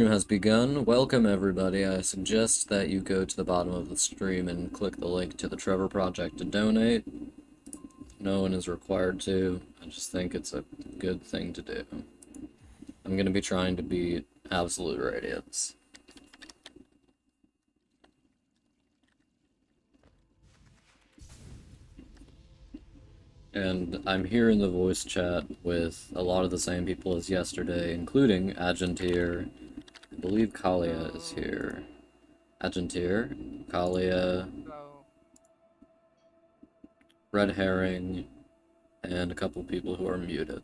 Stream has begun. Welcome everybody. I suggest that you go to the bottom of the stream and click the link to the Trevor Project to donate. No one is required to. I just think it's a good thing to do. I'm gonna be trying to beat Absolute Radiance. And I'm here in the voice chat with a lot of the same people as yesterday, including Agentir. I believe Kalia is here. Agentir, Kalia, Hello. Red Herring, and a couple people who are muted.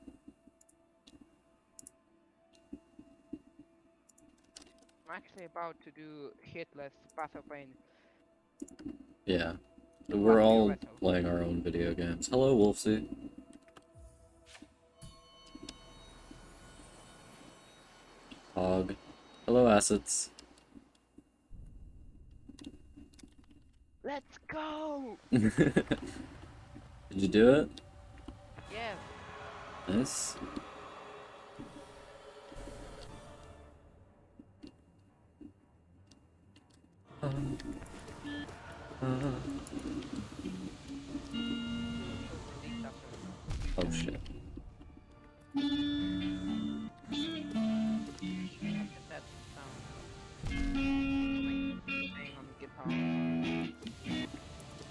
I'm actually about to do hitless Path of Pain. Yeah. The We're quality all of it. playing our own video games. Hello, Wolfsy. Hog. Hello, Assets. Let's go! Did you do it? Yes. Nice. Oh shit. That sound. Playing on guitar.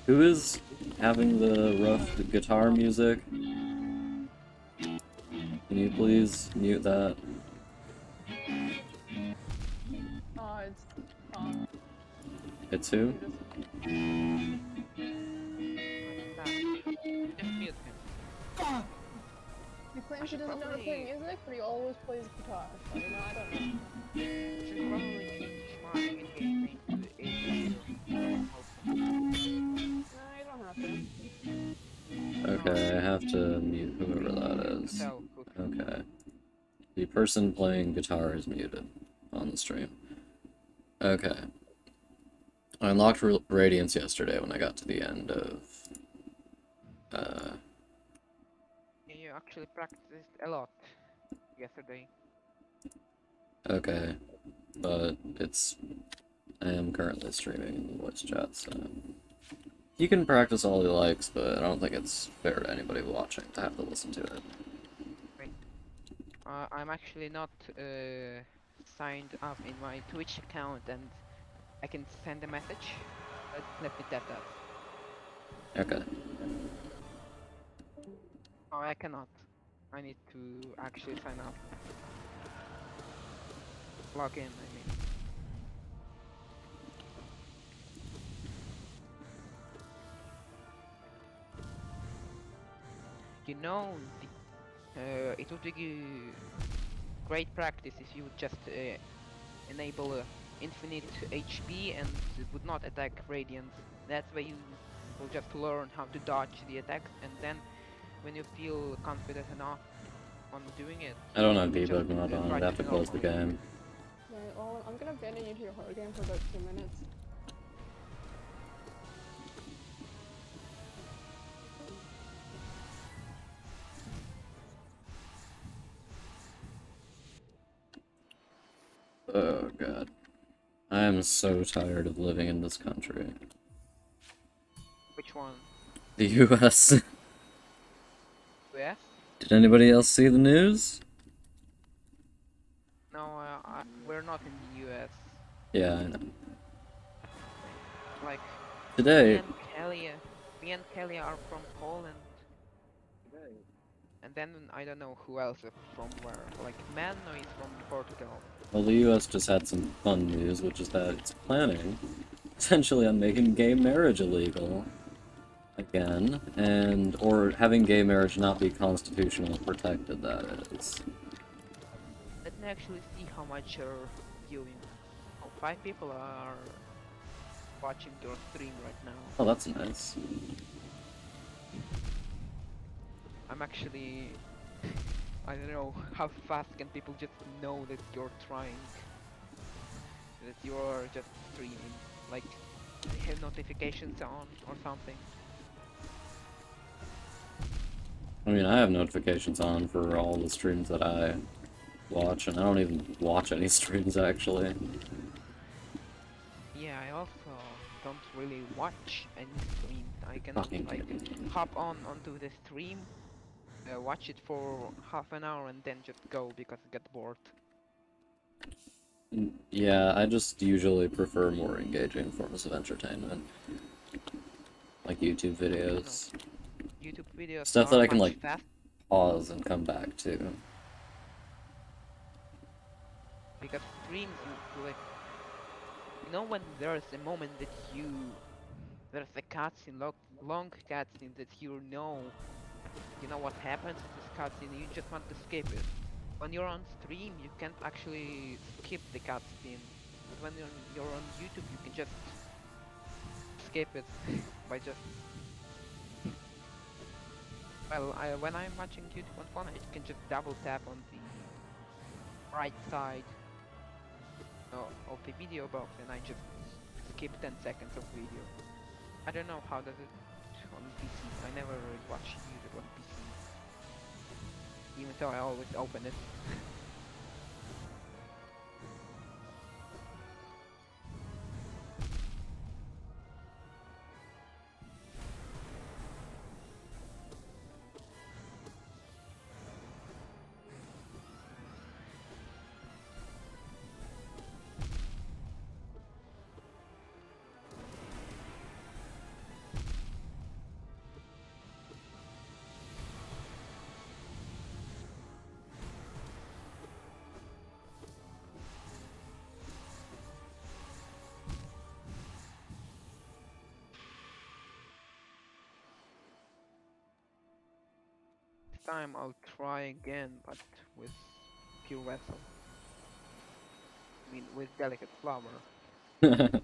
Who is having the rough guitar music? Can you please mute that? It's It's who? Just mute him. he claims he doesn't know how to play music, but he always plays guitar. So, I don't know. Should probably change my engagement to 80. No, you don't have to. Okay, I have to mute whoever that is. Okay. The person playing guitar is muted on the stream. Okay. I unlocked Radiance yesterday when I got to the end of... Yeah, you actually practiced a lot yesterday. Okay. But it's... I am currently streaming in the voice chat, so... He can practice all he likes, but I don't think it's fair to anybody watching to have to listen to it. Wait. I'm actually not signed up in my Twitch account, and I can send a message. Let me tap that. Okay. Oh, I cannot. I need to actually sign up. Log in, I mean. You know, it would be great practice if you would just enable infinite HP and would not attack Radiance. That's where you will just learn how to dodge the attacks, and then when you feel confident enough on doing it, I don't have just, debug mod on, try I'd have to do close the normal. game. Right, well, I'm gonna abandon you to your horror game for about 2 minutes. Oh god. I am so tired of living in this country. Which one? The US. US? Did anybody else see the news? No, we're not in the US. Yeah, I know. Like, Today, me and Kelly are from Poland. And then I don't know who else is from where. Like, Mano is from Portugal. well, the US just had some fun news, which is that it's planning, essentially, on making gay marriage illegal again, and or having gay marriage not be constitutionally protected, that is. Let me actually see how much you're viewing. Oh, 5 people are watching your stream right now. Oh, that's nice. I'm actually... I don't know, how fast can people just know that you're trying? That you're just streaming? Like, they have notifications on or something? I mean, I have notifications on for all the streams that I watch, and I don't even watch any streams actually. Yeah, I also don't really watch any streams. I can Fucking like hop onto the stream, watch it for half an hour, and then just go because I get bored. Yeah, I just usually prefer more engaging forms of entertainment, like YouTube I know videos, YouTube videos stuff are that I can much like faster pause and come back to. because streams you like when there's a moment that there's a cutscene, long cutscene that you know what happens in this cutscene, you just want to skip it. When you're on stream, you can't actually skip the cutscene, but when you're on YouTube, you can just skip it by just. Well, when I'm watching YouTube on phone, I can just double tap on the right side of the video box, and I just skip 10 seconds of video. I don't know how does it on PC. I never watch YouTube on PC, even though I always open it. This time I'll try again, but with pure vessel. I mean, with delicate flower. Didn't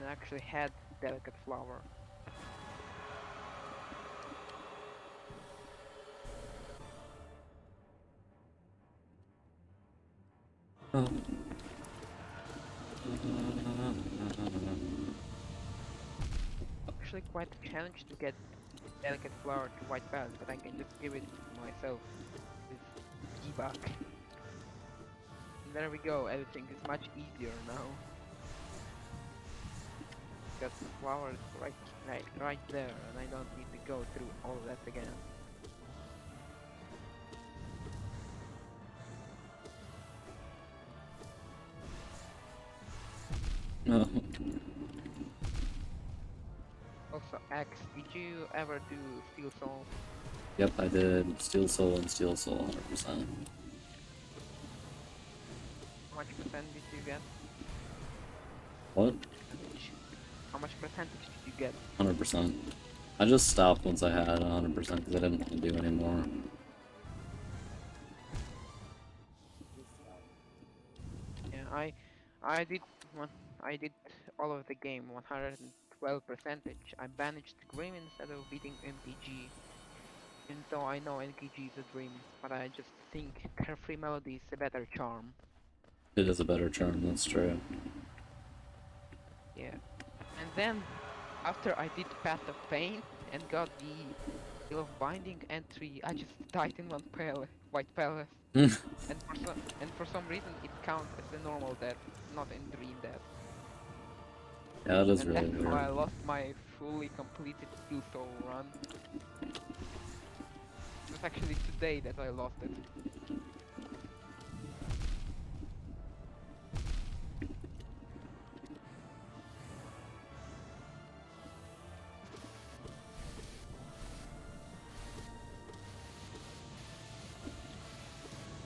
actually had delicate flower. Oh. Actually, quite a challenge to get delicate flower to white palace, but I can just give it myself with debug. And there we go. Everything is much easier now. Because the flower is right there, and I don't need to go through all of that again. No. Also, X, did you ever do Steel Soul? Yep, I did Steel Soul and Steel Soul 100%. How much percent did you get? What? How much percentage did you get? 100%. I just stopped once I had 100% because I didn't want to do anymore. Yeah, I did all of the game 112 percentage. I banished Grim instead of beating MTG. Even though I know NKG is a dream, but I just think Carefree Melody is a better charm. It is a better charm, that's true. Yeah. And then, after I did Path of Pain and got the Seal of Binding entry, I just died in one White Palace. and for some reason it counts as a normal death, not in dream death. Yeah, that is And really that's how I weird. lost my fully completed Steel Soul run. It was actually today that I lost it.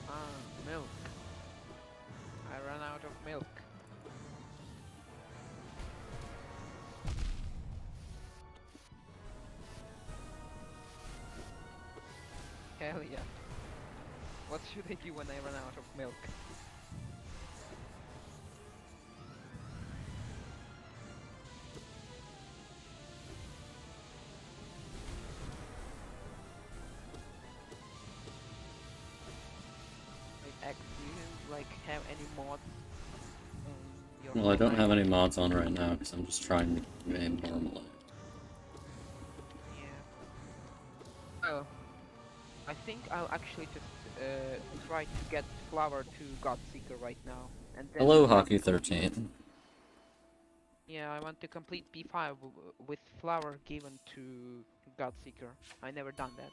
Ah, milk. I ran out of milk. Hell yeah. What should I do when I run out of milk? Like, X, do you like have any mods on your Well, I don't Fortnite? have any mods on right now because I'm just trying to game normally. Yeah. Well, think I'll actually just try to get Flower to Godseeker right now, and then Hello, run Hockey through- 13. Yeah, I want to complete P5 with Flower given to Godseeker. I never done that.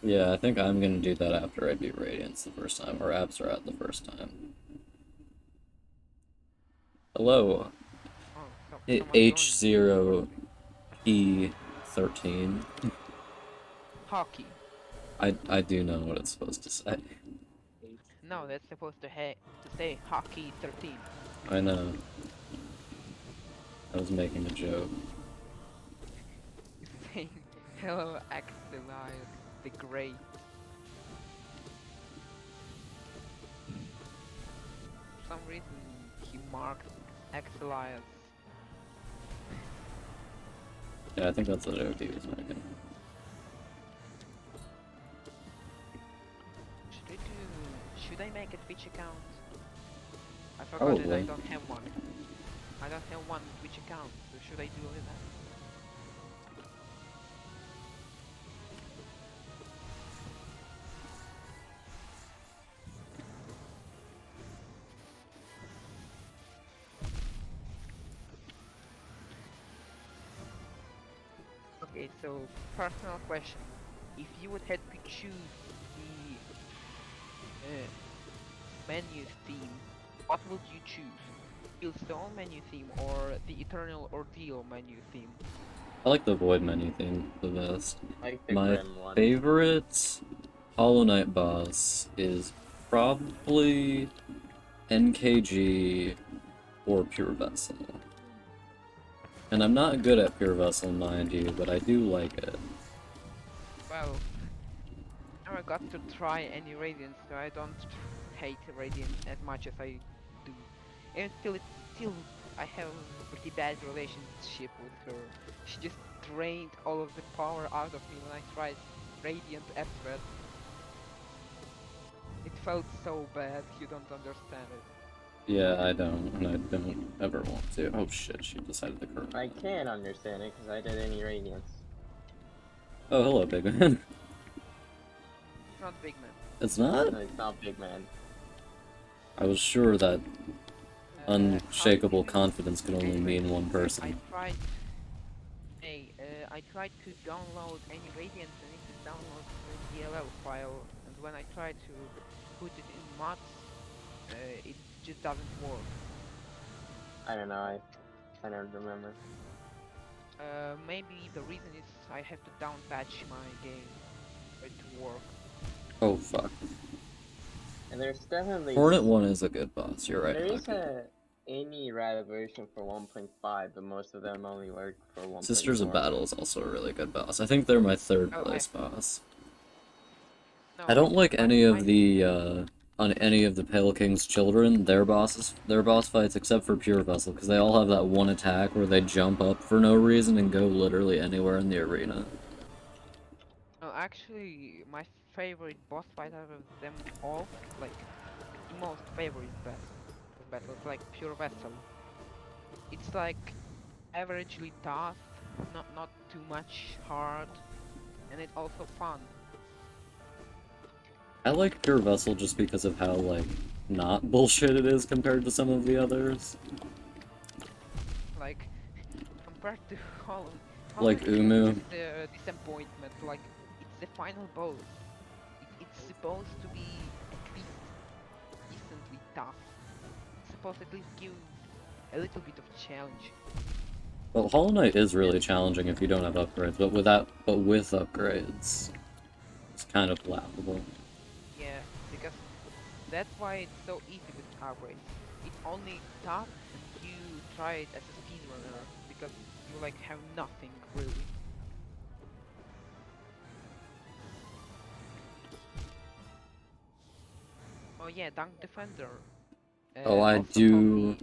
Yeah, I think I'm gonna do that after I beat Radiance the first time, or Absrat the first time. Hello, Oh, someone joined. H0E13. Hockey. I do know what it's supposed to say. No, that's supposed to say Hockey 13. I know. I was making a joke. Saying hello, Axelias the Great. For some reason, he marked Axelias. Yeah, I think that's the joke he was making. Should I make a Twitch account? I forgot that I Probably. don't have one. I don't have one Twitch account, so should I do that? Okay, so personal question. If you would have to choose the menu theme, what would you choose? Killstone menu theme or the Eternal Ordeal menu theme? I like the Void menu theme the best. Like the My Grim one. favorite Hollow Knight boss is probably NKG or Pure Vessel. And I'm not good at Pure Vessel, mind you, but I do like it. Well, I never got to try any Radiance, so I don't hate Radiance as much as I do. And still, I have a pretty bad relationship with her. She just drained all of the power out of me when I tried Radiant Ezreal. It felt so bad, you don't understand it. Yeah, I don't, and I don't ever want to. Oh shit, she decided to curve. I can understand it because I did any Radiance. Oh, hello, big man. Not big man. It's not? No, it's not Big Man. I was sure that unshakable Confidence. confidence could only mean one person. I tried to download any Radiance, I need to download the DLL file, and when I tried to put it in mods, it just doesn't work. I don't know, I don't remember. Maybe the reason is I have to down patch my game for it to work. Oh fuck. And there's definitely... Hornet 1 is a good boss, you're right. There is Hockey. a any rata version for 1.5, but most of them only work for 1.4. Sisters of Battle is also a really good boss. I think they're my third Oh, place boss. No, I don't like any my- of the on any of the Pale King's children, their boss fights, except for Pure Vessel, because they all have that one attack where they jump up for no reason and go literally anywhere in the arena. No, actually, my favorite boss fight out of them all, like, the most favorite battle is like Pure Vessel. It's like averagely tough, not too much hard, and it's also fun. I like Pure Vessel just because of how, like, not bullshit it is compared to some of the others. Like, compared to Hollow Like Knight, Umu. it's just a disappointment. Like, it's the final boss. It's supposed to be at least decently tough. It's supposed to at least give a little bit of challenge. Well, Hollow Knight is really challenging if you don't have upgrades, but with upgrades, it's kind of laughable. Yeah, because that's why it's so easy with upgrades. It's only tough if you try it as a speedrunner, because you like have nothing really. Oh yeah, Dunk Defender. Oh, I also told do- me-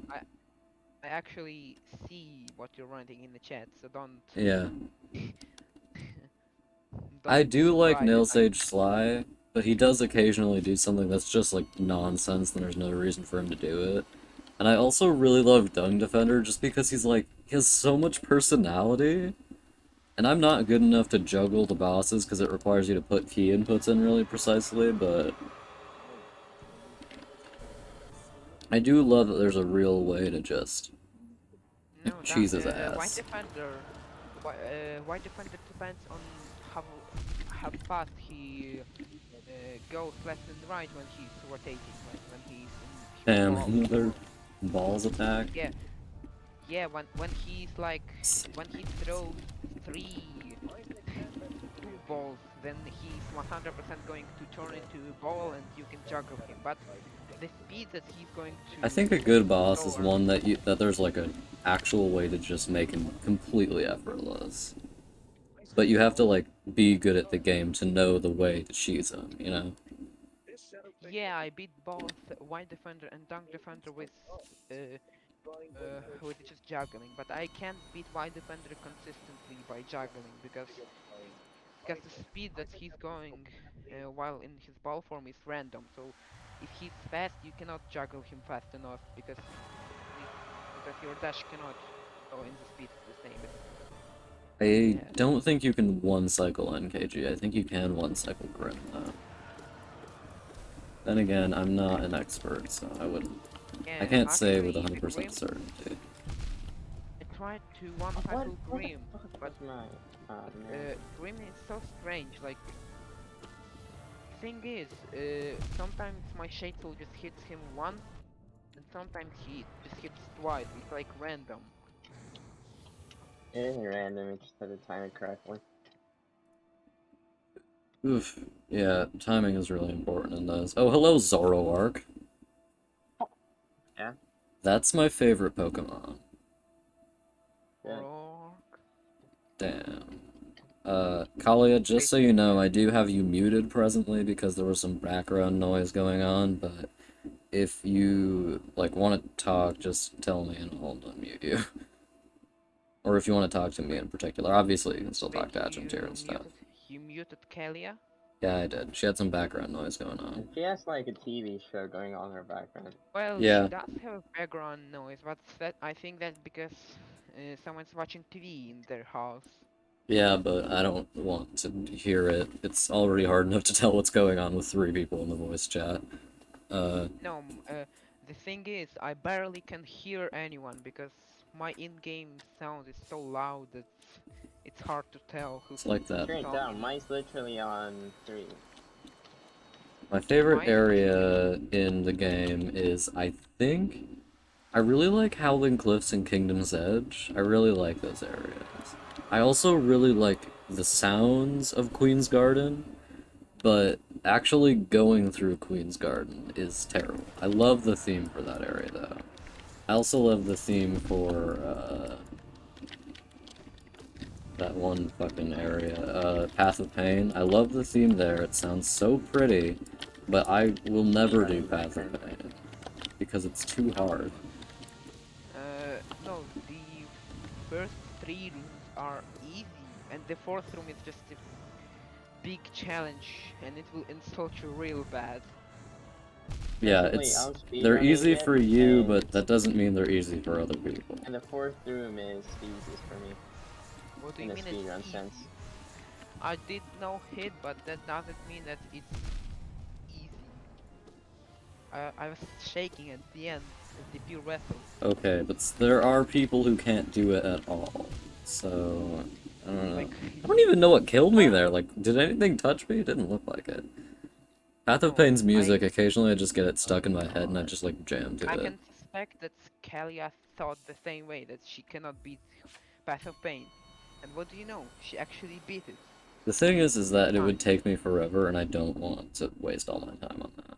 I actually see what you're writing in the chat, so don't. Yeah. I don't do like try it. Nail Sage Sly, but he does occasionally do something that's just like nonsense, and there's no reason for him to do it. And I also really love Dung Defender just because he's like, he has so much personality. And I'm not good enough to juggle the bosses because it requires you to put key inputs in really precisely, but I do love that there's a real way to just No, cheese his White ass. Defender. White Defender depends on how how fast he goes left and right when he's rotating, like when he's in his Damn, ball. another balls attack. Yeah, yeah. When he's like when he throws two balls, then he's 100% going to turn into a ball, and you can juggle him. But the speed that he's going to I think a good boss is lower. one that there's like an actual way to just make him completely effortless. But you have to like be good at the game to know the way to cheese him, you know? Yeah, I beat both White Defender and Dunk Defender with just juggling, but I can't beat White Defender consistently by juggling because the speed that he's going while in his ball form is random. So if he's fast, you cannot juggle him fast enough because your dash cannot go in the speed the same. I Yeah. don't think you can one cycle NKG. I think you can one cycle Grim though. Then again, I'm not an expert, so I Yeah, can't say with actually, the 100% Grim, certainty. I tried to one What? cycle What Grim, the fuck but was my? Oh man. Grim is so strange. Like, thing is, sometimes my Shadesol just hits him once, and sometimes he just hits twice. It's like random. It isn't random. It just had to time it correctly. Oof. Yeah, timing is really important in those. Oh, hello, Zoroark. Yeah. That's my favorite Pokemon. Yeah. Rock. Damn. Kalia, just so you know, I do have you muted presently because there was some background noise going on, but if you, like, want to talk, just tell me and I'll unmute you. Or if you want to talk to me in particular. Obviously, you can still talk to Atchimtier and stuff. You muted Kalia? Yeah, I did. She had some background noise going on. And she has like a TV show going on in her background. Well, Yeah. she does have a background noise, but I think that's because someone's watching TV in their house. Yeah, but I don't want to hear it. It's already hard enough to tell what's going on with 3 people in the voice chat. No, the thing is, I barely can hear anyone because my in-game sound is so loud that it's hard to tell who's It's like that. Straight talking. down. Mine's literally on 3. My favorite Mine- area in the game is, I really like Howling Cliffs and Kingdom's Edge. I really like those areas. I also really like the sounds of Queen's Garden, but actually going through Queen's Garden is terrible. I love the theme for that area, though. I also love the theme for, that one fucking area, Path of Pain. I love the theme there, it sounds so pretty, but I will never do Path of Pain, because it's too hard. No, the first 3 rooms are easy, and the 4th room is just a big challenge, and it will insult you real bad. Yeah, Basically, I'm they're speedrunning easy it, for you, and- but that doesn't mean they're easy for other people. And the 4th room is the easiest for me. What do In you a mean speedrun it's sense. easy? I did no hit, but that doesn't mean that it's easy. I was shaking at the end of the pure wrestle. Okay, but there are people who can't do it at all, so I don't know. Like, I don't even know what killed me there. Like, did anything touch me? It didn't look like it. Path of No, Pain's music, occasionally I just get it stuck in my head and I just like jam to I it. can suspect that Kalia thought the same way, that she cannot beat Path of Pain. And what do you know? She actually beat it. The thing is that it would take me forever and I don't want to waste all my time on that.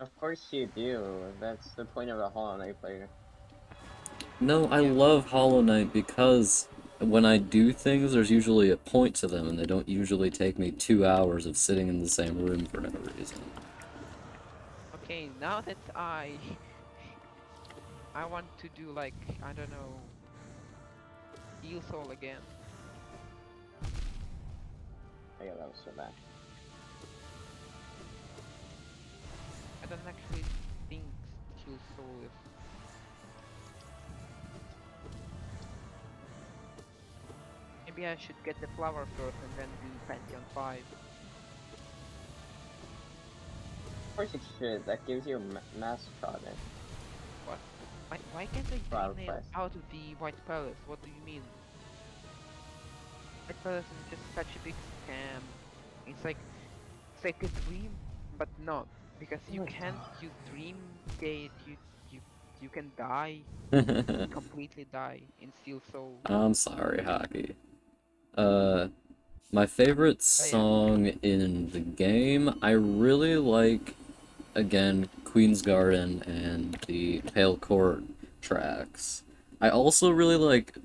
Of course you do. That's the point of a Hollow Knight player. No, I Yeah. love Hollow Knight because when I do things, there's usually a point to them, and they don't usually take me 2 hours of sitting in the same room for no reason. Okay, now that I want to do, like, I don't know, Heal Soul again. Oh yeah, that was so bad. I don't actually think Heal Soul is... Maybe maybe I should get the flower first and then do Pantheon 5. Of course you should. That gives you a mascot. Why can't I Flower dream quest. out of the White Palace? What do you mean? White Palace is just such a big scam. It's like a dream, but not, because you Oh my can't God. use Dream Gate. You can die, completely die in Steel Soul. I'm sorry, Hockey. My favorite song in the game, I really like, again, Queen's Garden and the Pale Court tracks. I also really like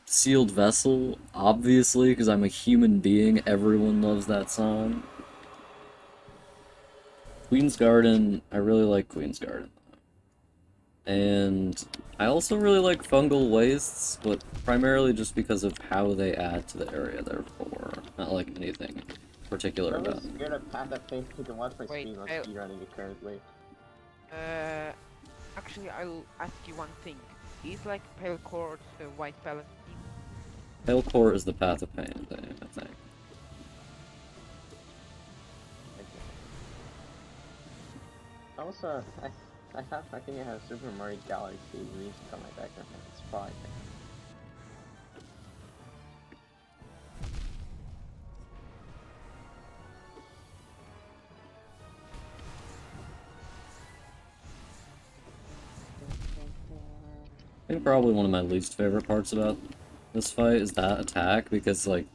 Sealed Vessel, obviously, because I'm a human being. Everyone loves that song. Queen's Garden, I really like Queen's Garden. And I also really like Fungal Wastes, but primarily just because of how they add to the area, therefore. Not like anything particular That about was them. good at Path of Fate. You can watch my Wait, stream. I'm I- speedrunning it currently. Actually, I'll ask you one thing. Is like Pale Court White Palace theme? Pale Court is the Path of Pain thing, I think. Also, I think I have Super Mario Galaxy music on my background. It's fine. I think probably one of my least favorite parts about this fight is that attack, because, like,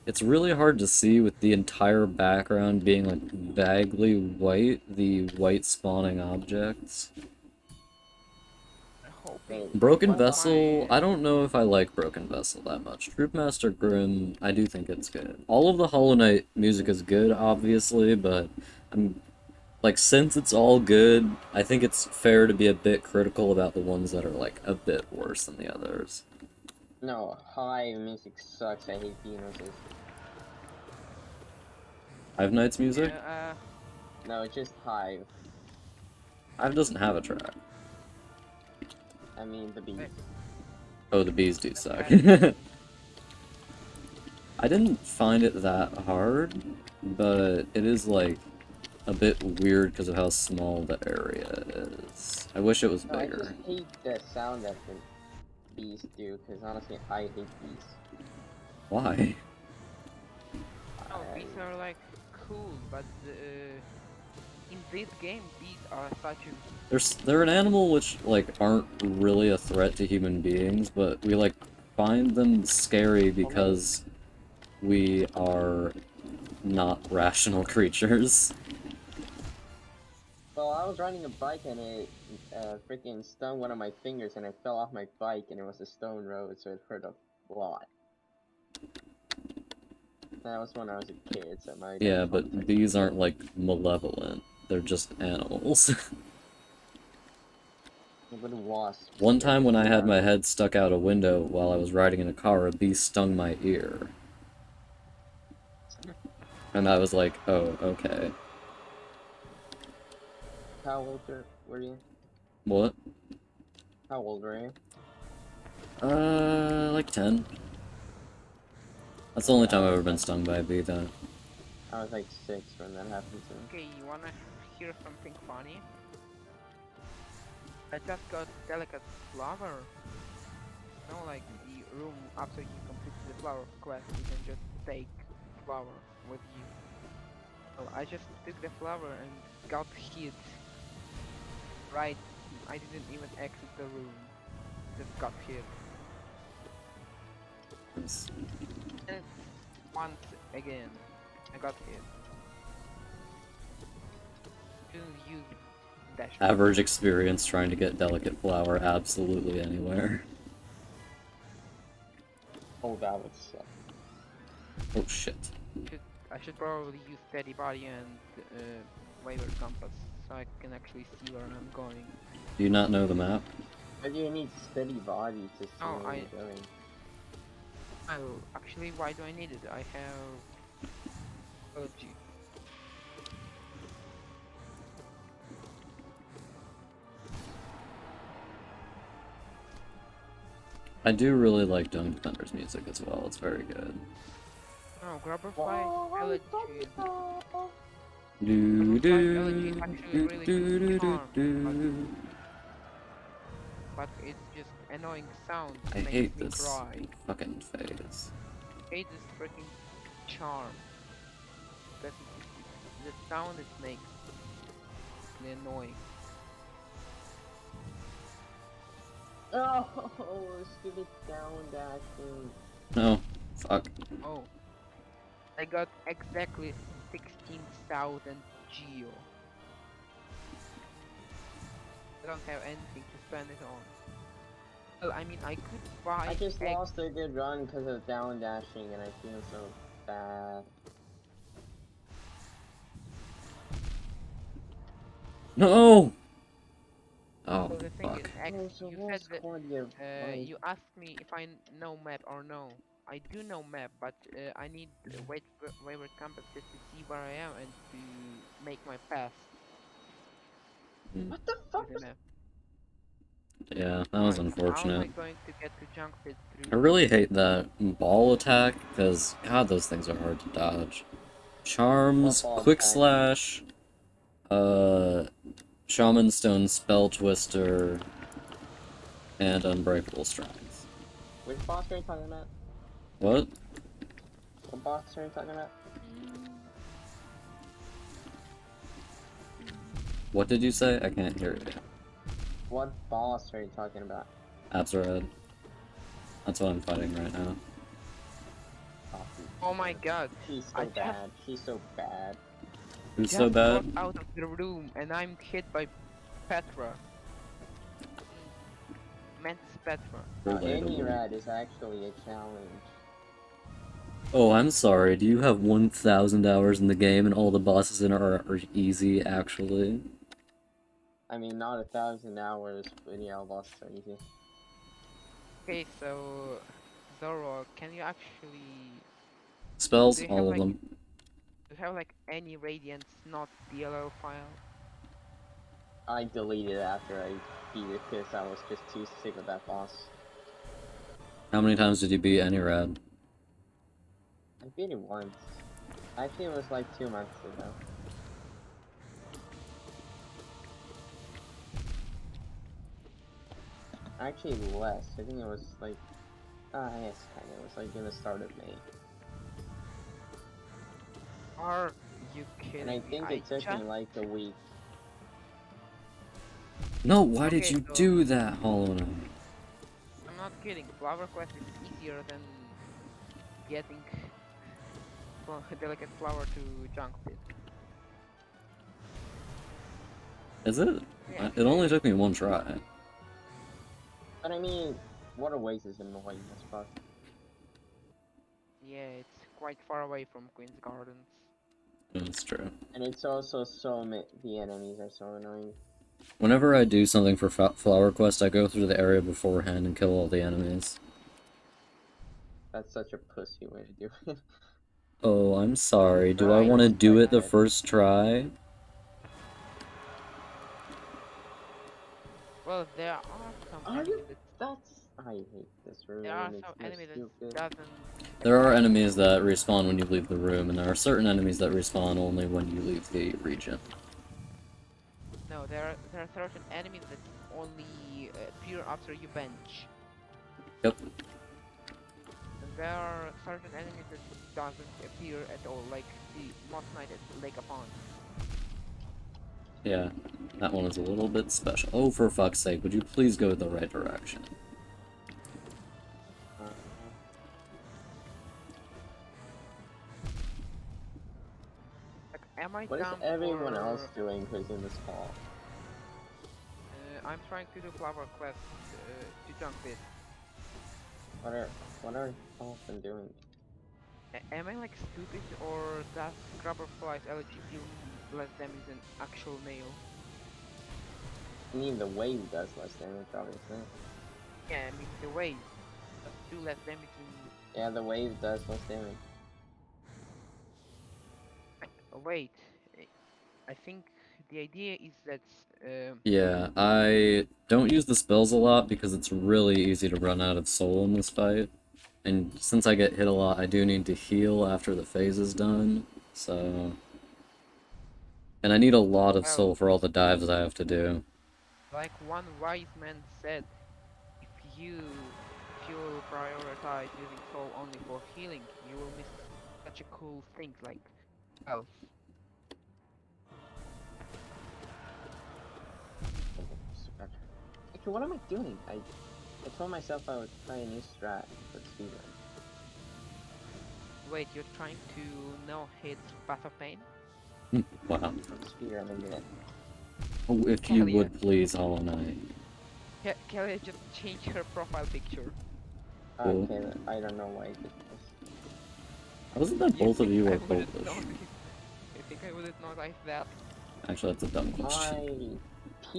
it's really hard to see with the entire background being, like, vaguely white, the white spawning objects. Hoping. Broken What Vessel, my- I don't know if I like Broken Vessel that much. Troopmaster Grimm, I do think it's good. All of the Hollow Knight music is good, obviously, but I'm like, since it's all good, I think it's fair to be a bit critical about the ones that are like a bit worse than the others. No, Hive music sucks. I hate Venus's. Hive Knight's music? Yeah, No, just Hive. Hive doesn't have a track. I mean the beast. Wait. Oh, the bees do suck. I didn't find it that hard, but it is like a bit weird because of how small the area is. I wish it was No, I just bigger. hate the sound that the bees do, because honestly, I hate bees. Why? oh, bees are like cool, but in this game, bees are such a They're an animal which like aren't really a threat to human beings, but we like find them scary because we are not rational creatures. Well, I was riding a bike and it freaking stung one of my fingers and I fell off my bike and it was a stone road, so it hurt a lot. That was when I was a kid, so my Yeah, but bees aren't like malevolent. They're just animals. But wasps. One time when I had my head stuck out a window while I was riding in a car, a bee stung my ear. And I was like, oh, okay. How old were you? What? How old were you? Like 10. That's the only time I've ever been stung by a bee, though. I was like 6 when that happened to me. Okay, you wanna hear something funny? I just got delicate flower. You know, like the room after you complete the flower quest, you can just take flower with you. Well, I just took the flower and got hit. Right, I didn't even exit the room. Just got hit. And once again, I got hit. To use dash. Average experience trying to get delicate flower absolutely anywhere. Oh, that would suck. Oh shit. I should probably use steady body and waiver compass so I can actually see where I'm going. Do you not know the map? But you need steady body to see Oh, where you're going. Oh, actually, why do I need it? I have. Oh, gee. I do really like Dome Defender's music as well. It's very good. No, Grubberfly Oh, Elegy. Do Grubberfly Elegy is do actually do really do good do do charm, do. but it's just annoying sound I makes hate me this cry. fucking phase. Hate this freaking charm. Because the sound it makes is annoying. Oh, stupid down dashing. No, fuck. Oh, I got exactly 16,000 geo. I don't have anything to spend it on. Well, I mean, I could buy I just eggs. lost a good run because of down dashing, and I feel so bad. No. Oh So the thing is, fuck. X, Oh, so you what said that squad you fight? you asked me if I know map or no. I do know map, but I need wayward compass just to see where I am and to make my path What the to fuck? the map. Yeah, that was How am I unfortunate. going to get to junk pit I through? really hate that ball attack because god, those things are hard to dodge. Charms, What ball quick attack? slash, shaman stone spell twister, and unbreakable strength. Which boss are you talking about? What? What boss are you talking about? What did you say? I can't hear you. What boss are you talking about? Abzarad. That's what I'm fighting right now. Oh my god! She's I so just- bad. She's so bad. Who's Just so bad? got out of the room and I'm hit by Petra. Mantis Petra. Any rat is actually a challenge. Oh, I'm sorry. Do you have 1,000 hours in the game and all the bosses in it are easy, actually? I mean, not 1,000 hours, but yeah, lost are easy. Okay, so Zoro, can you actually Spells? Do you All have, of like- them. do you have like any Radiance not DLL file? I deleted it after I beat it because I was just too sick of that boss. How many times did you beat Anurad? I beat it once. Actually, it was like 2 months ago. Actually, less. I think it was like. Yes, kinda. It was like in the start of May. Are you kidding And I think me? it took me just- like a week. No, why did Okay, you so- do that, Hollow Knight? I'm not kidding. Flower Quest is easier than getting delicate flower to junk pit. Is it? Yeah. It only took me one try. But I mean, Waterways is annoying as fuck. Yeah, it's quite far away from Queen's Gardens. That's true. And it's also the enemies are so annoying. Whenever I do something for Flower Quest, I go through the area beforehand and kill all the enemies. That's such a pussy way to do it. Oh, I'm sorry. Do I Right. want to do it the Right. first try? Well, there are some Are enemies you- that I hate this room. there are it's some so enemies that stupid. doesn't. There are attack. enemies that respawn when you leave the room, and there are certain enemies that respawn only when you leave the region. No, there are certain enemies that only appear after you bench. Yep. And there are certain enemies that doesn't appear at all, like the Moss Knight at Lake Upon. Yeah, that one is a little bit special. Oh, for fuck's sake, would you please go the right direction? Uh, Like, am I what is dumb everyone or, else doing who's in this call? I'm trying to do Flower Quest to junk pit. What are all of them doing? Am I like stupid or does Grubberfly's elegy deal less damage than actual nail? I mean, the wave does less damage, obviously. Yeah, I mean the wave does do less damage than. Yeah, the wave does less damage. Wait, I think the idea is that Yeah, I don't use the spells a lot because it's really easy to run out of soul in this fight. And since I get hit a lot, I do need to heal after the phase is done, so... And I need a lot of soul well, for all the dives I have to do. like one wise man said, if you prioritize using soul only for healing, you will miss such a cool thing like health. Okay, what am I doing? I told myself I would try a new strat for speedrun. Wait, you're trying to now hit Path of Pain? Wow. I'm speedrunning it. Oh, if you Kelly, would please, Hollow Knight. Kelly just changed her profile picture. Cool. Okay, I don't know why I did this. Wasn't that both of think you I were wouldn't Polish? notice? I think I wouldn't notice that. Actually, that's a dumb question.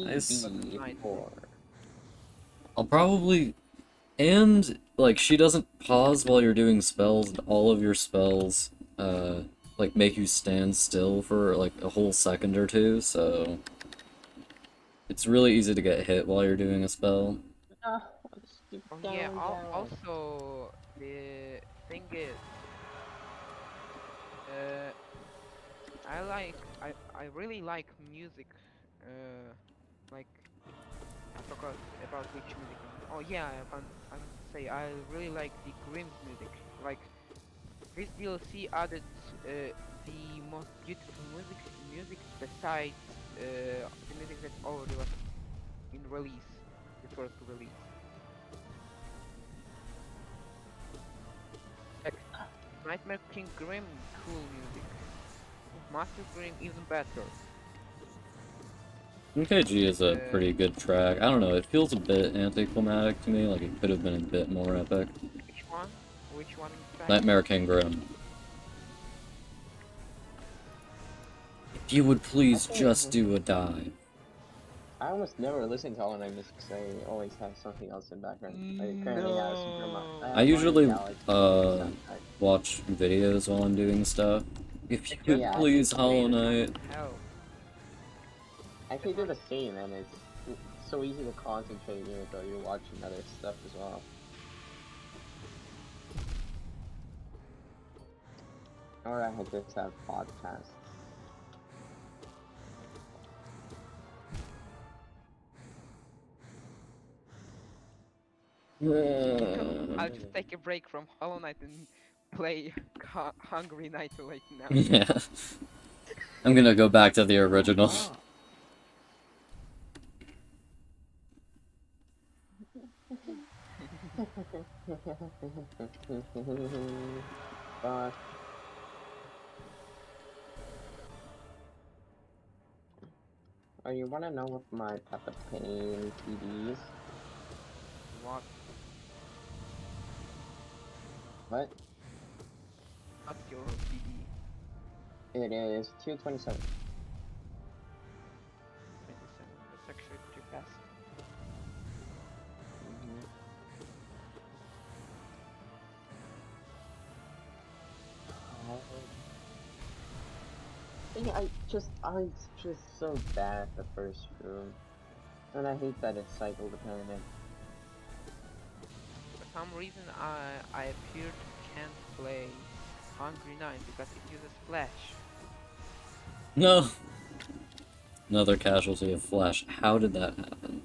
Nice. PB4. I'll probably... And, like, she doesn't pause while you're doing spells, and all of your spells, like, make you stand still for, like, a whole second or two, so... It's really easy to get hit while you're doing a spell. Ah, I just keep Oh down, yeah, down. also the thing is, uh, I really like music, like, I forgot about which music. Oh yeah, I want to say I really like the Grimm's music. Like this DLC added the most beautiful music besides the music that already was in release, the first release. Like Nightmare King Grim, cool music. Master Grim, even better. MKG is a pretty good track. I don't know, it feels a bit anticlimactic to me, like it could have been a bit more epic. Which one? Which one in fact? Nightmare King Grim. If you would please just do a dive. I almost never listen to Hollow Knight music because I always have something else in background. I currently have Super Mario. No. I usually, Galaxy uh, soundtrack. watch videos while I'm doing stuff. If you could Yeah, I please, think Hollow Knight. Hell. I actually do the same, and it's so easy to concentrate even though you're watching other stuff as well. Or I had just have podcasts. I'll just take a break from Hollow Knight and play Hungry Night right now. Yeah. I'm gonna go back to the original. Fuck. Oh, you wanna know what my Path of Pain PD is? What? What? What's your PD? It is 227. 27. That's actually pretty fast. Yeah, I just so bad at the first room. And I hate that it's cycle dependent. For some reason, I appear to can't play Hungry Night because it uses Flash. No! Another casualty of Flash. How did that happen?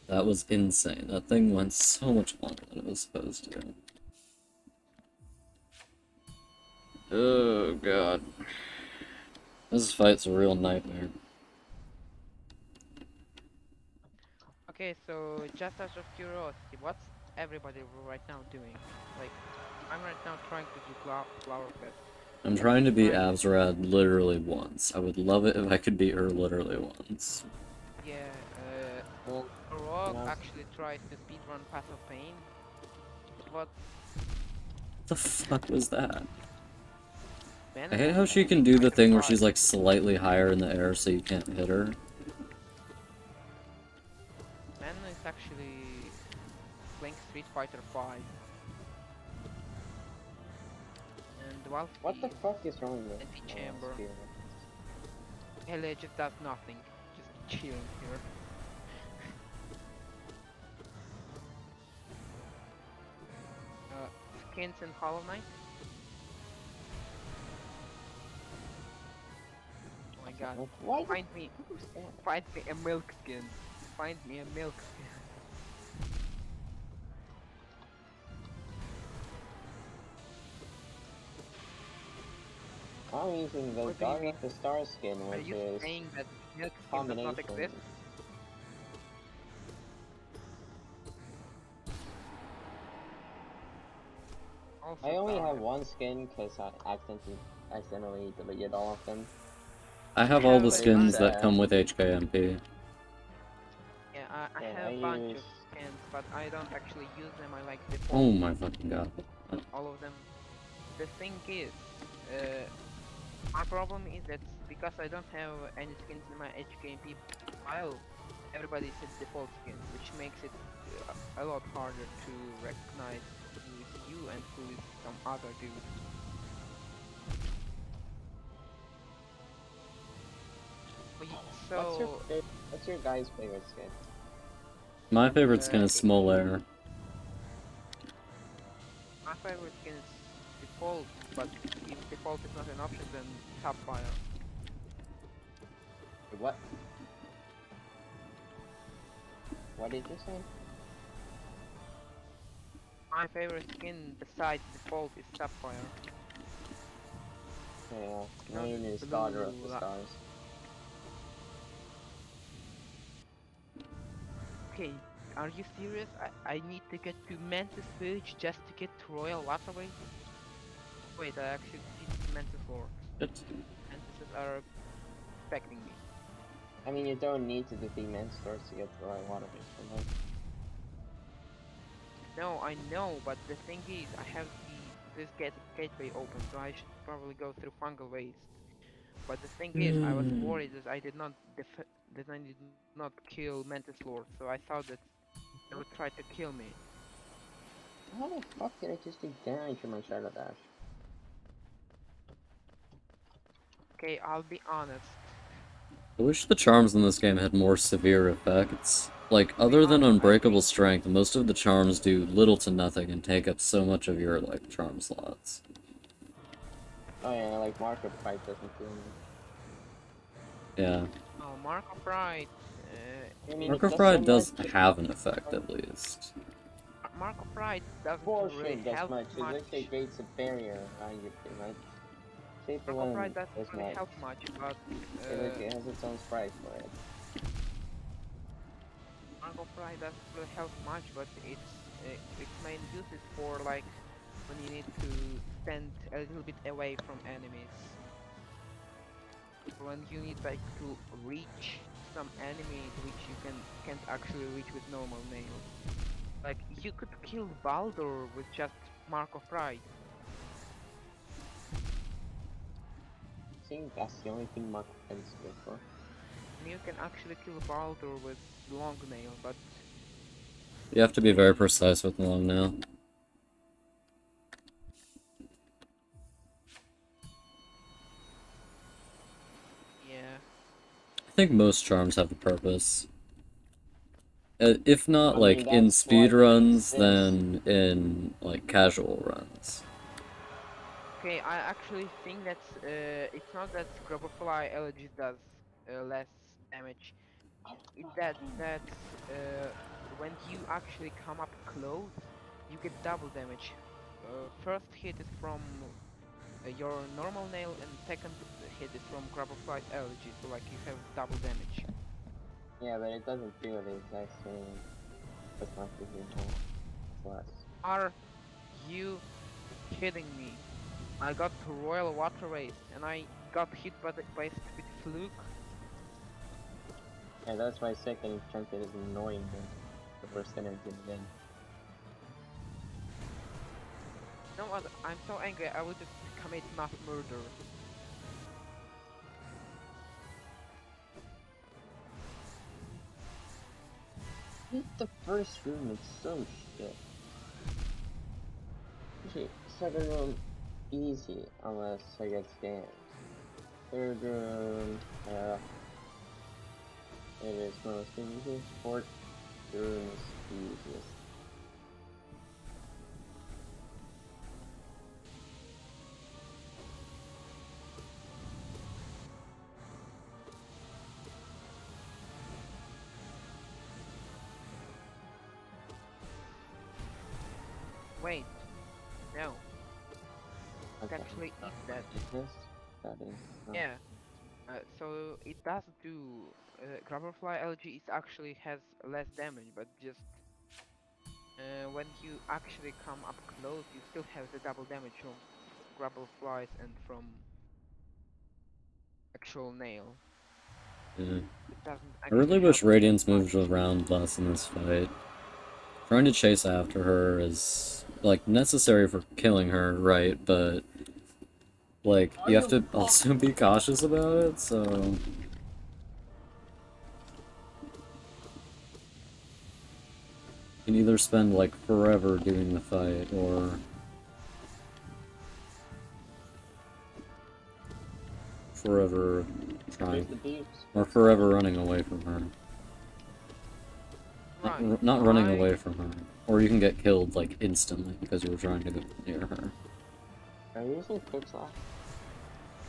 That was insane. That thing went so much longer than it was supposed to. Oh god. This fight's a real nightmare. Okay, so just out of curiosity, what's everybody right now doing? Like, I'm right now trying to do Flower Fest. I'm trying to beat Abzarad literally once. I would love it if I could beat her literally once. Yeah, Well, Rogue yeah. actually tried to speedrun Path of Pain, but What the fuck was that? Ben I hate how she can do the thing where she's like slightly higher in the air so you can't hit her. Ben is actually playing Street Fighter 5. And while what the fuck is wrong with Empty chamber. Spear? Ellie just does nothing, just chilling here. Skins in Hollow Knight. Oh my god. Why? Find me a milk skin. Find me a milk skin. I'm using the What do you Guard mean? of the Star skin, Are which you is saying that milk skin does not combination. exist? Also I only have Guardian. one skin because I accidentally deleted all of them. I have all the Have, skins that uh, come with HKMP. Yeah, I Yeah, have I a bunch of use- skins, but I don't actually use them. I like Oh default my fucking god. all of them. The thing is, my problem is that because I don't have any skins in my HKMP file, everybody says default skin, which makes it a lot harder to recognize who is you and who is some other dude. So, What's your guys' favorite skin? My favorite skin is Small Air. my favorite skin is default, but if default is not an option, then Sapphire. What? What did you say? My favorite skin besides default is Sapphire. Yeah, No, mine is blue Daughter of the la- Stars. Okay, are you serious? I need to get to Mantis Village just to get to Royal Waterways? Wait, I actually defeated Mantis Lord. Mantises are expecting me. I mean, you don't need to defeat Menstors to get the right waterways from them. No, I know, but the thing is, I have this gateway open, so I should probably go through Fungal Waste. But the thing is, I was worried that I did not kill Mantis Lord, so I thought that they would try to kill me. How the fuck did I just do damage from my Shadow Dash? Okay, I'll be honest. I wish the charms in this game had more severe effects. Like, other than Unbreakable Strength, most of the charms do little to nothing and take up so much of your, like, charm slots. Oh yeah, like Mark of Pride doesn't kill me. Yeah. Oh, Mark of Pride. I mean, Mark it of does Pride so does much, have an effect, at least. Mark of Pride doesn't really Bullshit does help much. It much. literally creates a barrier around you pretty much. Shape Mark of Pride alone doesn't does really much. help much, but It literally has its own sprite for it. Mark of Pride doesn't really help much, but its main use is for like when you need to stand a little bit away from enemies. When you need like to reach some enemies which you can't actually reach with normal nails. Like you could kill Baldur with just Mark of Pride. I think that's the only thing Mark of Pride is good for. And you can actually kill Baldur with long nail, but You have to be very precise with the long nail. yeah. I think most charms have a purpose. If not, I like, mean, in that's speed why they runs, exist. then in, like, casual runs. Okay, I actually think that it's not that Grubberfly Elegies does less damage. It's that when you actually come up close, you get double damage. First hit is from your normal nail, and second hit is from Grubberfly's Elegy, so like you have double damage. Yeah, but it doesn't feel the exact same as much as you know. It's less. Are you kidding me? I got to Royal Waterways and I got hit by a stupid fluke. Yeah, that's why second enchanted is annoying than the worst energy in the game. No, I'm so angry. I would just commit mass murder. Hit the first room, it's so shit. Actually, second room, easy, unless I get scammed. Third room, it is most easiest. Fourth room is easiest. Wait. No. It Okay. actually eats that. Is this? That is. Oh. Yeah. So it does do. Grubberfly LG is actually has less damage, but just when you actually come up close, you still have the double damage from Grubberflies and from actual nail. Yeah. It doesn't I actually really wish help you Radiance that moved much. around less in this fight. Trying to chase after her is, like, necessary for killing her, right? But, like, you have to also be cautious about it, so... You can either spend, like, forever doing the fight, or... forever Here's trying... the beeps. or forever running away from her. Right. Not running I- away from her. Or you can get killed, like, instantly because you were trying to go near her. Are you using quick slash?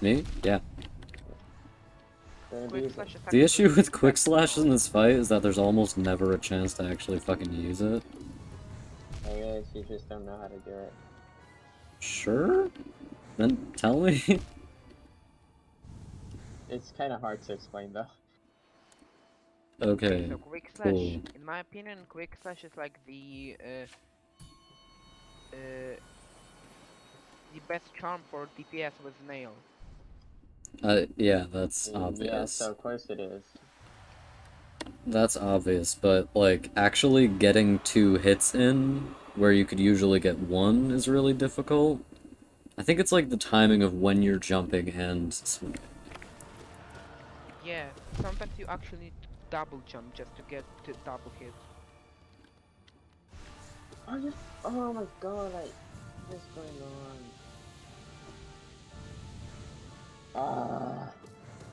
Me? Yeah. Quick slash is The actually issue with quick effective slash in mode. this fight is that there's almost never a chance to actually fucking use it. I guess you just don't know how to do it. Sure? Then tell me. It's kind of hard to explain though. Okay, So quick slash, cool. in my opinion, quick slash is like the best charm for DPS with nail. Yeah, that's Yeah, obvious. so of course it is. That's obvious, but, like, actually getting 2 hits in, where you could usually get 1, is really difficult. I think it's, like, the timing of when you're jumping and swinging. Yeah, sometimes you actually need to double jump just to get the double hit. Oh my god, like, what's going on?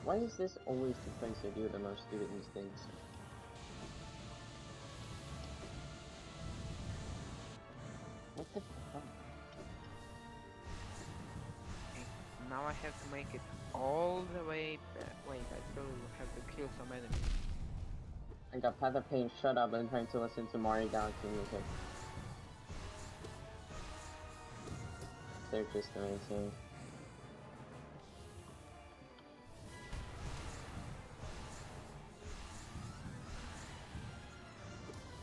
Why is this always the place I do the most stupid mistakes? What the fuck? Okay, now I have to make it all the way back. Wait, I still have to kill some enemies. I got Path of Pain, shut up, I'm trying to listen to Mario Galaxy music. They're just amazing.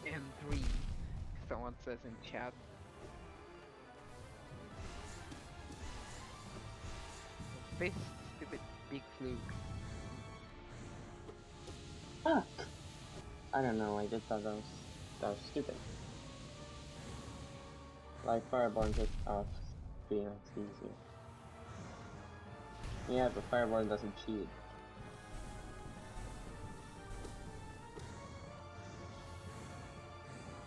M3, someone says in chat. This stupid big fluke. Fuck! I don't know, I just thought that was stupid. Like Fireborn just off being easy. Yeah, but Fireborn doesn't cheat.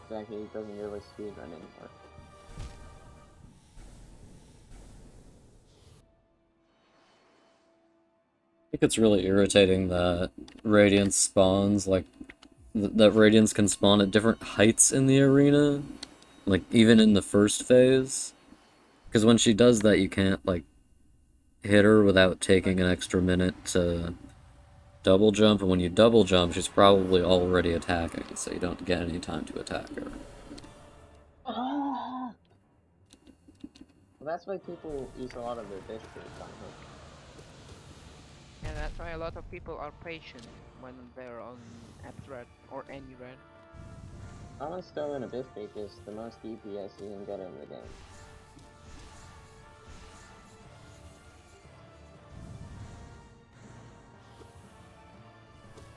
Exactly, he doesn't really speedrun anymore. I think it's really irritating that Radiance spawns, like, that Radiance can spawn at different heights in the arena, like, even in the first phase. Because when she does that, you can't, like, hit her without taking an extra minute to double jump, and when you double jump, she's probably already attacking, so you don't get any time to attack her. Ah! Well, that's why people use a lot of their biscuits on her. And that's why a lot of people are patient when they're on Red or any red. Almost still in a biscuit is the most DPS you can get in the game.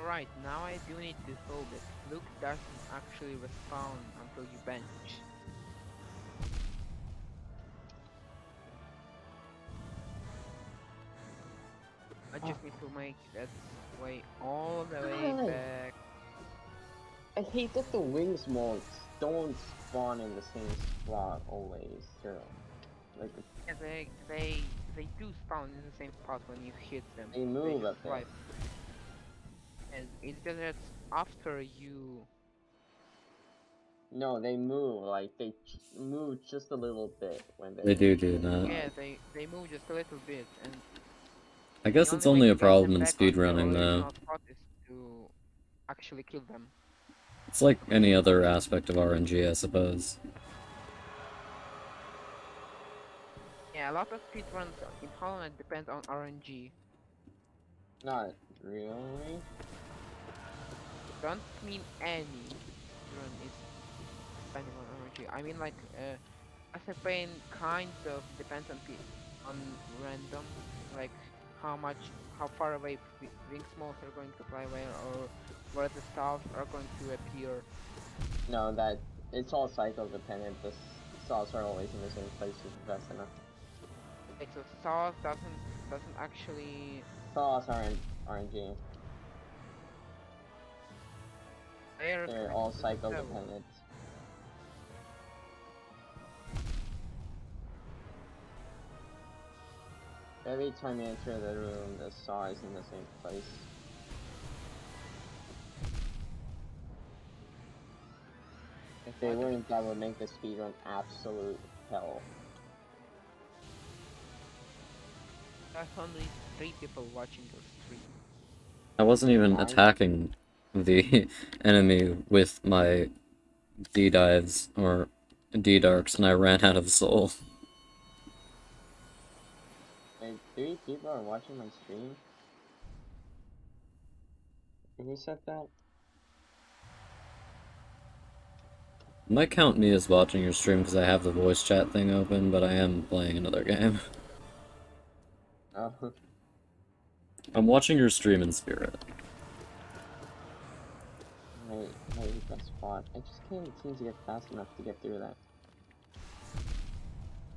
Right, now I do need to solve it. Luke doesn't actually respawn until you bench. I just need to make that way all the way God. back. I hate that the wings molds don't spawn in the same spot always, too. Like, Yeah, they they do spawn in the same spot when you hit them. They move just a bit. swipe. And it's just that after you... No, they move, like, they move just a little bit when They do that. Yeah, they move just a little bit, and I guess the it's only way only a to get them problem in back on their speedrunning, though. original spot is to actually kill them. It's like any other aspect of RNG, I suppose. Yeah, a lot of speedruns in Hollow Knight depend on RNG. Not really. Don't mean any run is depending on RNG. I mean like Pain kind of depends on random, like how far away wing smalls are going to fly away, or where the stars are going to appear. No, that it's all cycle dependent. The stars are always in the same place fast enough. Like so stars doesn't actually Stars aren't RNG. They're all cycle dependent. Every time you enter the room, the star is in the same place. If they weren't, that would make the speedrun absolute hell. There's only 3 people watching your stream. I wasn't even attacking the enemy with my D-dives or D-darks, and I ran out of soul. Like, 3 people are watching my stream? Who said that? Might count me as watching your stream because I have the voice chat thing open, but I am playing another game. Oh. I'm watching your stream in spirit. Wait, that spot. I just can't seem to get fast enough to get through that.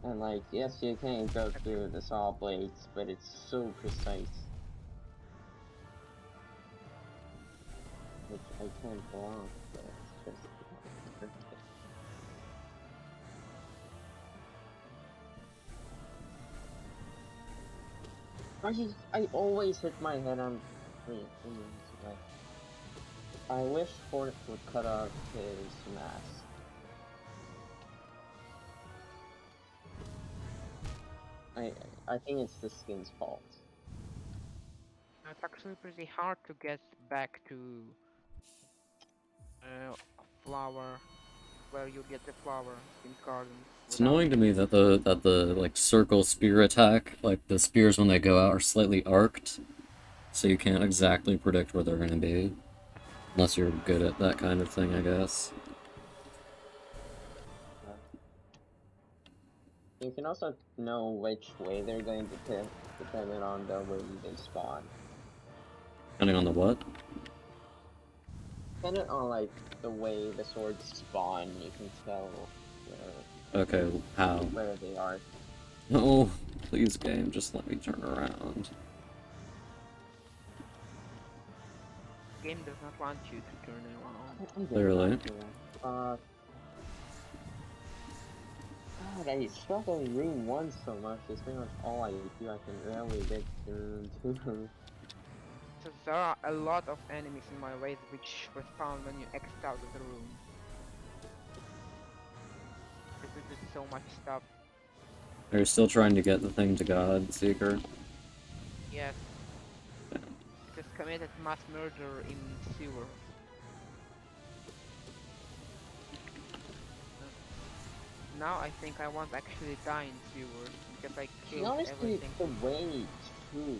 And like, yes, you can go through the saw blades, but it's so precise. Which I can't block, but it's just perfect. I always hit my head on three. I wish Fort would cut off his mask. I think it's the skin's fault. It's actually pretty hard to get back to a flower where you get the flower in gardens. It's annoying to me that the like circle spear attack, like the spears when they go out are slightly arced, so you can't exactly predict where they're gonna be. Unless you're good at that kind of thing, I guess. You can also know which way they're going to tip, depending on the way they spawn. Depending on the what? Depending on like the way the swords spawn, you can tell Okay, how? where they are. Oh, please game, just let me turn around. Game does not want you to turn it on. Clearly. God, I struggle in room 1 so much. It's pretty much all I do. I can rarely get to room 2. So there are a lot of enemies in my way which respawn when you exit out of the room. This is just so much stuff. Are you still trying to get the thing to God, Seeker? Yes. Just committed mass murder in sewer. Now I think I won't actually die in sewer because I killed Honestly, everything. the way to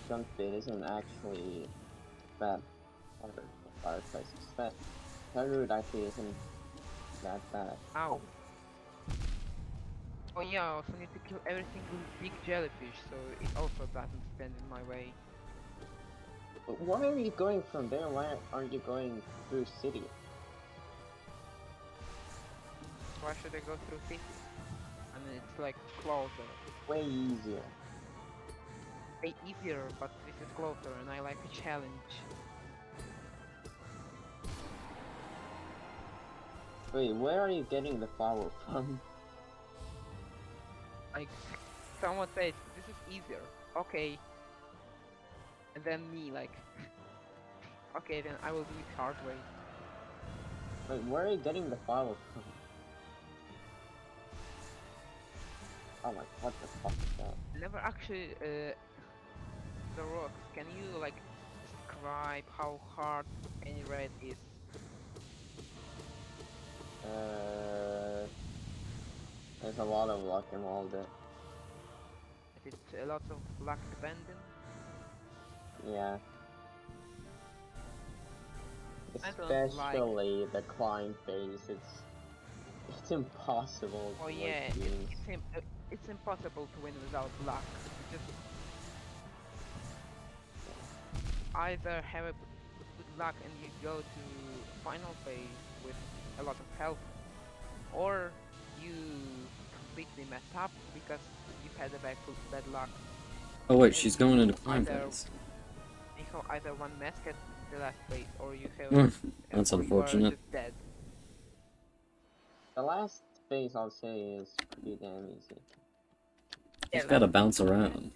jump it isn't actually that hard. That route actually isn't that bad. Ow. Oh yeah, I also need to kill every single big jellyfish, so it also doesn't stand in my way. But why are you going from there? Why aren't you going through city? Why should I go through city? I mean, it's like closer. Way easier. Way easier, but this is closer and I like a challenge. Wait, where are you getting the flower from? Like, someone said, this this is easier. Okay. And then me like, okay, then I will do it hard way. Wait, where are you getting the file from? Oh my, what the fuck is that? Never actually, the rocks. Can you like describe how hard any red is? There's a lot of luck involved in it. It's a lot of luck dependent. Yeah. I don't like- Especially the climb phase, it's impossible Oh to yeah, like use. it's impossible to win without luck. Just either have a good luck and you go to final phase with a lot of health, or you completely mess up because you had a bad luck. Oh wait, she's going into climb Either- phase. You have either one mess at the last phase, or you have That's or you are unfortunate. just dead. The last phase I'll say is pretty damn easy. You've got to bounce compared around.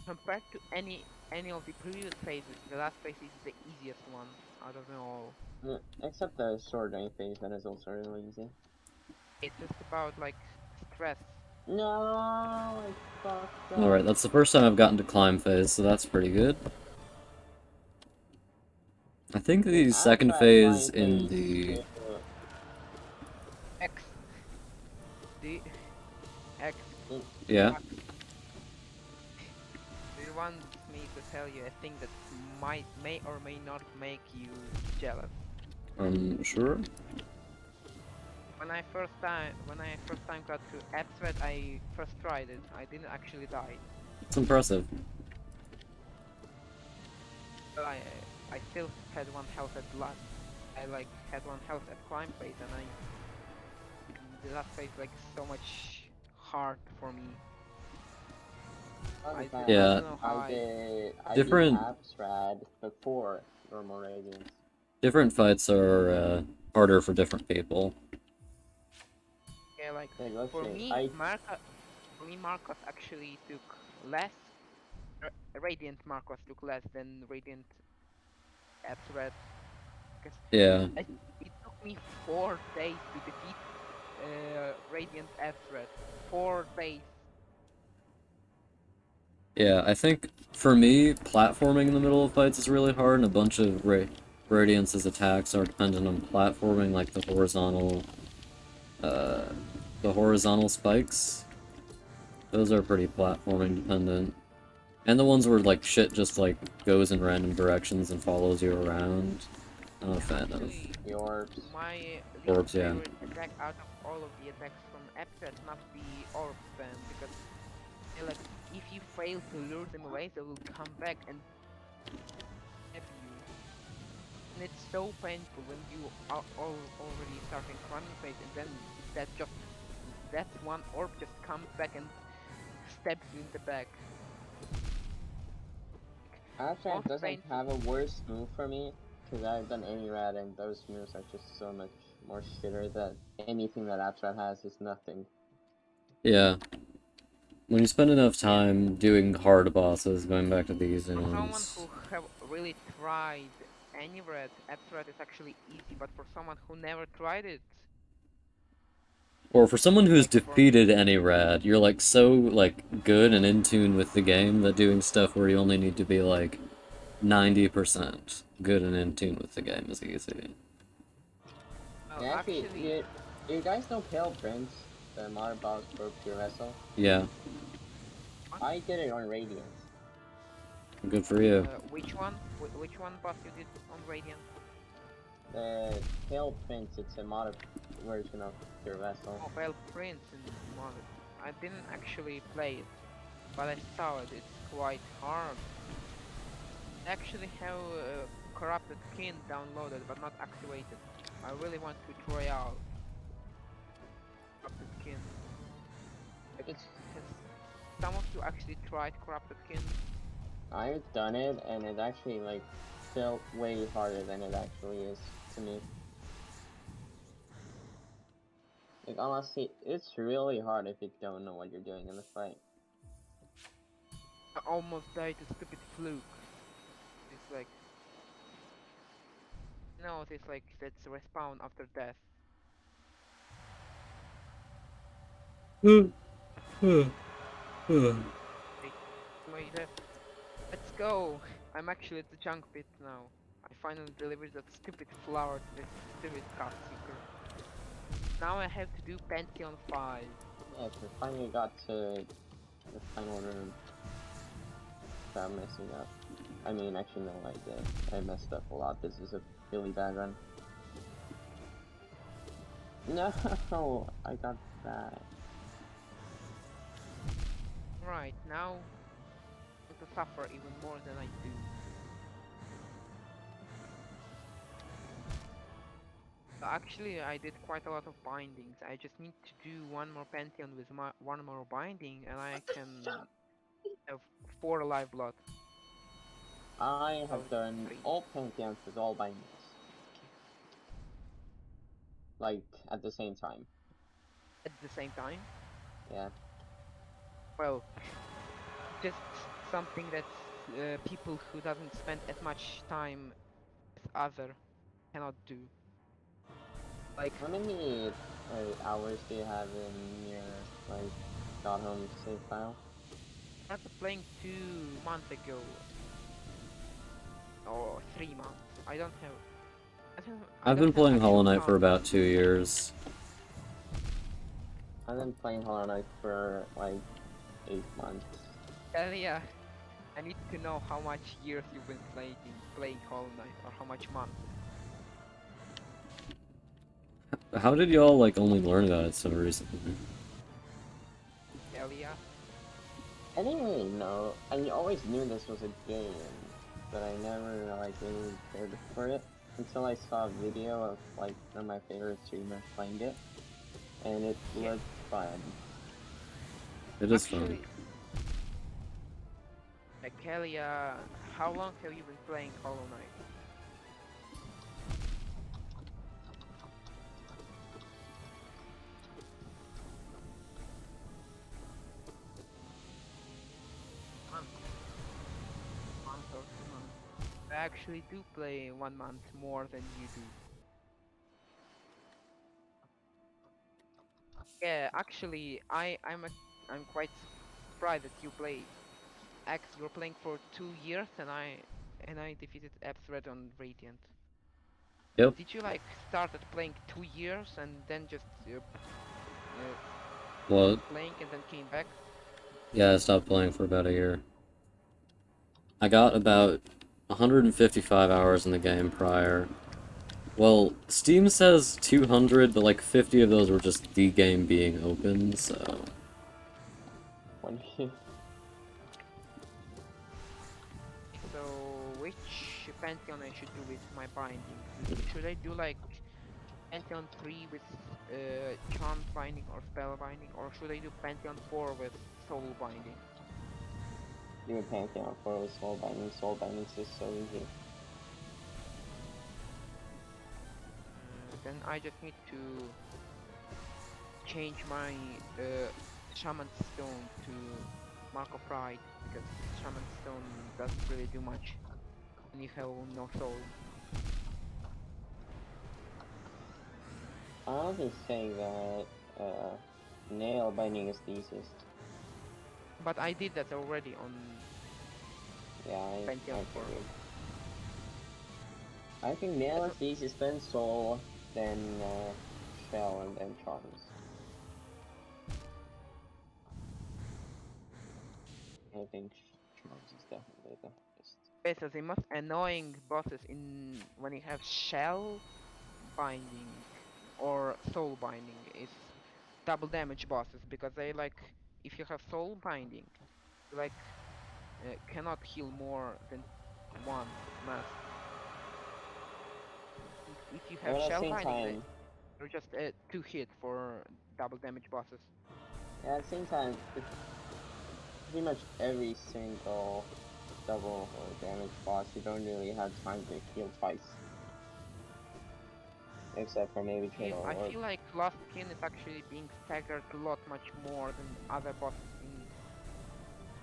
Compared to any of the previous phases, the last phase is the easiest one out of them all. Except the sword rain phase, that is also really easy. It's just about like stress. No, I fucked up. Alright, that's the first time I've gotten to climb phase, so that's pretty good. I think the I've second tried phase climb in phase the... too. X. D. X. Yeah? Do you want me to tell you a thing that may or may not make you jealous? Sure? When I first time got to Abthread, I first tried it. I didn't actually die. It's impressive. But I still had one health at last. I like had one health at climb phase, and the last phase like so much hard for me. I Yeah. don't know how I Different- did Abstrad before normal radiance. Different fights are harder for different people. yeah, like Like, let's for say, me, Marcos actually took less. Radiant Marcos took less than Radiant Abthread. Because Yeah. it took me 4 days to defeat Radiant Abthread. 4 days. Yeah, I think for me, platforming in the middle of fights is really hard, and a bunch of Radiance's attacks are dependent on platforming, like the horizontal spikes. Those are pretty platforming dependent. And the ones where, like, shit just, like, goes in random directions and follows you around. Not a fan of. Actually, The orbs. my least Orbs, yeah. favorite attack out of all of the attacks from Abthread must be Orb Spam, because like if you fail to lure them away, they will come back and stab you. And it's so painful when you are already starting climbing phase, and then that one orb just comes back and stabs you in the back. Abstrad Most doesn't painful. have a worse move for me, because I've done Amurad and those moves are just so much more shitter that anything that Abstrad has is nothing. Yeah. When you spend enough time doing hard bosses, going back to the easy For someone ones. who have really tried any red, Abthread is actually easy, but for someone who never tried it, Or for someone who's Like, for- defeated any rad, you're like so like good and in tune with the game that doing stuff where you only need to be like 90% good and in tune with the game is easy. well, Yeah, actually, you guys know Pale Prince, the modern boss for Pure Vessel? Yeah, I did it on Radiance. good for you. which one? Which one boss you did on Radiant? The Pale Prince, it's a modded version of Pure Vessel. Oh, Pale Prince in Modern. I didn't actually play it, but I saw it. It's quite hard. I actually have Corrupted Kin downloaded, but not activated. I really want to try out Corrupted Kin. It's, Has some of you actually tried Corrupted Kin? I've done it, and it actually, like, felt way harder than it actually is to me. Like, honestly, it's really hard if you don't know what you're doing in the fight. I almost died to stupid fluke. It's like, no, it's like that's respawn after death. My death. Let's go! I'm actually at the junk pit now. I finally delivered that stupid flower to this stupid cat seeker. Now I have to do Pantheon 5. Yes, we finally got to the final room. Without messing up. I mean, actually, no, I did. I messed up a lot. This is a really bad run. No, I got that. Right, now I have to suffer even more than I do. Actually, I did quite a lot of bindings. I just need to do one more Pantheon with one more binding, and I can have 4 live blood. I Oh, have done 3. all Pantheons with all bindings. Like, at the same time. At the same time. Yeah. Well, just something that people who doesn't spend as much time as other cannot do. Like, How many hours do you have in your, like, got home save file? I started playing 2 months ago, or 3 months. I don't have. I I've don't been have playing Hollow actual Knight for count. about 2 years. I've been playing Hollow Knight for, like, 8 months. Yeah, I need to know how much years you've been playing Hollow Knight, or how much months. How did y'all, like, only learn about it so recently? Yeah. I didn't really know. I always knew this was a game, but I never, like, really cared for it until I saw a video of, like, one of my favorite streamers playing it, and it Yeah. looked fun. It is fun. Actually, Kelia, how long have you been playing Hollow Knight? Month. Month or 2 months. I actually do play 1 month more than you do. Yeah, actually, I'm quite surprised that you play X. You're playing for 2 years, and I defeated Epthread on Radiant. Yep. Did you like started playing 2 years and then just What? playing and then came back? Yeah, I stopped playing for about a year. I got about 155 hours in the game prior. Well, Steam says 200, but like 50 of those were just the game being open, so... When you So which Pantheon I should do with my binding? Should I do like Pantheon 3 with Charm binding or Spell binding, or should I do Pantheon 4 with Soul binding? do a Pantheon for with Soul Binding is so easy. Then I just need to change my Shaman Stone to Mark of Pride, because Shaman Stone doesn't really do much when you have no soul. I'll just say that Nail Binding is the easiest. But I did that already on Yeah, I Pantheon 4. figured. I think Nail is the easiest, then Soul, then Spell, and then Charms. I think Charms is definitely the hardest. Okay, so the most annoying bosses in when you have Shell binding or Soul binding is double damage bosses, because they like, if you have Soul binding, you like cannot heal more than one mass. If you have But at the Shell same binding, time, you're just 2 hit for double damage bosses. yeah, at the same time, it's pretty much every single double or damage boss, you don't really have time to heal twice. Except for maybe Channel I Orb. feel like Lost Kin is actually being staggered a lot much more than other bosses in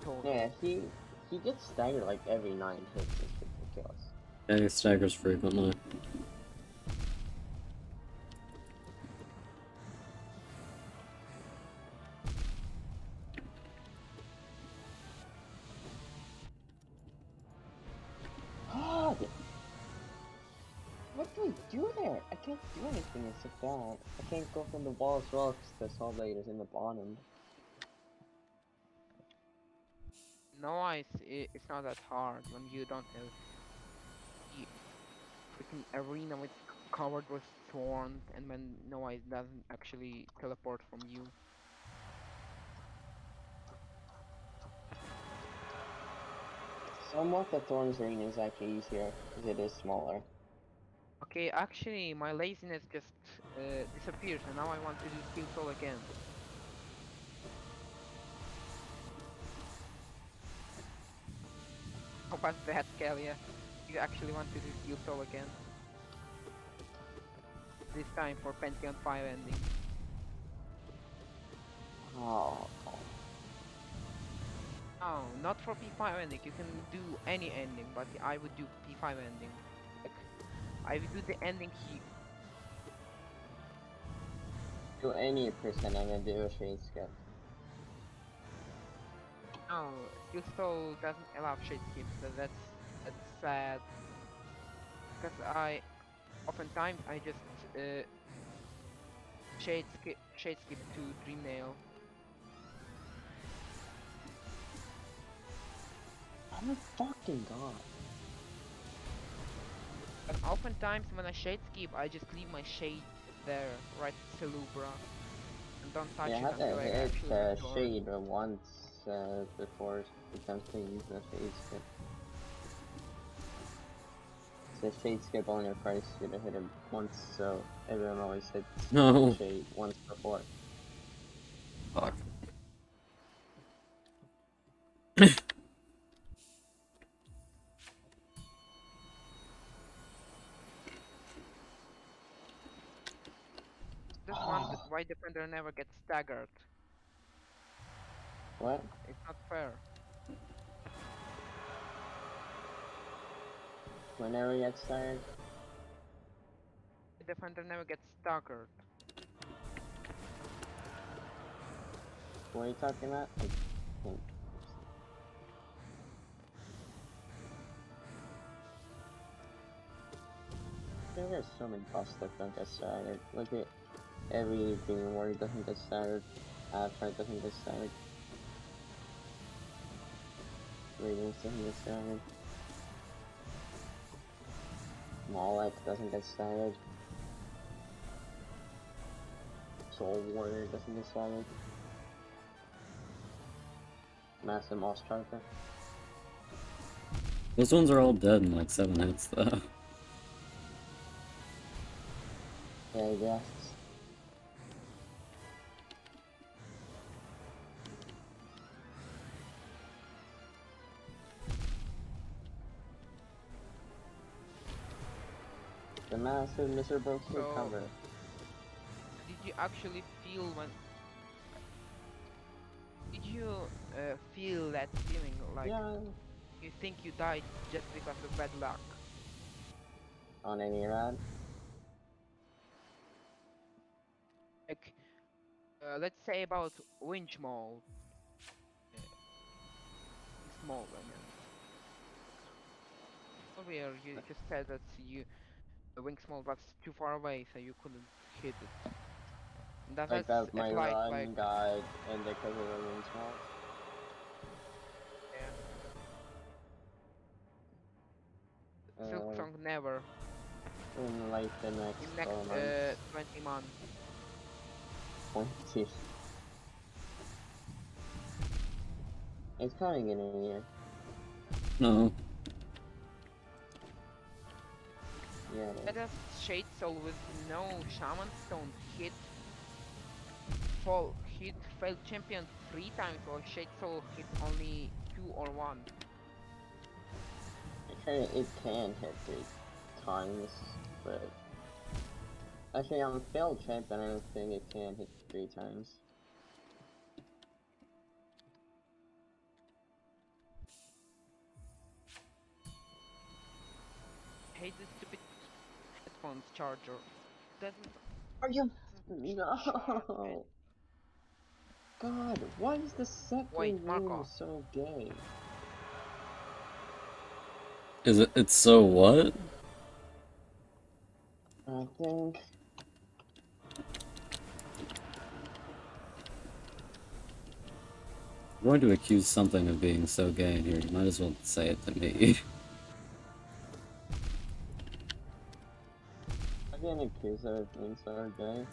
total. Yeah, he gets staggered like every 9 hits. It's ridiculous. Yeah, he staggers frequently. God! What do I do there? I can't do anything except that. I can't go from the wall as well because the Soul Blade is in the bottom. No, it's not that hard when you don't have the freaking arena with covered with thorns and when no ice doesn't actually teleport from you. Somewhat the Thorns Arena is actually easier because it is smaller. Okay, actually my laziness just disappears and now I want to do Steel Soul again. How about that, Kalia? You actually want to do Steel Soul again? This time for Pantheon 5 ending. Oh. Oh, not for P5 ending. You can do any ending, but I would do P5 ending. Like, I would do the ending here. To any percent, I'm gonna do a shade skip. No, Steel Soul doesn't allow shade skip, so that's sad. Because oftentimes I just shade skip to Dream Nail. I'm a fucking god. But oftentimes when I shade skip, I just leave my shade there, right at Celubra, and don't touch Yeah, I it have to until I hit actually return. shade once before it comes to use the shade skip. So shade skip only requires you to hit it once, so everyone always hits No. shade once before. Fuck. Just wonder why Defender never gets staggered. What? It's not fair. Whenever he gets tired? Defender never gets staggered. What are you talking about? I can't. There's so many boss that don't get staggered. Look at every Demon Warrior doesn't get staggered. Avatar doesn't get staggered. Radiance doesn't get staggered. Molech doesn't get staggered. Soul Warrior doesn't get staggered. Massive Moss Striker. Those ones are all dead in like 7 hits, though. Yeah, I guess. The massive Mr. Brooks So- cover. Did you actually feel when? Did you feel that feeling like Yeah, you think you died just because of bad luck? on any rad. Like, let's say about Winch Mall. Small, I mean. Where you just said that the wing small was too far away, so you couldn't hit it. And Like that's that my applied run like died and because of the wing small. Silk Song never In like the next in next 12 months. 20 months. 20. It's coming in a year. No. Yeah, it Let is. us Shade Soul with no Shaman Stone hit failed champion 3 times, while Shade Soul hit only 2 or 1. It can hit 3 times, but actually on failed champion I don't think it can hit 3 times. phone's charger. Doesn't Are you? charge, man. No. God, why is the second Wait, room Marco. so gay? Is it? It's so what? I think. I'm going to accuse something of being so gay in here. You might as well say it to me. I didn't accuse her of being so gay.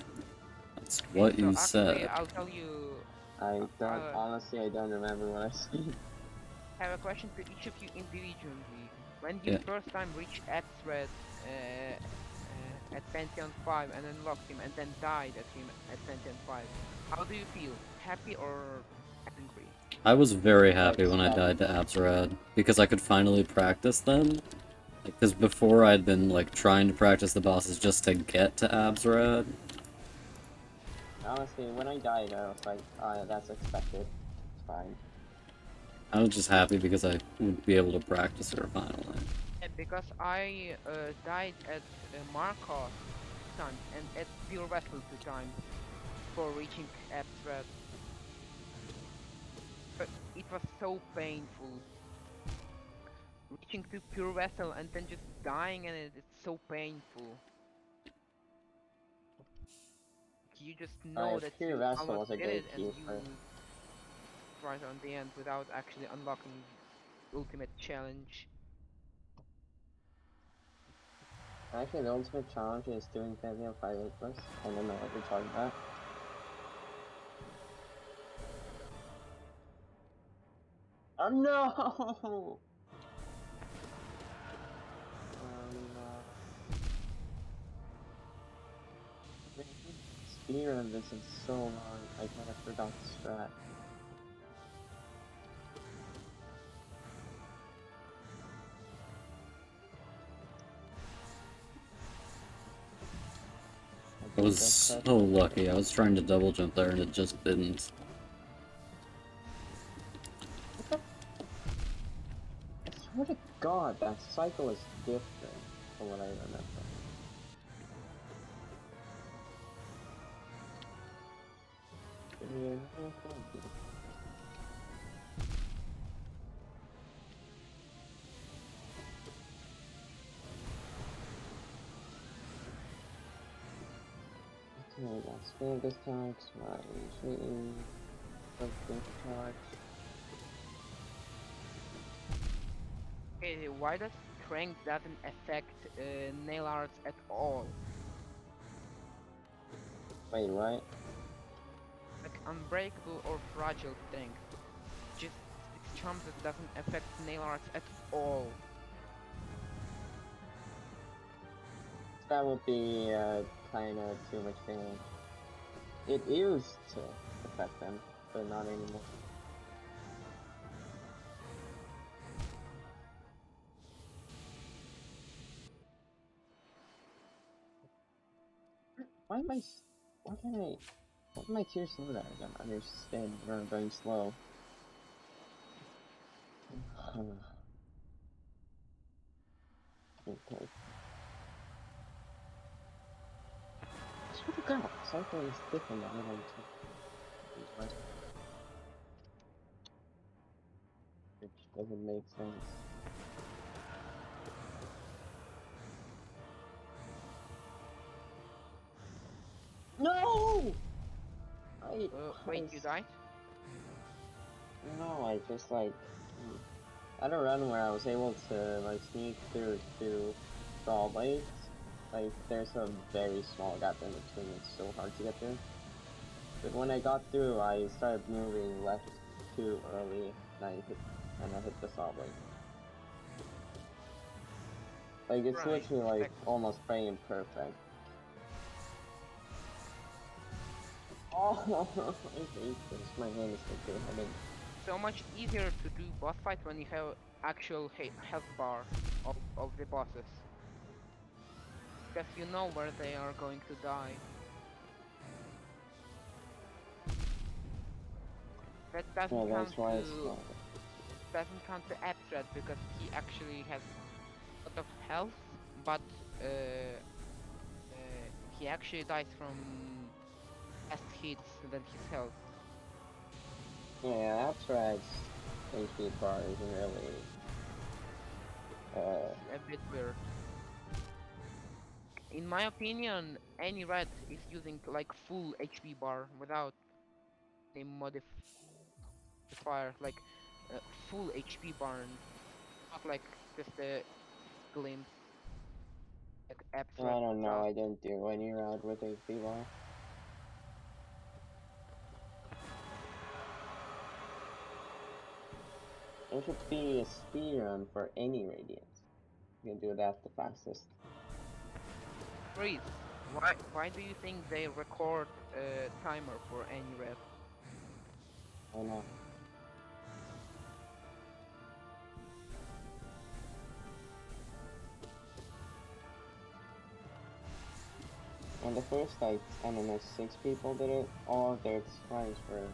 That's what So you actually, said. I'll tell you. I don't. Uh, Honestly, I don't remember what I said. Have a question to each of you individually. When you Yeah. first time reached X-Red at Pantheon 5 and unlocked him and then died at him at Pantheon 5, how do you feel? Happy or angry? I was very happy Like, when I stop. died to Abzerad because I could finally practice them. Because before I'd been like trying to practice the bosses just to get to Abzerad. Honestly, when I died, I was like, that's expected. It's fine. I was just happy because I would be able to practice her finally. Yeah, because I died at Markov 2 times and at Pure Vessel 2 times for reaching X-Red. But it was so painful. Reaching to Pure Vessel and then just dying and it's so painful. You just know that Pure you Vessel almost was a did great it and you keeper. right on the end without actually unlocking ultimate challenge. Actually, the ultimate challenge is doing Pantheon 5 Plus. I don't know what you're talking about. Oh no! Man, spear on this is so long. I kind of forgot the strat. I was so lucky. I was trying to double jump there and it just didn't. I swear to God, that cycle is different from what I remember. Yeah, no, thank you. Okay, that's Vegas tax, my shooting, something charge. Okay, why does strength doesn't affect nail arts at all? Wait, what? Like unbreakable or fragile strength. Just 6 charms that doesn't affect nail arts at all. That would be kind of too much damage. It used to affect them, but not anymore. Why am I? Why can I? Why am I too slow there? I don't understand where I'm going slow. Okay. I swear to God, cycle is different than what I took. Which doesn't make sense. No! Wait, you died? No, I just like at a run where I was able to like sneak through to Brawl Blades. Like there's a very small gap in between. It's so hard to get through. But when I got through, I started moving left too early, and I hit the Saw Blade. Like it's Right, literally like like- almost frame perfect. Oh, I hate this. My hand is still too heavy. So much easier to do boss fight when you have actual health bar of the bosses. Because you know where they are going to die. That doesn't Yeah, count that's why it's to not. doesn't count to Abstract because he actually has a lot of health, but He actually dies from less hits than his health. Yeah, Abstract's HP bar isn't really. A bit weird. In my opinion, any red is using like full HP bar without a modifier, like full HP bar, and not like just a glimpse, like I abstract. don't know, Just I didn't do any route with HP bar. It should be a speed run for any Radiance. You can do that the fastest. freeze. Why do you think they record a timer for any red? I know. When the first, like, I don't know, 6 people did it, all of their times were...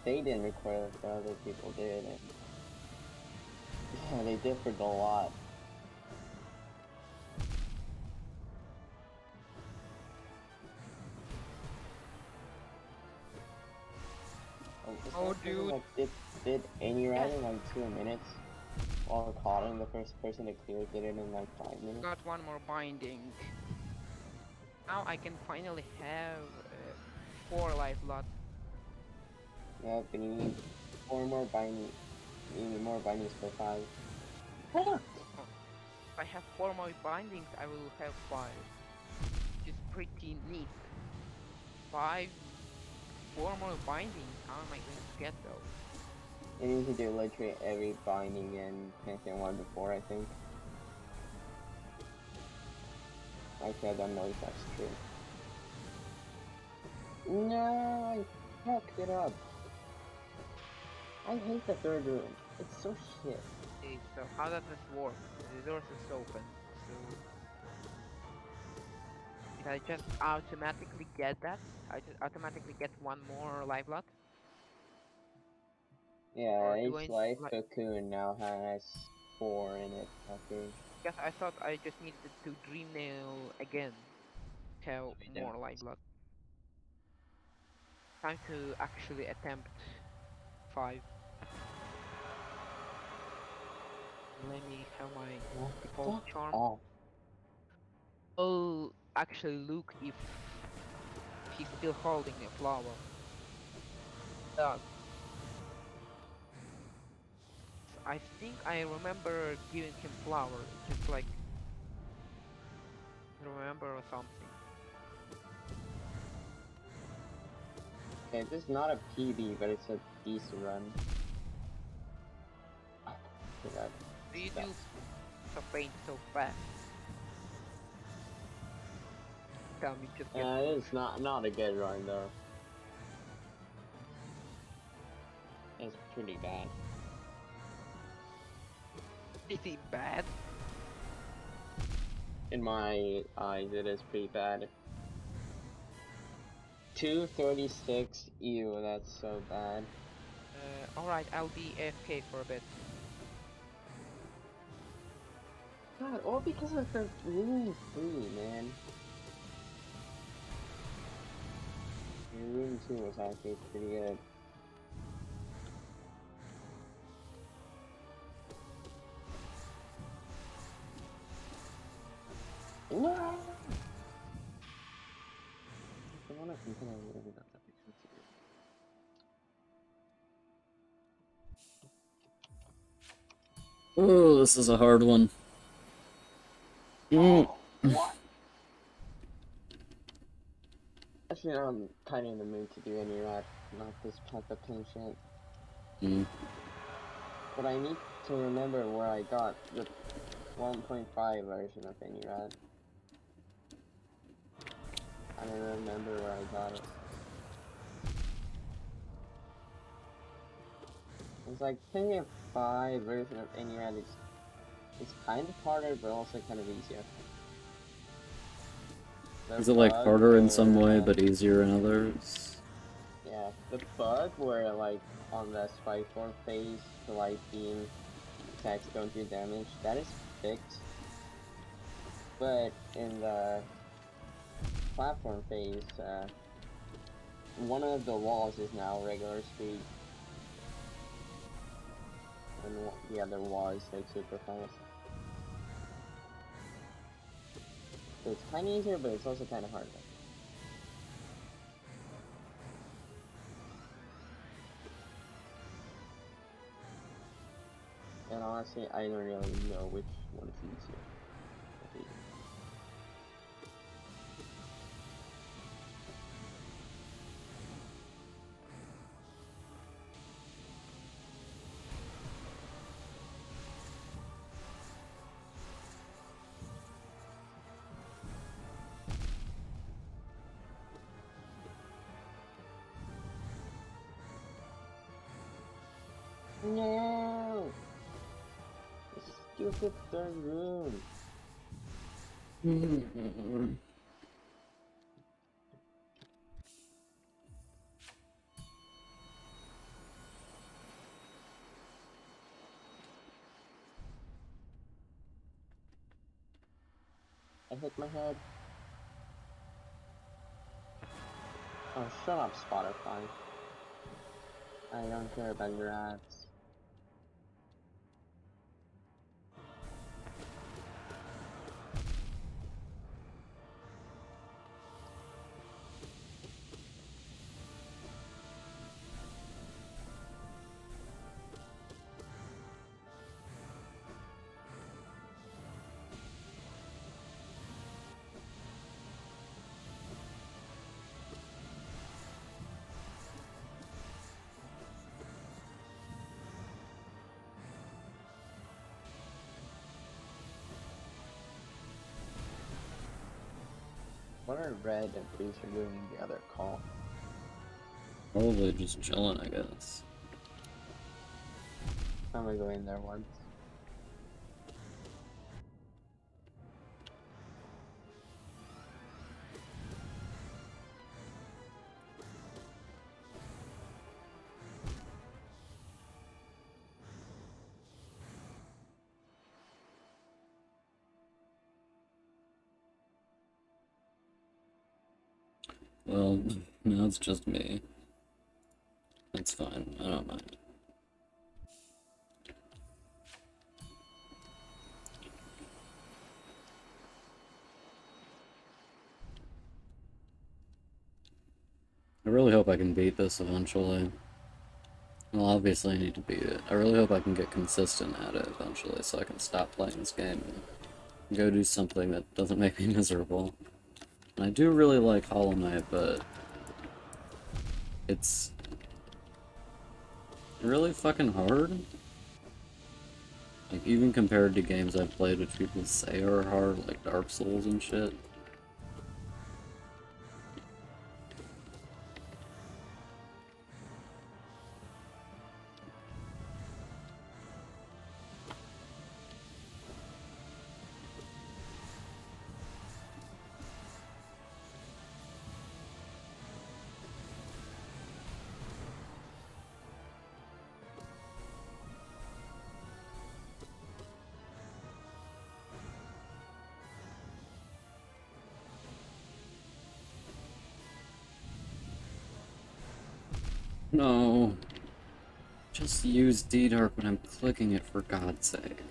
They didn't record it, but other people did, and... Yeah, they differed a lot. Oh, This person, dude. like, did any round Yes. in like 2 minutes, while Cotton, the first person to clear, did it in like 5 minutes. Got one more binding. Now I can finally have 4 life lots. Yeah, but you need 4 more bindings. You need more bindings for 5. Hold on! If I have 4 more bindings, I will have 5. Which is pretty neat. 4 more bindings. How am I going to get those? You need to do literally every binding in Pantheon 1 before, I think. Actually, I don't know if that's true. No, I fucked it up. I hate the third room. It's so shit. Okay, so how does this work? The doors is open, so did I just automatically get that? I just automatically get 1 more life lot? Yeah, Or do each I life like? cocoon now has 4 in it, I think. Guess I thought I just needed to dream nail again. Have more life lot. Time to actually attempt 5. Let me have my default Fuck charm. off. I'll actually look if he's still holding a flower. Does. I think I remember giving him flower, just like remember or something. Okay, this is not a PB, but it's a decent run. God, Do you that- do the paint so fast? Tell me, just get it's not a good run though. It's pretty bad. is he bad? In my eyes, it is pretty bad. 236, ew, that's so bad. Alright, I'll be AFK for a bit. God, all because of the room 3, man. Room 2 was actually pretty good. No! I wanna continue a little bit of that because Oh, this is a hard one. what? Actually, I'm kinda in the mood to do any rat, not this type of pain shit. Mm. But I need to remember where I got the 1.5 version of any rat. I don't remember where I got it. It's like thinking of 5 version of any rat is it's kind of harder but also kind of easier. The Is it like bug harder in some way where, but easier in others? yeah, the bug where like on the spike 4 phase the light beam attacks don't do damage, that is fixed. But in the platform phase, one of the walls is now regular speed, and the other wall is like super fast. So it's kind of easier, but it's also kind of harder. And honestly, I don't really know which one is easier. No! The stupid third room. I hit my head. Oh, shut up, Spotify. I don't care about your ads. What are Red and Freezer doing in the other call? Probably just chilling, I guess. I'm gonna go in there once. Well, now it's just me. That's fine, I don't mind. I really hope I can beat this eventually. Well, obviously I need to beat it. I really hope I can get consistent at it eventually so I can stop playing this game and go do something that doesn't make me miserable. And I do really like Hollow Knight, but it's really fucking hard. Like, even compared to games I've played which people say are hard, like Dark Souls and shit. No. Just use D-Dark when I'm clicking it, for God's sake.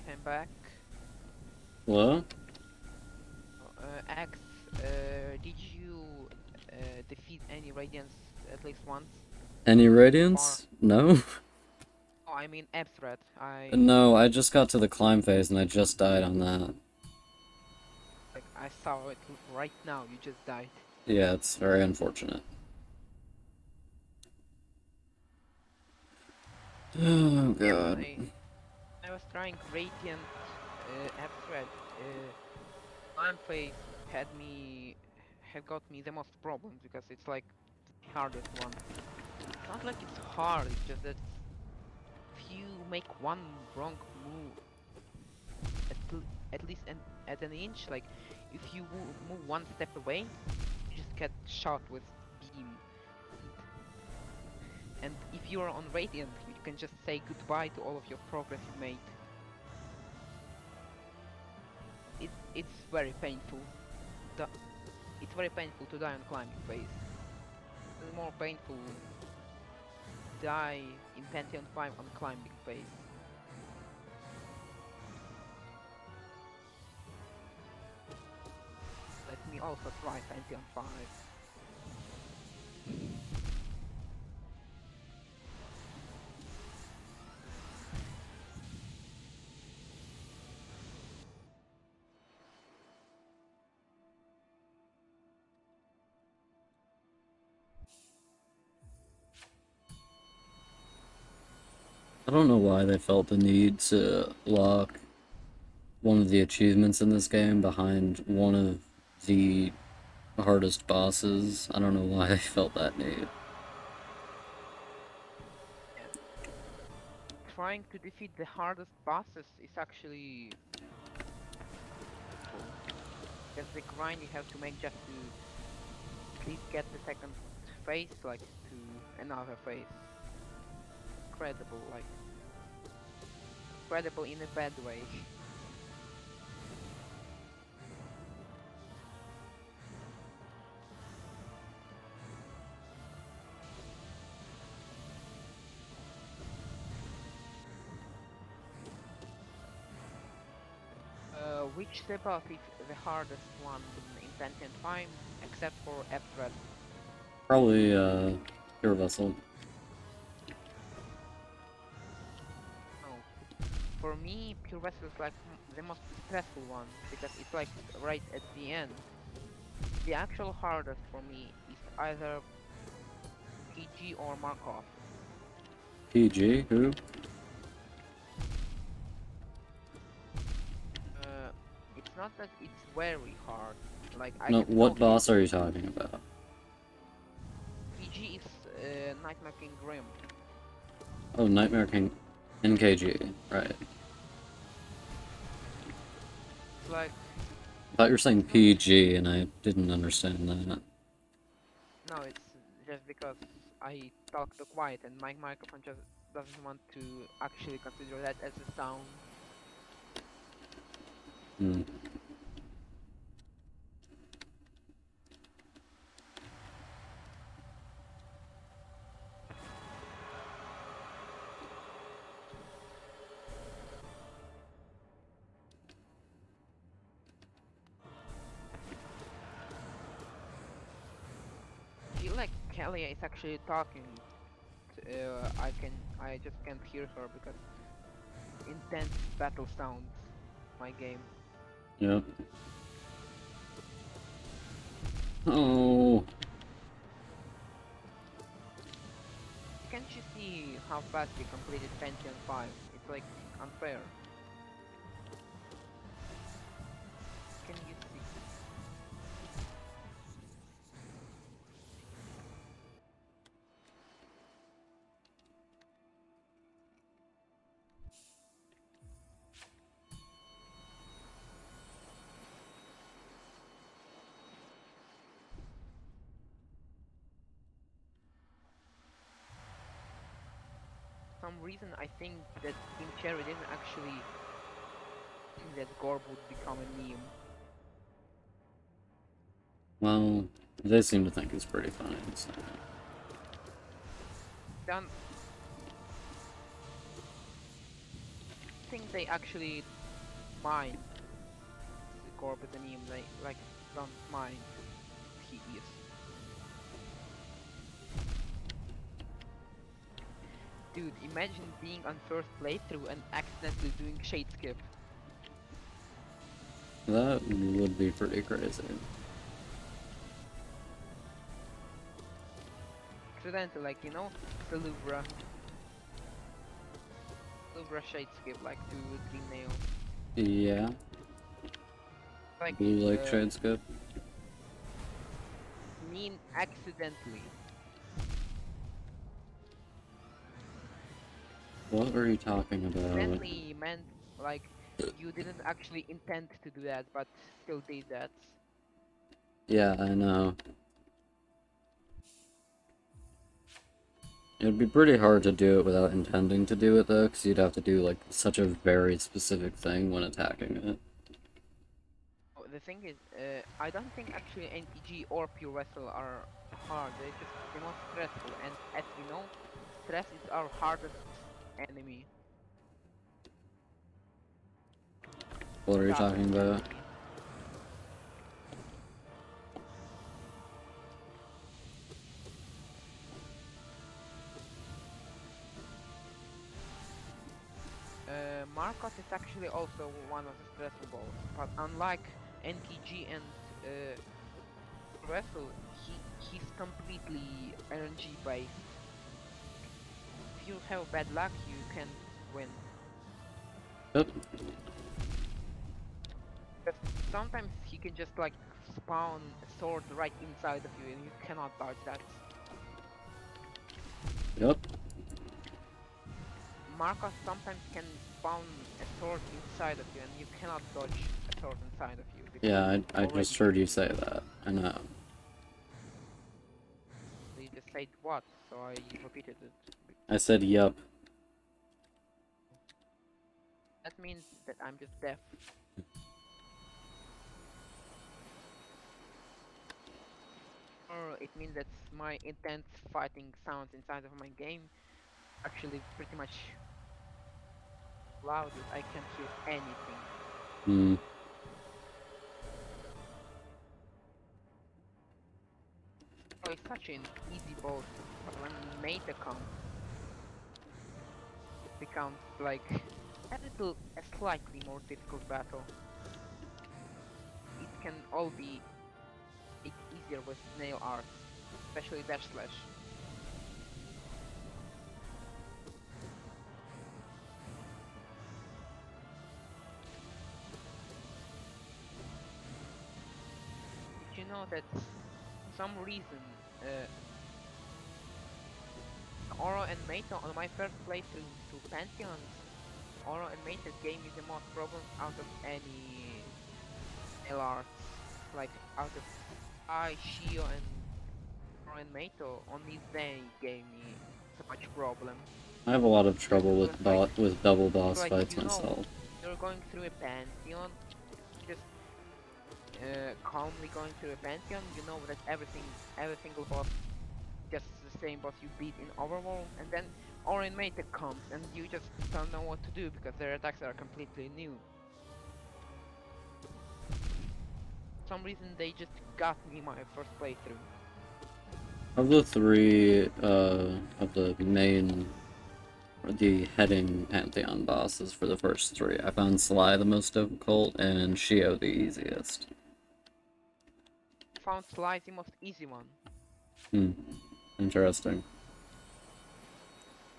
Right, I'm back. Hello? Axe, did you defeat any Radiants at least once? Any radiance? No? Oh, I mean Abthread. No, I just got to the climb phase and I just died on that. I saw it right now. You just died. Yeah, it's very unfortunate. Oh god. I was trying Radiant Abthread. Climb phase had got me the most problems because it's like the hardest one. It's not like it's hard. It's just that if you make one wrong move, at least at an inch, like if you move one step away, you just get shot with beam. And if you're on Radiant, you can just say goodbye to all of your progress you made. It's very painful. It's very painful to die on climbing phase. It's more painful to die in Pantheon 5 on climbing phase. Let me also try Pantheon 5. I don't know why they felt the need to lock one of the achievements in this game behind one of the hardest bosses. I don't know why they felt that need. Trying to defeat the hardest bosses is actually cool. Because the grind you have to make just to at least get the second phase, like to another phase. Incredible, like incredible in a bad way. Which Sephiroth is the hardest one in Pantheon 5, except for F-Thread? Probably, Pure Vessel. No. For me, Pure Vessel is like the most stressful one, because it's like right at the end. The actual hardest for me is either PG or Markov. PG? Who? It's not that it's very hard. Like I No, have what no boss are you talking about? PG is Nightmare King Grim. Oh, Nightmare King NKG, right. It's like I thought you were saying PG and I didn't understand that. no, it's just because I talk too quiet and my microphone just doesn't want to actually consider that as a sound. Hmm. I feel like Kelly is actually talking. I just can't hear her because intense battle sounds. My game. Yep. Oh. Can't you see how fast we completed Pantheon 5? It's like unfair. Can you see? Some reason I think that Team Cherry didn't actually think that Gorb would become a meme. Well, they seem to think it's pretty funny, so. Done. think they actually mind the Corbett and him. They like don't mind he is. Dude, imagine being on first playthrough and accidentally doing shade skip. That would be pretty crazy. Accidental, like, you know, the Louvre shade skip, like to Green Nail. Yeah, Like, Blue Lake Shade Skip. mean accidentally. What were you talking about? Accidentally meant, like, you didn't actually intend to do that, but still did that. Yeah, I know. It'd be pretty hard to do it without intending to do it, though, because you'd have to do, like, such a very specific thing when attacking it. Oh, the thing is, I don't think actually NTG or Pure Vessel are hard. They're just the most stressful, and as we know, stress is our hardest enemy. What are you Toughest talking about? enemy. Marcos is actually also one of the stressful balls, but unlike NTG and Vessel, he's completely RNG based. If you have bad luck, you can win. Yep. But sometimes he can just like spawn a sword right inside of you and you cannot dodge that. Yep. Marcos sometimes can spawn a sword inside of you and you cannot dodge a sword inside of you. because Yeah, it's I just already- heard you say that. I know. You just said what, so I repeated it. I said yup. That means that I'm just deaf. Or it means that my intense fighting sounds inside of my game actually pretty much loud that I can't hear anything. Hmm. Oh, it's such an easy boss, but when Meta comes, it becomes like a slightly more difficult battle. It can all be made easier with nail art, especially dash slash. Did you know that for some reason Oro and Meta on my first playthrough through Pantheons, Oro and Meta gave me the most problems out of any nail arts. Like out of Shio and Oro and Meto, only they gave me so much problem. I have a lot of trouble It with was like- with double it's boss like, fights you know, myself. you're going through a Pantheon, just calmly going through a Pantheon, you know that every single boss just the same boss you beat in Overworld, and then Orin Meta comes and you just don't know what to do because their attacks are completely new. For some reason they just got me my first playthrough. Of the three, of the main, or the heading Pantheon bosses for the first three, I found Sly the most difficult and Shio the easiest. Found Sly the most easy one. Hmm. Interesting.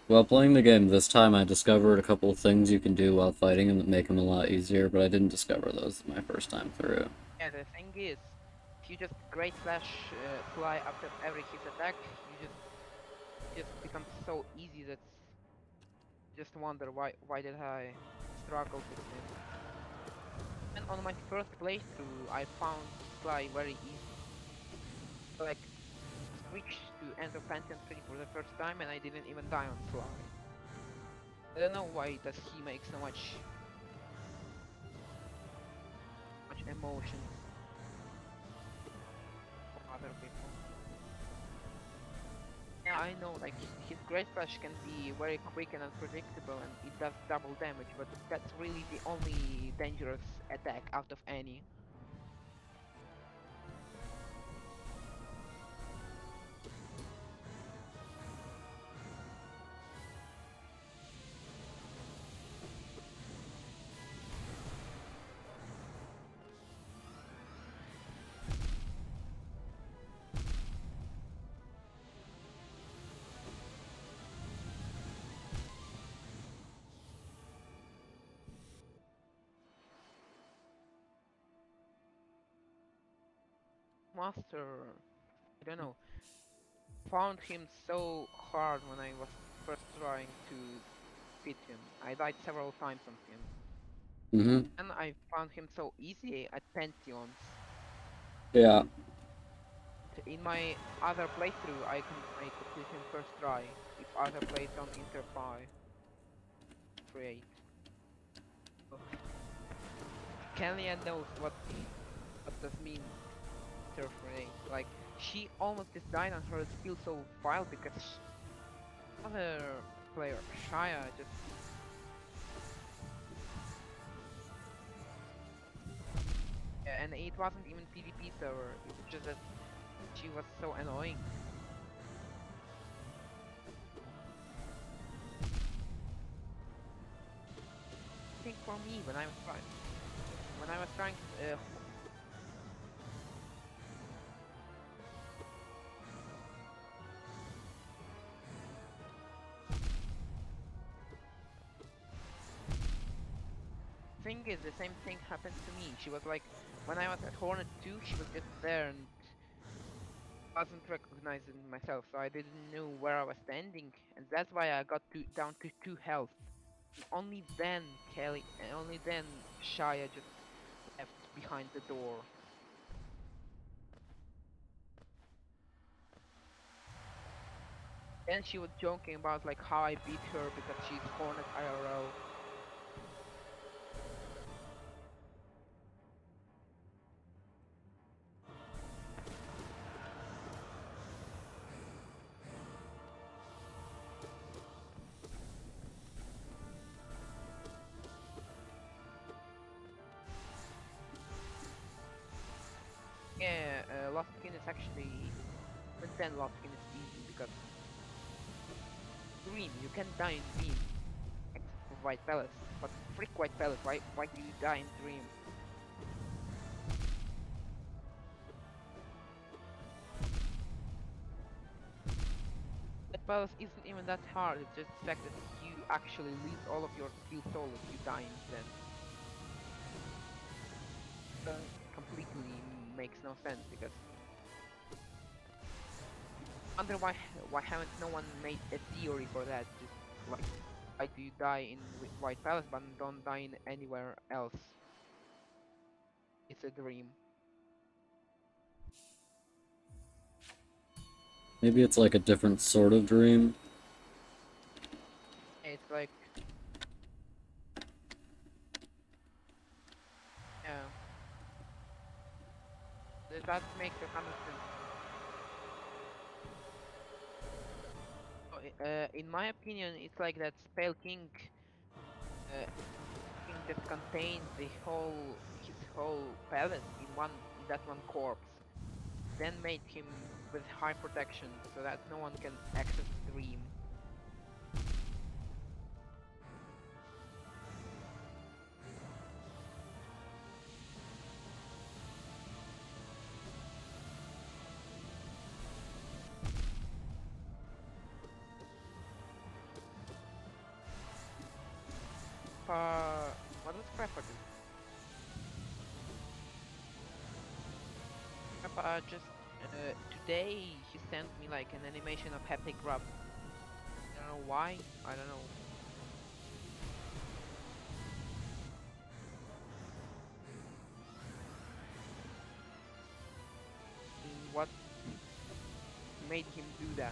While playing the game this time, I discovered a couple of things you can do while fighting him that make him a lot easier, but I didn't discover those my first time through. Yeah, the thing is, if you just Great Slash Sly after every hit attack, you just becomes so easy that you just wonder why did I struggle with him. And on my first playthrough, I found Sly very easy. Like, switched to End of Pantheon 3 for the first time and I didn't even die on Sly. I don't know why does he make so much emotion for other people. Yeah, I know, like, his Great Flash can be very quick and unpredictable, and it does double damage, but that's really the only dangerous attack out of any. Master, I don't know, found him so hard when I was first trying to beat him. I died several times on him. Mm-hmm. And I found him so easy at Pantheons. Yeah. In my other playthrough, I could beat him first try if other players don't interfere. Create. Kalia knows what does mean interfere. Like she almost just died on her skill so file because other player Shaya just yeah, and it wasn't even PvP server. It was just that she was so annoying. I think for me when I was trying thing is the same thing happened to me. She was like when I was at Hornet 2, she was just there and wasn't recognizing myself, so I didn't know where I was standing, and that's why I got down to 2 health. Only then only then Shaya just left behind the door. And she was joking about like how I beat her because she's Hornet IRL. Yeah, Lost Skin is actually even then Lost Skin is easy because Dream, you can die in Dream except for White Palace. But frick White Palace, why do you die in Dream? White Palace isn't even that hard, it's just the fact that you actually lose all of your skill soul if you die in then. Completely makes no sense because wonder why haven't no one made a theory for that? Just like why do you die in White Palace but don't die in anywhere else? It's a dream. Maybe it's like a different sort of dream. It's like yeah, that makes 100%. In my opinion, it's like that Spell King, King just contains his whole palace in that one corpse. Then made him with high protection so that no one can access the dream. What does Prepper do? Prepper just today he sent me like an animation of haptic rub. I don't know why. I don't know. What made him do that?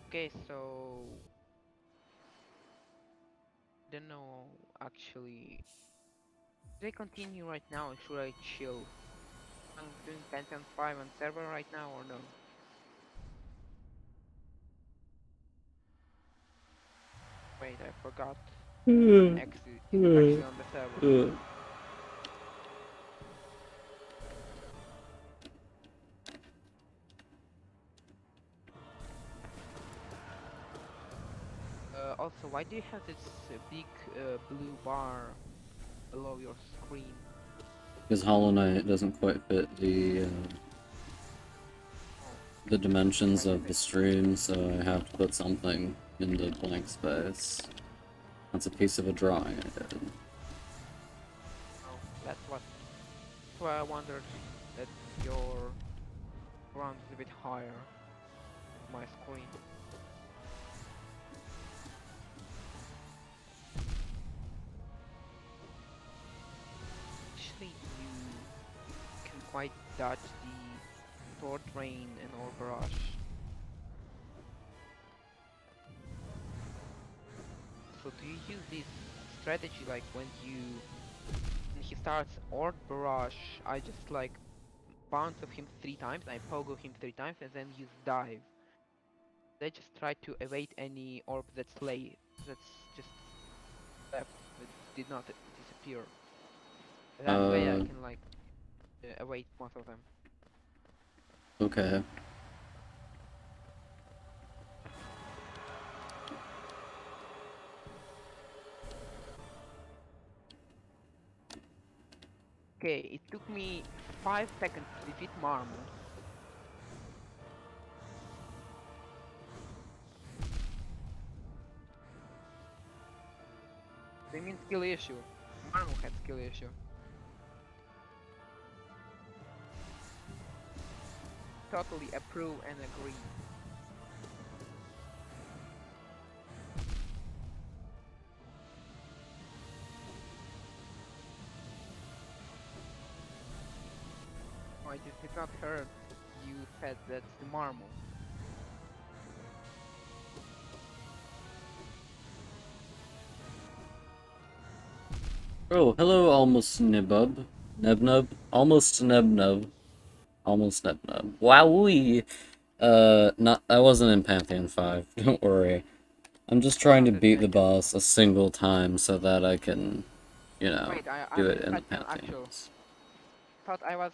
Okay, Okay, so don't know actually. Should I continue right now or should I chill? I'm doing Pantheon 5 on server right now or no? Wait, I forgot. X is actually on the server. Also, why do you have this big blue bar below your screen? Because Hollow Knight doesn't quite fit the dimensions of the stream, so I have to put something in the blank space. That's a piece of a drawing I did. Oh, that's why I wondered that your ground is a bit higher than my screen. Actually, you can quite dodge the sword rain and or barrage. So do you use this strategy like when he starts Orb Barrage, I just like bounce of him 3 times, I pogo him 3 times and then use dive. They just try to evade any orb that's just left, but did not disappear. That way I can like evade most of them. Okay. Okay, it took me 5 seconds to defeat Marmo. They mean skill issue. Marmo had skill issue. Totally approve and agree. I just did not heard you said that's the Marmo. Oh, hello, almost Nibub. Nebnub? Almost Nebnub. Almost Nebnub. Wowee! Not, I wasn't in Pantheon 5, don't worry. I'm just trying to beat the boss a single time so that I can, you know, Wait, do I'm it in the Pantheon actual. Pantheons. Thought I was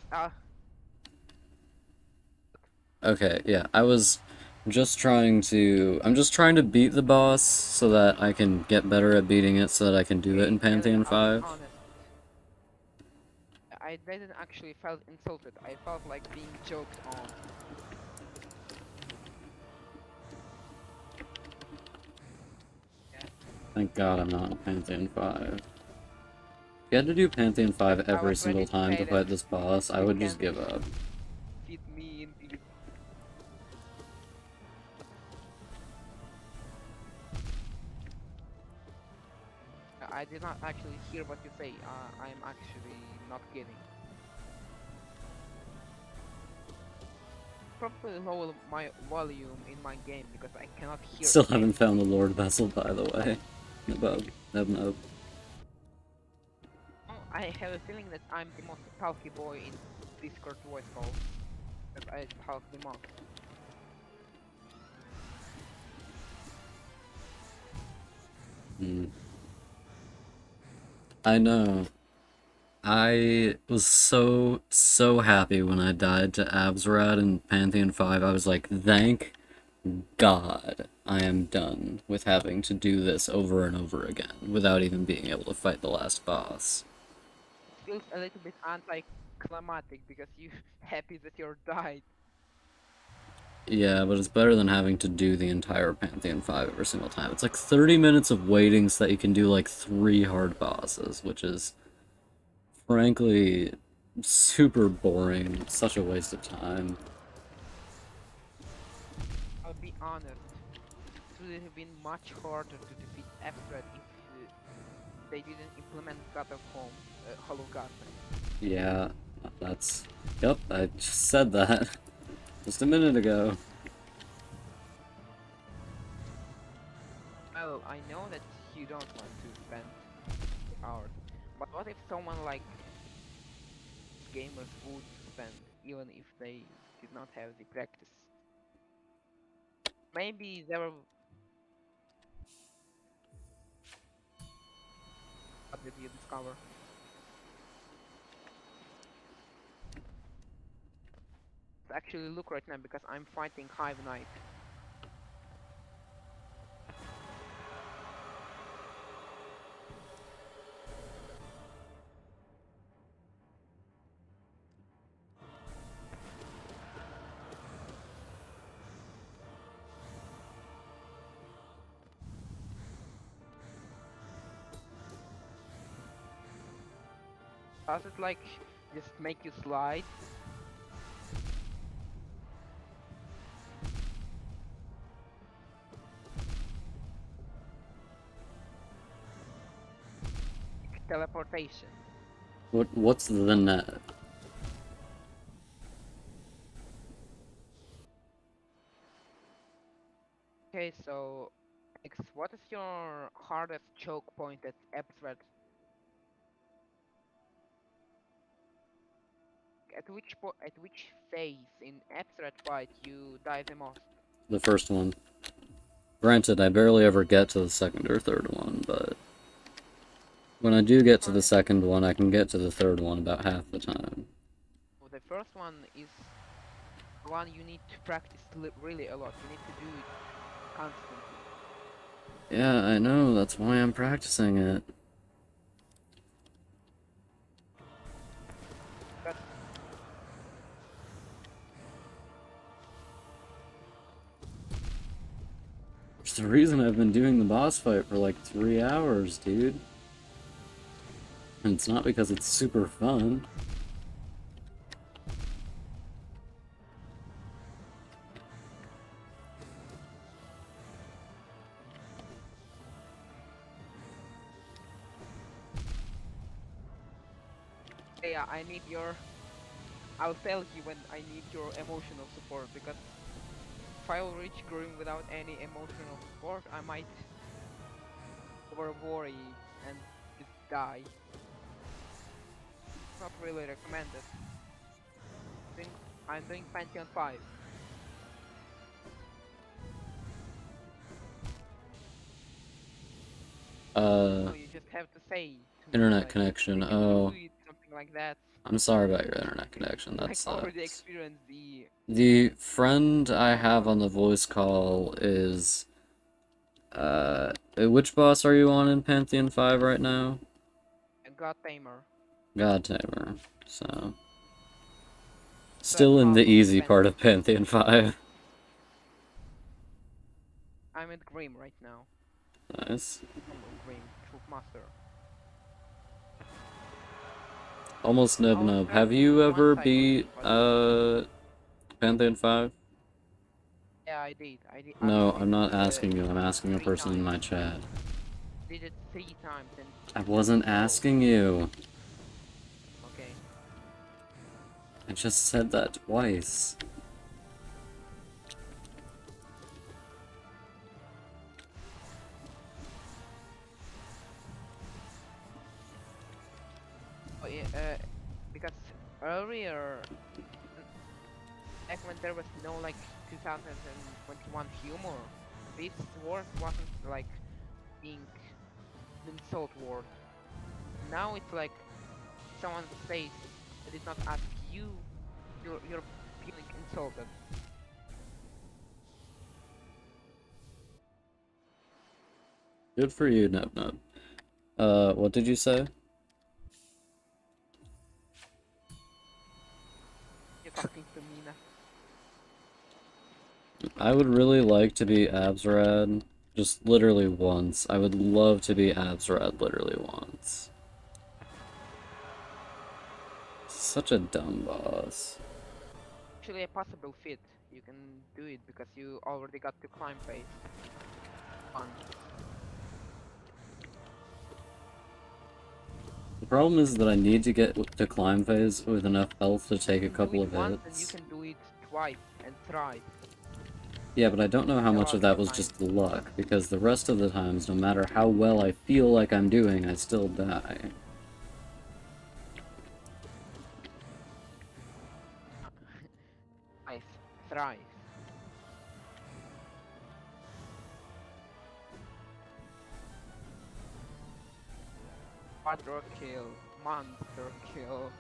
Okay, yeah, I was just trying to... I'm just trying to beat the boss so that I can get better at beating it so that I can do it in Pantheon 5. honest. I didn't actually felt insulted. I felt like being joked on. Thank God I'm not in Pantheon 5. If you had to do Pantheon 5 every single time to fight this boss, I would just give up. Feed me indeed. I did not actually hear what you say. I'm actually not kidding. Probably lower my volume in my game because I cannot hear. Still haven't found the Lord Vessel, by the way. Nebub. Nebnub. Oh, I have a feeling that I'm the most talky boy in Discord voice calls. Because I talk the most. I know. I was so happy when I died to Abzrad in Pantheon 5. I was like, thank God I am done with having to do this over and over again without even being able to fight the last boss. It feels a little bit anticlimactic because you happy that you're died. Yeah, but it's better than having to do the entire Pantheon 5 every single time. It's like 30 minutes of waiting so that you can do like 3 hard bosses, which is frankly super boring. It's such a waste of time. I'll be honest. It would have been much harder to defeat Abzrad if they didn't implement God of Hollow God. Yeah, that's... Yep, I just said that just a minute ago. I know that you don't want to spend hours, but what if someone like gamers would spend, even if they did not have the practice? Maybe there will. What did you discover? Let's actually look right now because I'm fighting Hive Knight. Does it like just make you slide? Teleportation. What's the net? Okay, so X, what is your hardest choke point at Epthread? At which phase in Epthread fight you die the most? The first one. Granted, I barely ever get to the second or third one, but when I do get to the second one, I can get to the third one about half the time. Well, the first one is one you need to practice really a lot. You need to do it constantly. Yeah, I know, that's why I'm practicing it. But It's the reason I've been doing the boss fight for like 3 hours, dude. And it's not because it's super fun. yeah, I'll tell you when I need your emotional support, because if I will reach Grim without any emotional support, I might over worry and just die. Not really recommended. I'm doing Pantheon 5. So you just have to say to me, Internet like, connection, "You can oh. do it," something like that. I'm sorry about your internet connection, that I've already sucks. experienced the The friend I have on the voice call is... which boss are you on in Pantheon 5 right now? God Tamer. God Tamer, so... Still in the half of easy part of Pantheon. Pantheon 5. I'm at Grim right now. Nice. Grim, Troop Master. Almost Nub Nub. Have you ever beat, Pantheon 5? Yeah, I did. No, Actually I'm not did it, asking you, I'm asking a 3 person in times. my chat. Did it 3 times and I wasn't asking you. okay. I just said that twice. Oh, yeah, because earlier, back when there was no like 2021 humor, this word wasn't like being an insult word. Now it's like someone says I did not ask you, you're feeling insulted. Good for you, Nub Nub. What did you say? You're talking to me now. I would really like to be Abzrad, just literally once. I would love to be Abzrad literally once. Such a dumb boss. Actually, a possible fit. You can do it because you already got to climb phase. Fun. The problem is that I need to get to climb phase with enough health to take a couple of once and you hits. can do it twice and thrice. Yeah, but I don't know how A much lot of that the was time. just luck, because the rest of the times, no matter how well I feel like I'm doing, I still die. Nice. Thrice. Quadro kill. Monster kill.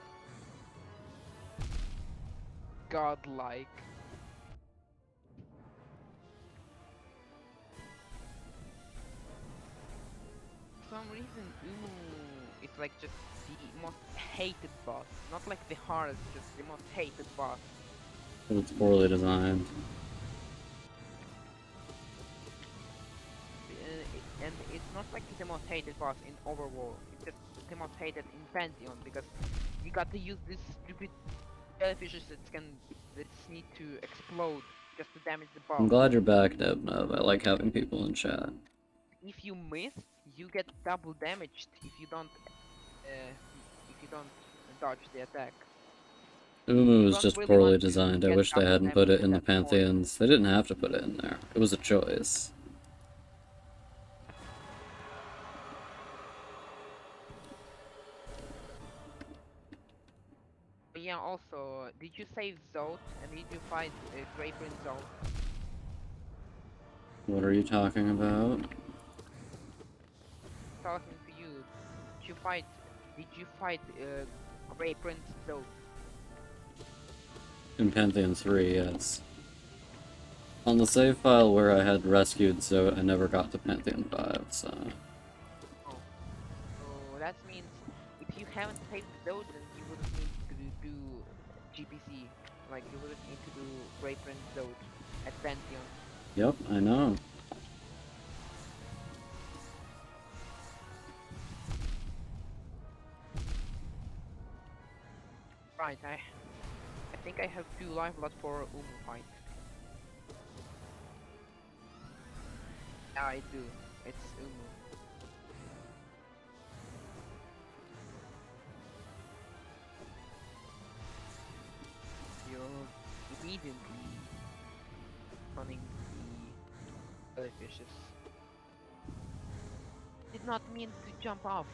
Godlike. For some reason, Umu is like just the most hated boss. Not like the hardest, just the most hated boss. It's poorly designed. And it's not like the most hated boss in Overworld. It's just the most hated in Pantheon because you got to use this stupid jellyfishes that need to explode just to damage the I'm boss. glad you're back, Debnub. I like having people in chat. If you miss, you get double damaged if you don't dodge the attack. Umu You is don't just really poorly want to designed. I get wish they double hadn't put damaged it at in the that point. Pantheons. They didn't have to put it in there. It was a choice. But yeah, also, did you save Zote and did you fight Draper in Zote? What are you talking about? Talking to you, did you fight Grey Prince Zote? In Pantheon 3, yes. On the save file where I had rescued Zote, I never got to Pantheon 5, so... Oh. So that means if you haven't saved Zote, then you wouldn't need to do GPC. Like, you wouldn't need to do Grey Prince Zote at Pantheon. Yep, I know. Right, I think I have 2 life lots for Umu fight. Yeah, I do. It's Umu. You're immediately running the jellyfishes. Did not mean to jump off.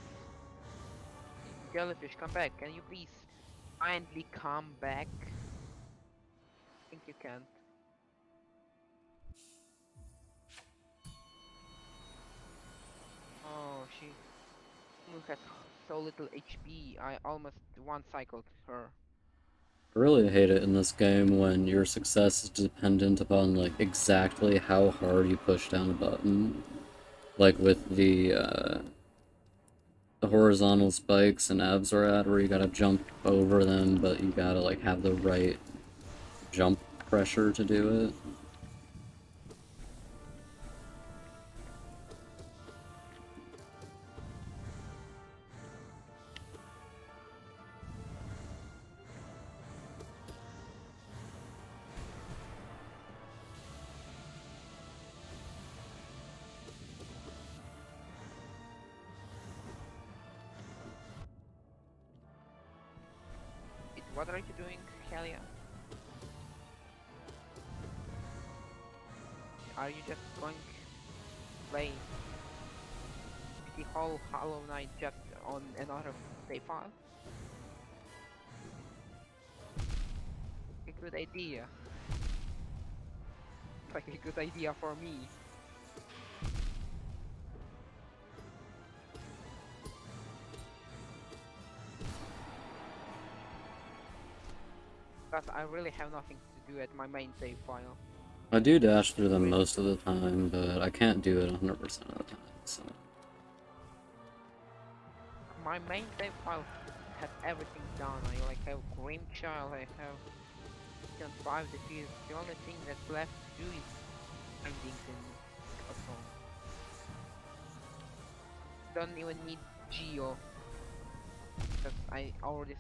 Jellyfish, come back. Can you please kindly come back? I think you can't. Oh, she has so little HP. I almost one-cycled her. I really hate it in this game when your success is dependent upon, like, exactly how hard you push down a button. Like with the horizontal spikes and Abzorad, where you gotta jump over them, but you gotta, like, have the right jump pressure to do it. What are you doing, Helia? Are you just going to play the whole Hollow Knight just on another save file? A good idea. It's like a good idea for me. Because I really have nothing to do at my main save file. I do dash through them most of the time, but I can't do it 100% of the time, so... My main save file has everything done. I like have Grimchild, I have Season 5 defeat. The only thing that's left to do is findings in Capcom. Don't even need Geo. Because I already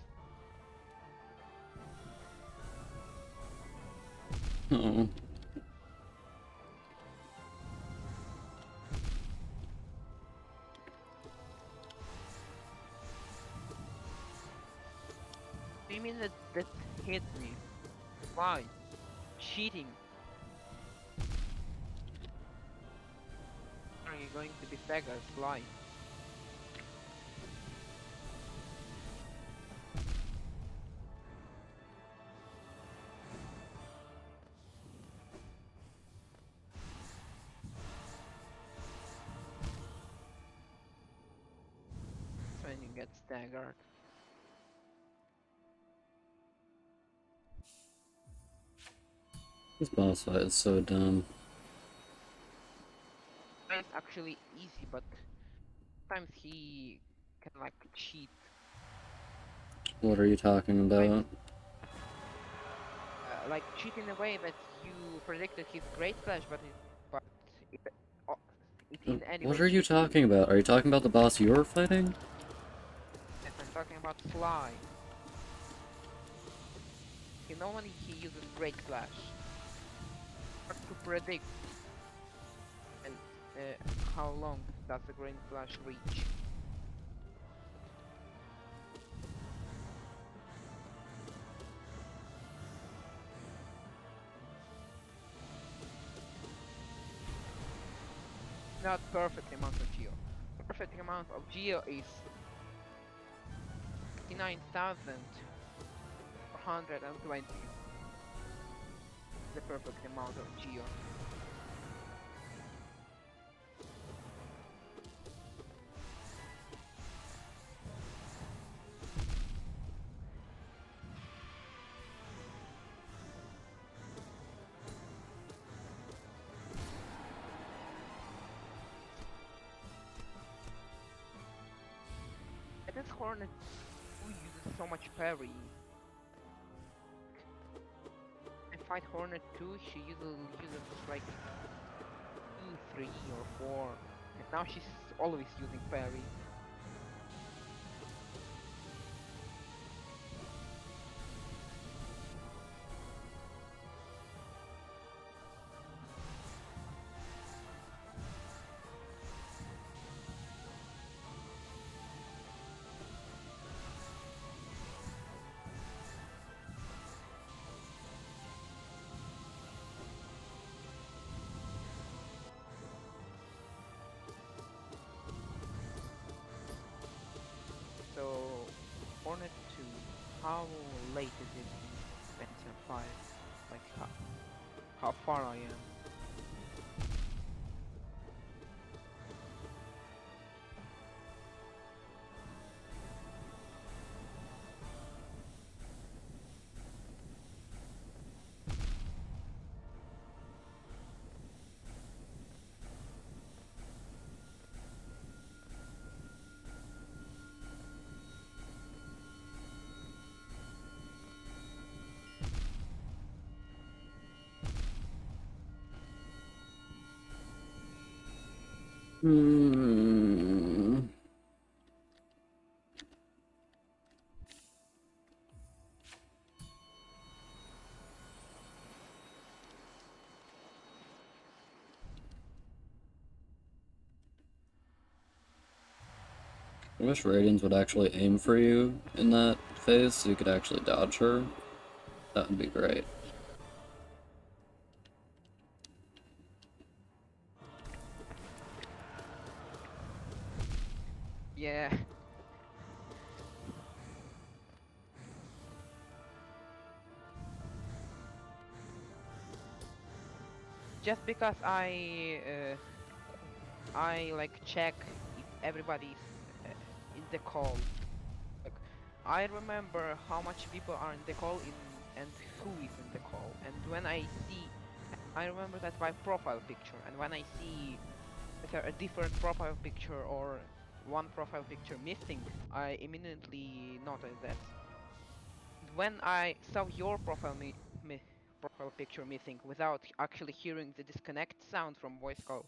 Oh. Do you mean that hit me? Why? Cheating. going to be staggered? Fly. That's when you get staggered. This boss fight is so dumb. It's actually easy, but sometimes he can like cheat. What are you talking about? Like cheat in a way that you predicted his great flash, it, uh, it in any What way are you cheated. talking about? Are you talking about the boss you're fighting? Yes, I'm talking about Fly. Normally he uses great flash. Hard to predict and how long does the great flash reach. Not perfect amount of geo. Perfect amount of geo is 59,420. The perfect amount of geo. And this Hornet uses so much parry. I fight Hornet 2, she uses like 2, 3 or 4. And now she's always using parry. So, Hornet 2, how late is it in Pentium 5? Like, how far I am? Hmm. I wish Radians would actually aim for you in that phase so you could actually dodge her. That would be great. Yeah. Just because I like check if everybody's in the call. Like, I remember how much people are in the call and who is in the call. And when I remember that by profile picture. And when I see a different profile picture or one profile picture missing, I immediately notice that. When I saw your profile picture missing without actually hearing the disconnect sound from voice call,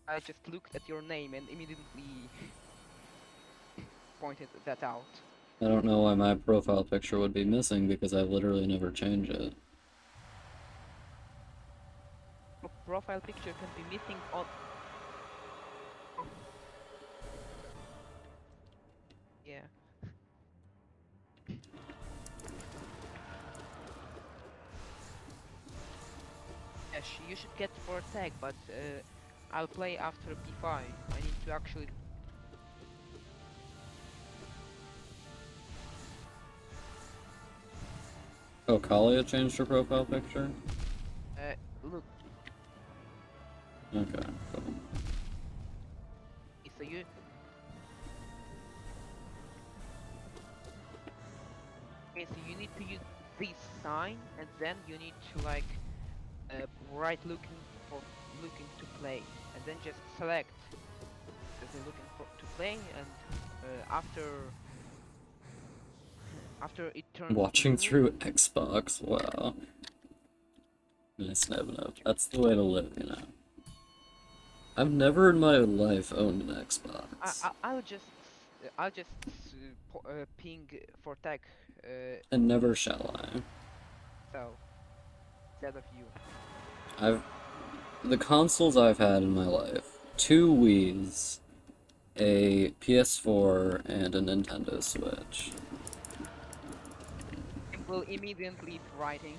I just looked at your name and immediately pointed that out. I don't know why my profile picture would be missing because I literally never change it. Profile picture can be missing on. Yeah. Yes, you should get for tag, but I'll play after P5. I need to actually. Oh, Kalia changed her profile picture? Look, Okay, cool. so you. Okay, so you need to use this sign, and then you need to like write looking to play, and then just select the looking for to play, and after it turns Watching blue, through Xbox, wow. Nice, never know. That's the way to live, you know. I've never in my life owned an Xbox. I'll just ping for tech And never shall I. so instead of you. The consoles I've had in my life, two Wii's, a PS4, and a Nintendo Switch. Will immediately writing.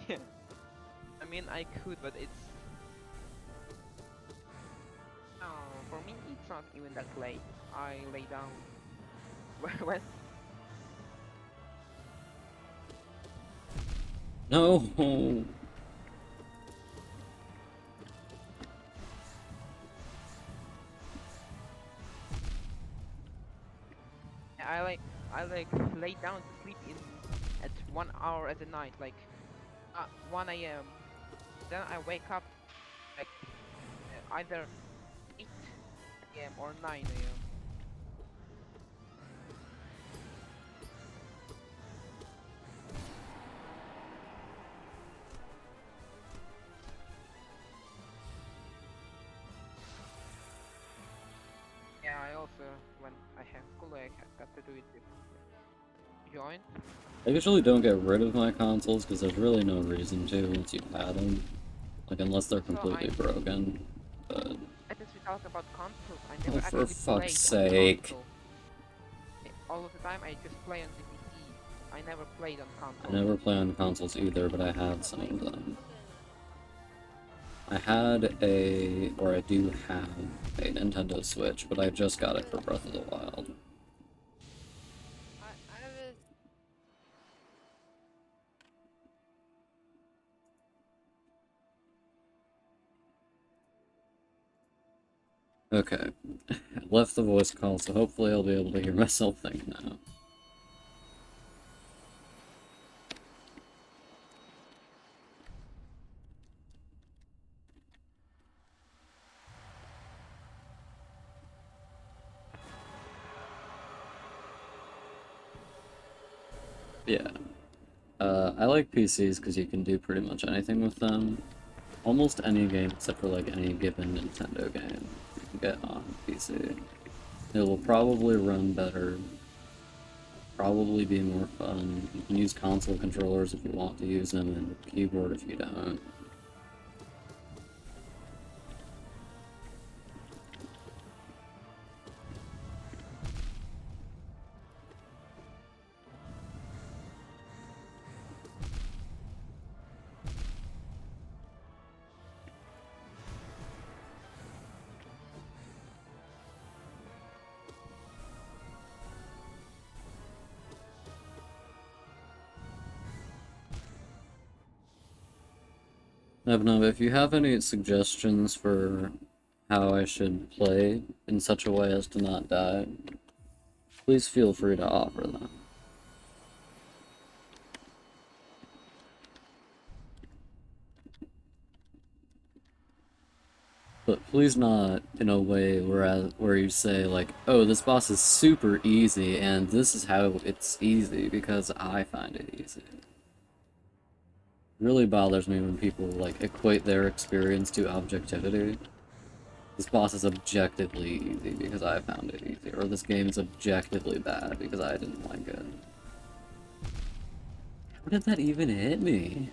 Yeah, I mean I could, but it's for me it's not even that late. I lay down when No! I lay down to sleep in at 1 hour at the night, like 1 a.m. Then I wake up like either 8 a.m. or 9 a.m. Yeah, I also when I have school I got to do it with join. I usually don't get rid of my consoles because there's really no reason to once you've had them. Like, unless they're So completely broken. But, as we talk about consoles, I oh, never for actually fuck's played on sake. console. All of the time I just play on the PC. I never played on I console. never play on consoles either, but I have some of them. I had or I do have a Nintendo Switch, but I just got it for Breath of the Wild. I have a Okay. I left the voice call, so hopefully I'll be able to hear myself think now. Yeah. I like PCs because you can do pretty much anything with them. Almost any game except for like any given Nintendo game you can get on PC. It will probably run better, probably be more fun. You can use console controllers if you want to use them, and keyboard if you don't. Nebnub, if you have any suggestions for how I should play in such a way as to not die, please feel free to offer them. But please not in a way where you say like, oh, this boss is super easy and this is how it's easy because I find it easy. It really bothers me when people like equate their experience to objectivity. This boss is objectively easy because I found it easy, or this game is objectively bad because I didn't like it. How did that even hit me?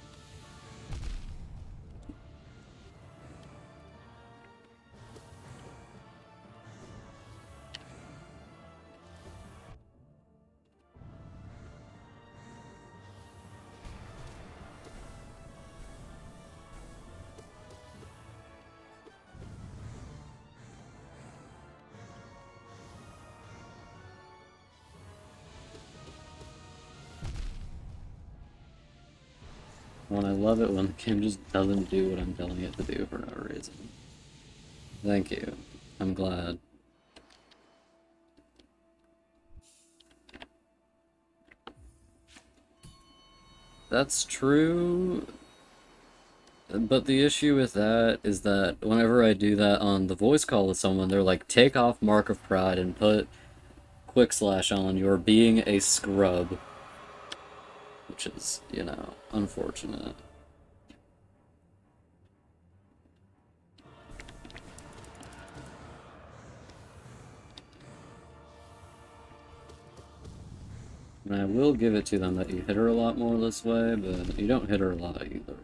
When I love it when the game just doesn't do what I'm telling it to do for no reason. Thank you. I'm glad. That's true, but the issue with that is that whenever I do that on the voice call with someone, they're like, take off Mark of Pride and put quick slash on, you're being a scrub. Which is, you know, unfortunate. And I will give it to them that you hit her a lot more this way, but you don't hit her a lot either way.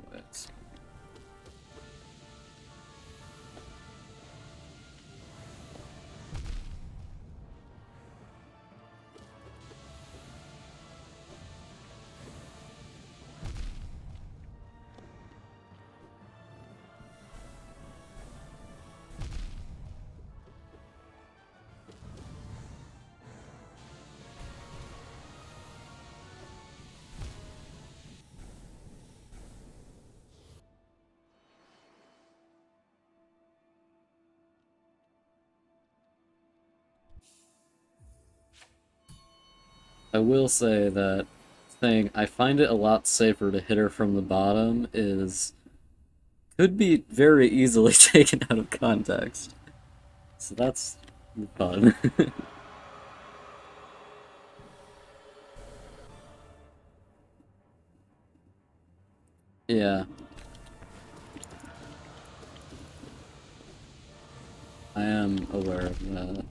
I will say that thing, I find it a lot safer to hit her from the bottom is could be very easily taken out of context. So that's fun. Yeah. I am aware of that.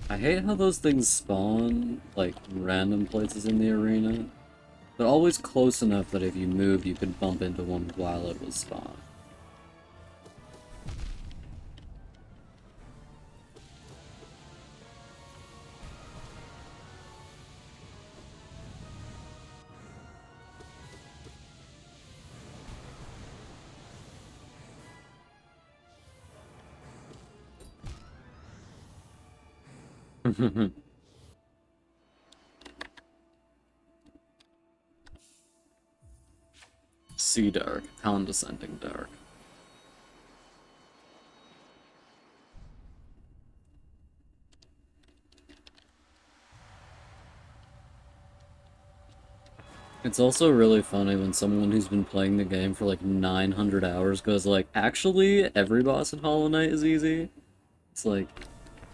I hate how those things spawn, like, random places in the arena. They're always close enough that if you moved, you could bump into one while it was spawned. Sea Dark, condescending dark. It's also really funny when someone who's been playing the game for like 900 hours goes like, actually, every boss in Hollow Knight is easy. It's like,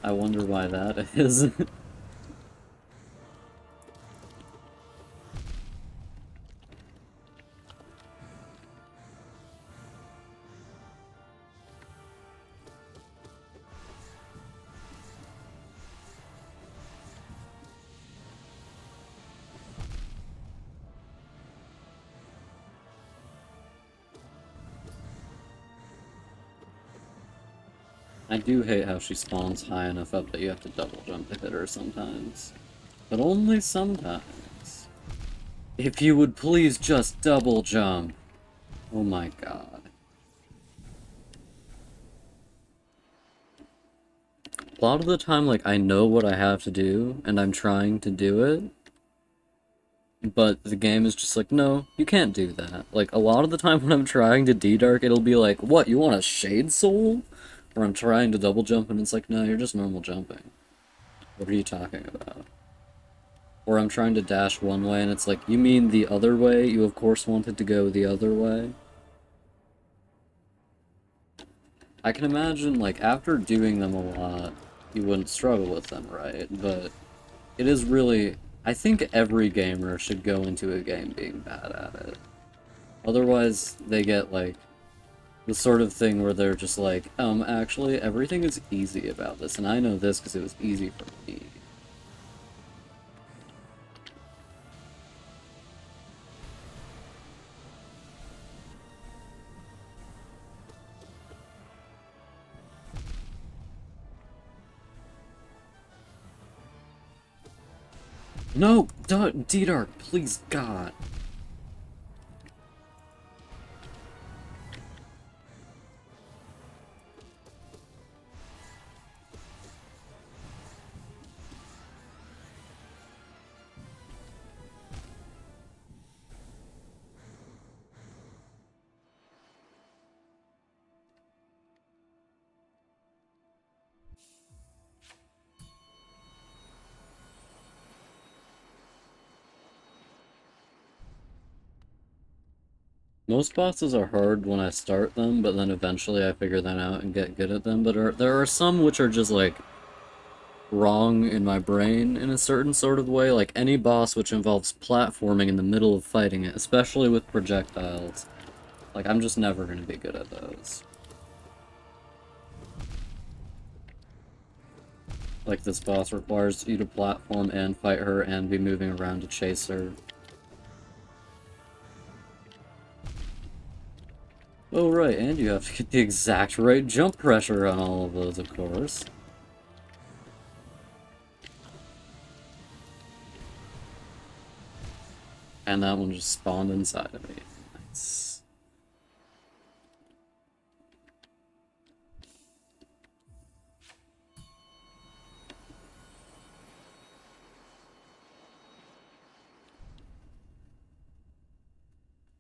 I wonder why that is. I do hate how she spawns high enough up that you have to double jump to hit her sometimes. But only sometimes. If you would please just double jump. Oh my god. A lot of the time, like, I know what I have to do, and I'm trying to do it. But the game is just like, no, you can't do that. Like, a lot of the time when I'm trying to D-Dark, it'll be like, what, you want a Shade Soul? Or I'm trying to double jump and it's like, no, you're just normal jumping. What are you talking about? Or I'm trying to dash one way and it's like, you mean the other way? You of course wanted to go the other way? I can imagine, like, after doing them a lot, you wouldn't struggle with them, right? But it is really... I think every gamer should go into a game being bad at it. Otherwise, they get, like, the sort of thing where they're just like, actually, everything is easy about this, and I know this because it was easy for me. No! D-Dark, please, God! Most bosses are hard when I start them, but then eventually I figure them out and get good at them. But there are some which are just like wrong in my brain in a certain sort of way. Like any boss which involves platforming in the middle of fighting it, especially with projectiles. Like I'm just never gonna be good at those. Like this boss requires you to platform and fight her and be moving around to chase her. Oh right, and you have to get the exact right jump pressure on all of those, of course. And that one just spawned inside of me. Nice.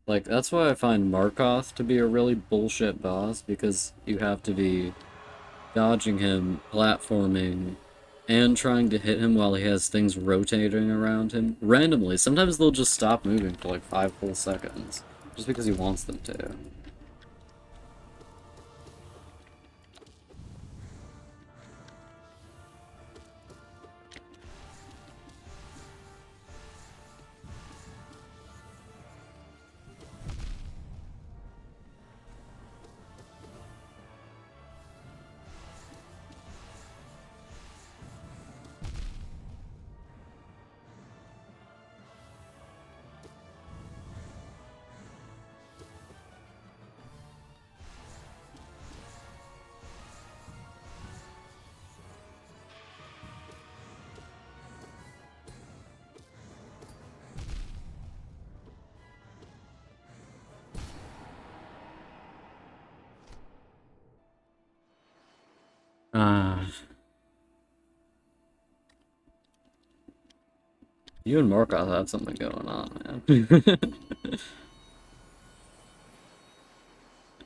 Like, that's why I find Markoth to be a really bullshit boss, because you have to be dodging him, platforming, and trying to hit him while he has things rotating around him. Randomly. Sometimes they'll just stop moving for like 5 full seconds, just because he wants them to. Ah. You and Markoth have something going on, man.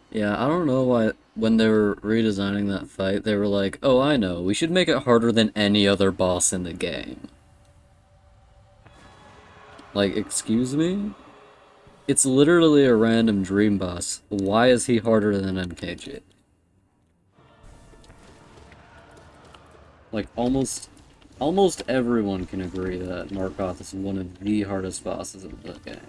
Yeah, I don't know why, when they were redesigning that fight, they were like, oh, I know, we should make it harder than any other boss in the game. Like, excuse me? It's literally a random dream boss. Why is he harder than MKG? Like, almost everyone can agree that Markoth is one of the hardest bosses in the game.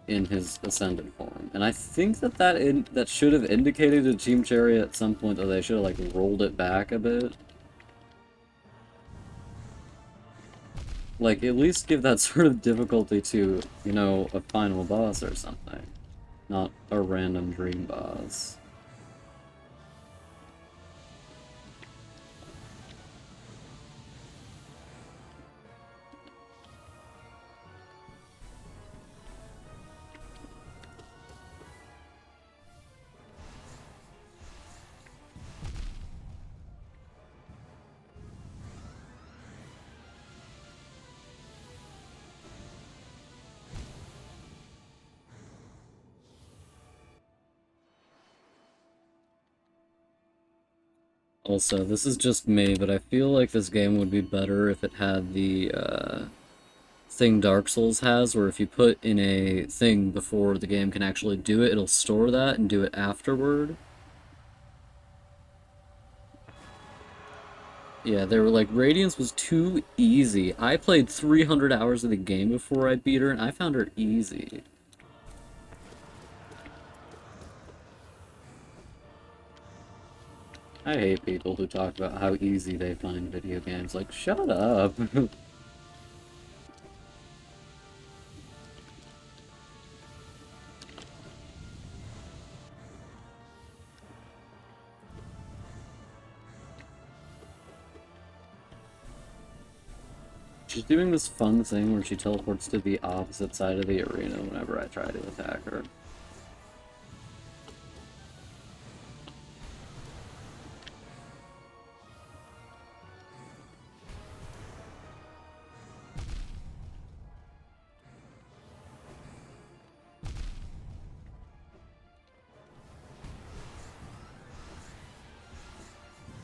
In his ascended form. And I think that should have indicated to Team Chariot at some point that they should have, like, rolled it back a bit. Like, at least give that sort of difficulty to, you know, a final boss or something. Not a random dream boss. Also, this is just me, but I feel like this game would be better if it had the, thing Dark Souls has, where if you put in a thing before the game can actually do it, it'll store that and do it afterward. Yeah, they were like, Radiance was too easy. I played 300 hours of the game before I beat her, and I found her easy. I hate people who talk about how easy they find video games. Like, shut up. She's doing this fun thing where she teleports to the opposite side of the arena whenever I try to attack her.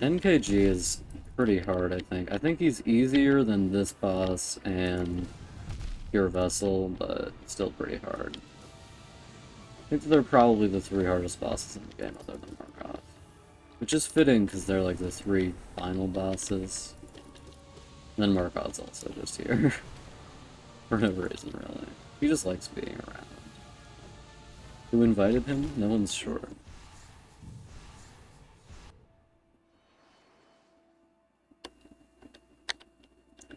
NKG is pretty hard, I think. I think he's easier than this boss and Pure Vessel, but still pretty hard. I think they're probably the 3 hardest bosses in the game other than Markov. Which is fitting, because they're like the 3 final bosses. And then Markov's also just here. For no reason, really. He just likes being around. Who invited him? No one's sure.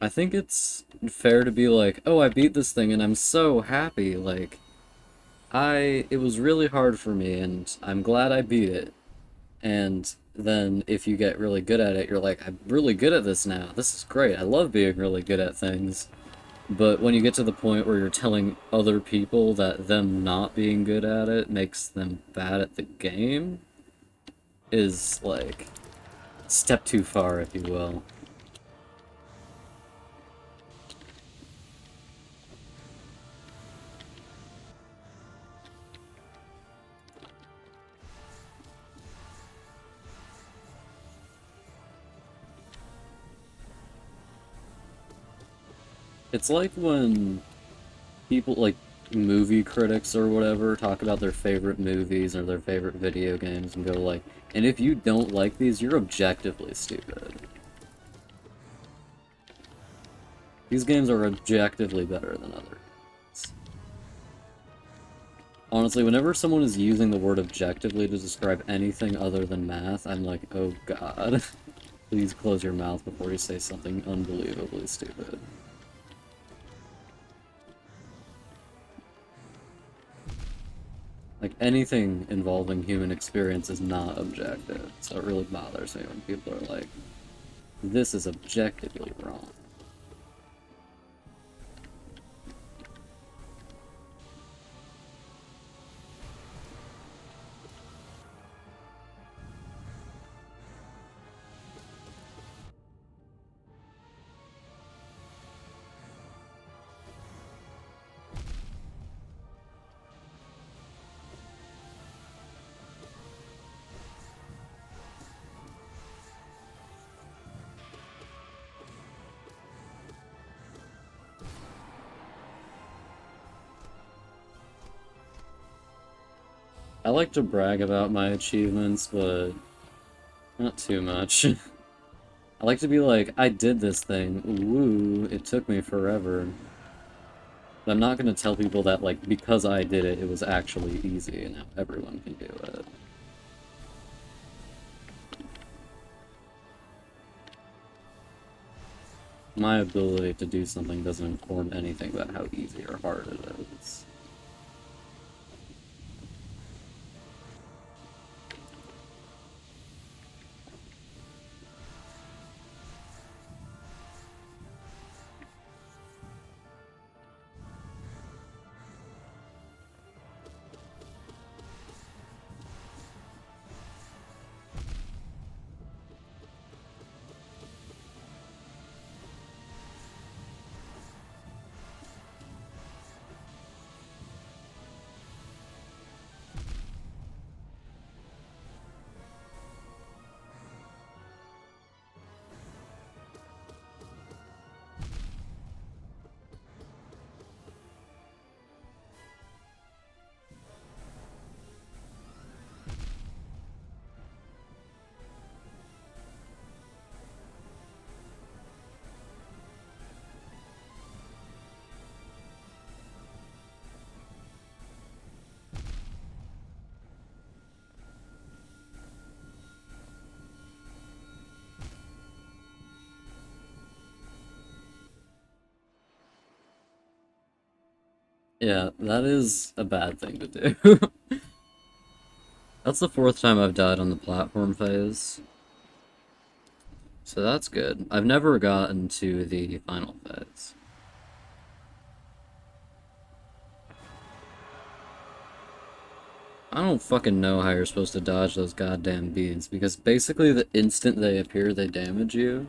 I think it's fair to be like, oh, I beat this thing and I'm so happy, like, it was really hard for me and I'm glad I beat it. And then if you get really good at it, you're like, I'm really good at this now. This is great. I love being really good at things. But when you get to the point where you're telling other people that them not being good at it makes them bad at the game, is like, step too far, if you will. It's like when people, like, movie critics or whatever, talk about their favorite movies or their favorite video games and go like, and if you don't like these, you're objectively stupid. These games are objectively better than other games. Honestly, whenever someone is using the word objectively to describe anything other than math, I'm like, oh god. Please close your mouth before you say something unbelievably stupid. Like, anything involving human experience is not objective, so it really bothers me when people are like, this is objectively wrong. I like to brag about my achievements, but not too much. I like to be like, I did this thing, woo, it took me forever. But I'm not gonna tell people that, like, because I did it, it was actually easy, and now everyone can do it. My ability to do something doesn't inform anything about how easy or hard it is. Yeah, that is a bad thing to do. That's the 4th time I've died on the platform phase. So that's good. I've never gotten to the final phase. I don't fucking know how you're supposed to dodge those goddamn beads, because basically the instant they appear, they damage you.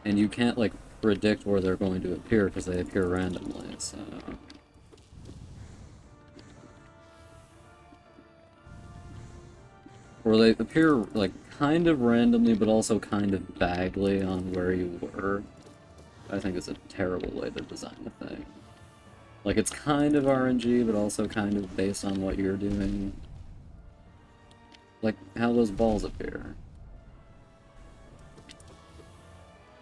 And you can't, like, predict where they're going to appear, because they appear randomly, so... Or they appear, like, kind of randomly, but also kind of vaguely on where you were. I think it's a terrible way to design the thing. Like, it's kind of RNG, but also kind of based on what you're doing. Like, how those balls appear.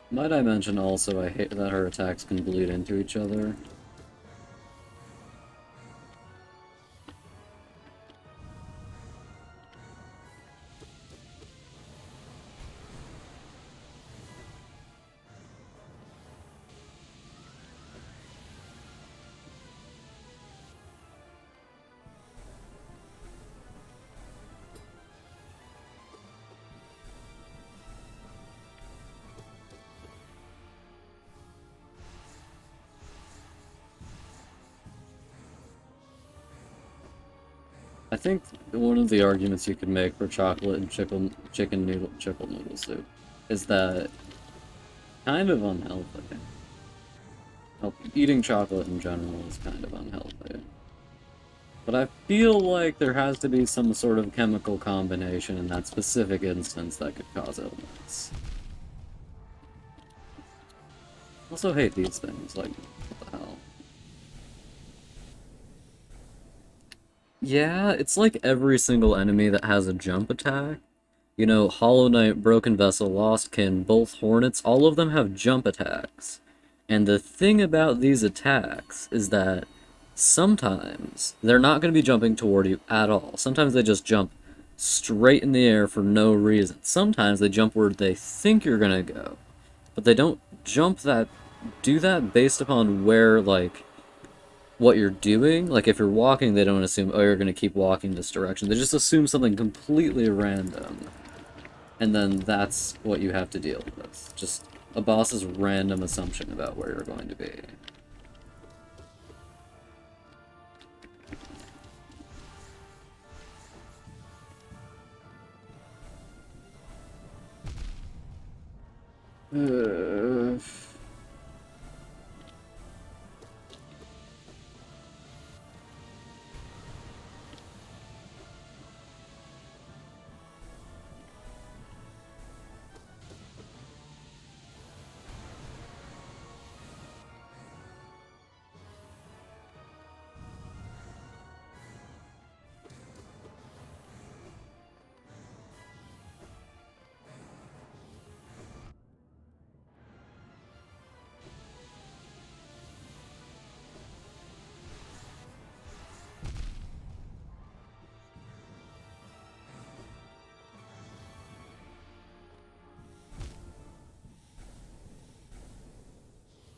Might I mention also, I hate that her attacks can bleed into each other. I think one of the arguments you could make for chocolate and chicken noodle soup is that kind of unhealthy. Well, eating chocolate in general is kind of unhealthy. But I feel like there has to be some sort of chemical combination in that specific instance that could cause illness. Also hate these things, like, what the hell? Yeah, it's like every single enemy that has a jump attack. You know, Hollow Knight, Broken Vessel, Lostkin, both Hornets, all of them have jump attacks. And the thing about these attacks is that sometimes they're not going to be jumping toward you at all. Sometimes they just jump straight in the air for no reason. Sometimes they jump where they think you're going to go. But they don't do that based upon where, like, what you're doing. Like, if you're walking, they don't assume, oh, you're going to keep walking this direction. They just assume something completely random. And then that's what you have to deal with. Just a boss's random assumption about where you're going to be.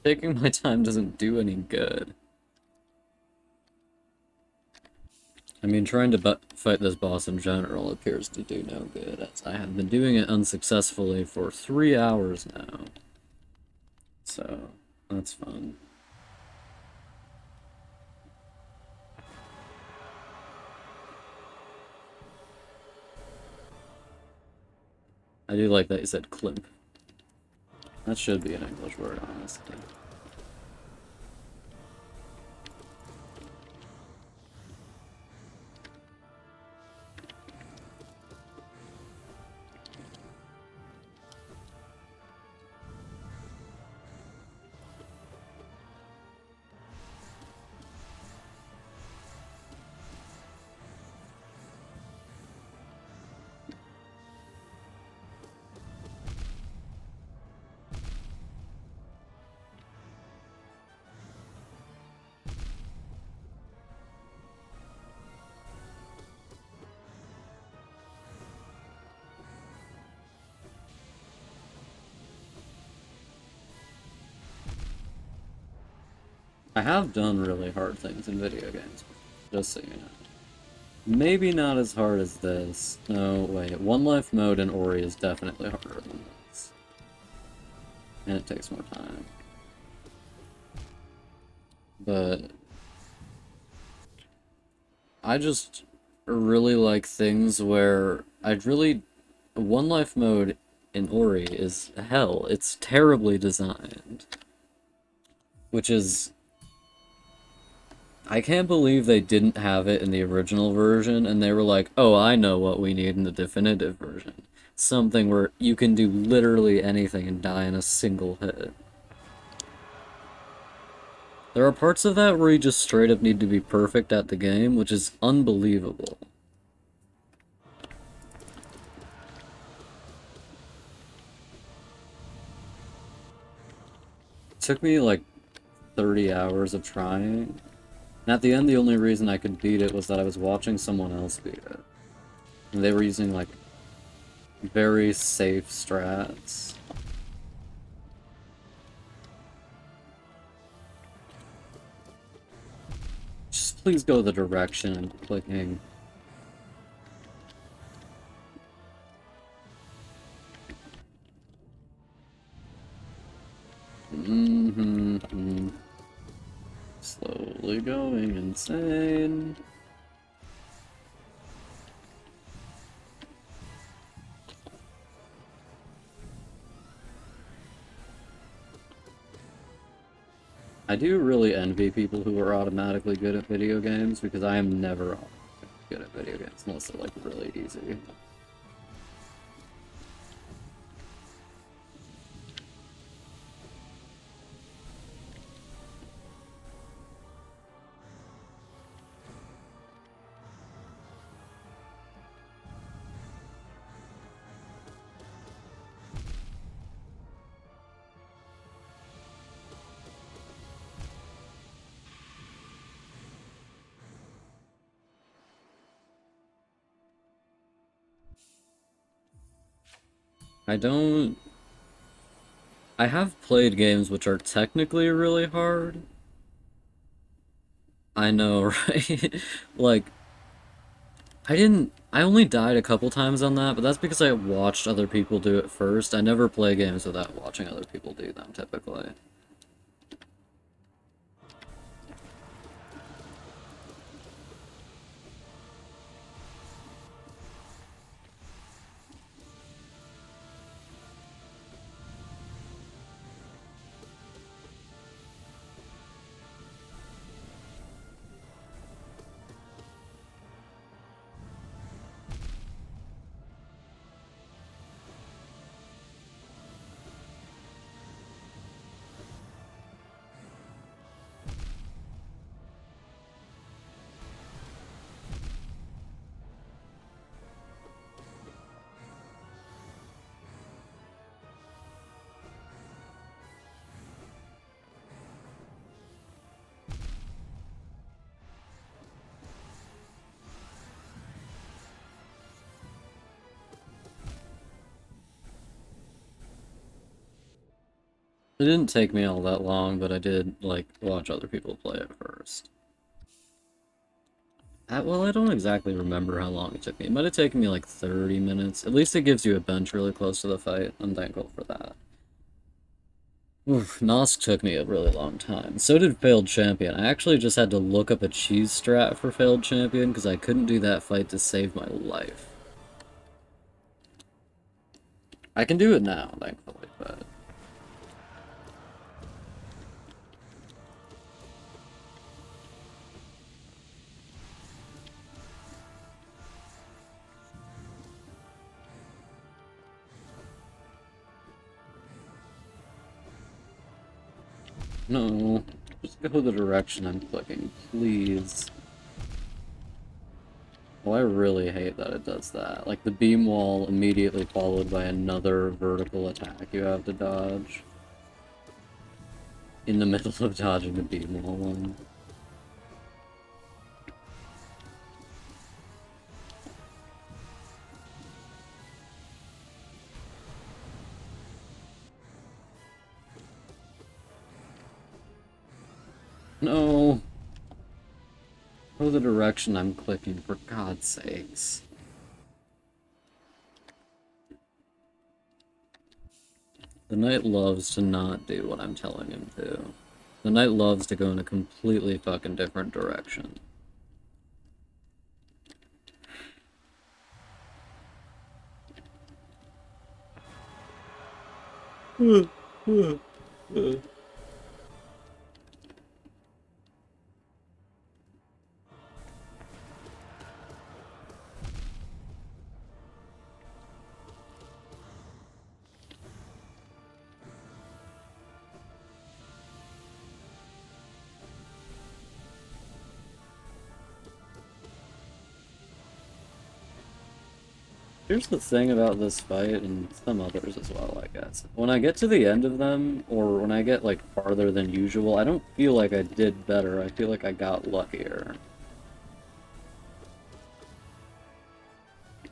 Taking my time doesn't do any good. I mean, trying to fight this boss in general appears to do no good, as I have been doing it unsuccessfully for 3 hours now. So, that's fun. I do like that you said climp. That should be an English word, honestly. I have done really hard things in video games, just so you know. Maybe not as hard as this. No, wait. One Life mode in Ori is definitely harder than this. And it takes more time. But I just really like things where One Life mode in Ori is hell. It's terribly designed. Which is... I can't believe they didn't have it in the original version, and they were like, oh, I know what we need in the definitive version. Something where you can do literally anything and die in a single hit. There are parts of that where you just straight up need to be perfect at the game, which is unbelievable. It took me like 30 hours of trying. And at the end, the only reason I could beat it was that I was watching someone else beat it. And they were using, like, very safe strats. Just please go the direction I'm clicking. Slowly going insane. I do really envy people who are automatically good at video games, because I am never good at video games unless they're like really easy. I have played games which are technically really hard. I know, right? Like, I only died a couple times on that, but that's because I watched other people do it first. I never play games without watching other people do them, typically. It didn't take me all that long, but I did, like, watch other people play it first. Well, I don't exactly remember how long it took me. It might have taken me like 30 minutes. At least it gives you a bench really close to the fight. I'm thankful for that. Oof, Nosk took me a really long time. So did Failed Champion. I actually just had to look up a cheese strat for Failed Champion because I couldn't do that fight to save my life. I can do it now, thankfully, but... No, just go the direction I'm clicking, please. Oh, I really hate that it does that. Like, the beam wall immediately followed by another vertical attack you have to dodge. In the middle of dodging the beam wall one. No! Go the direction I'm clicking, for God's sakes. The knight loves to not do what I'm telling him to. The knight loves to go in a completely fucking different direction. Here's the thing about this fight, and some others as well, I guess. When I get to the end of them, or when I get, like, farther than usual, I don't feel like I did better. I feel like I got luckier. I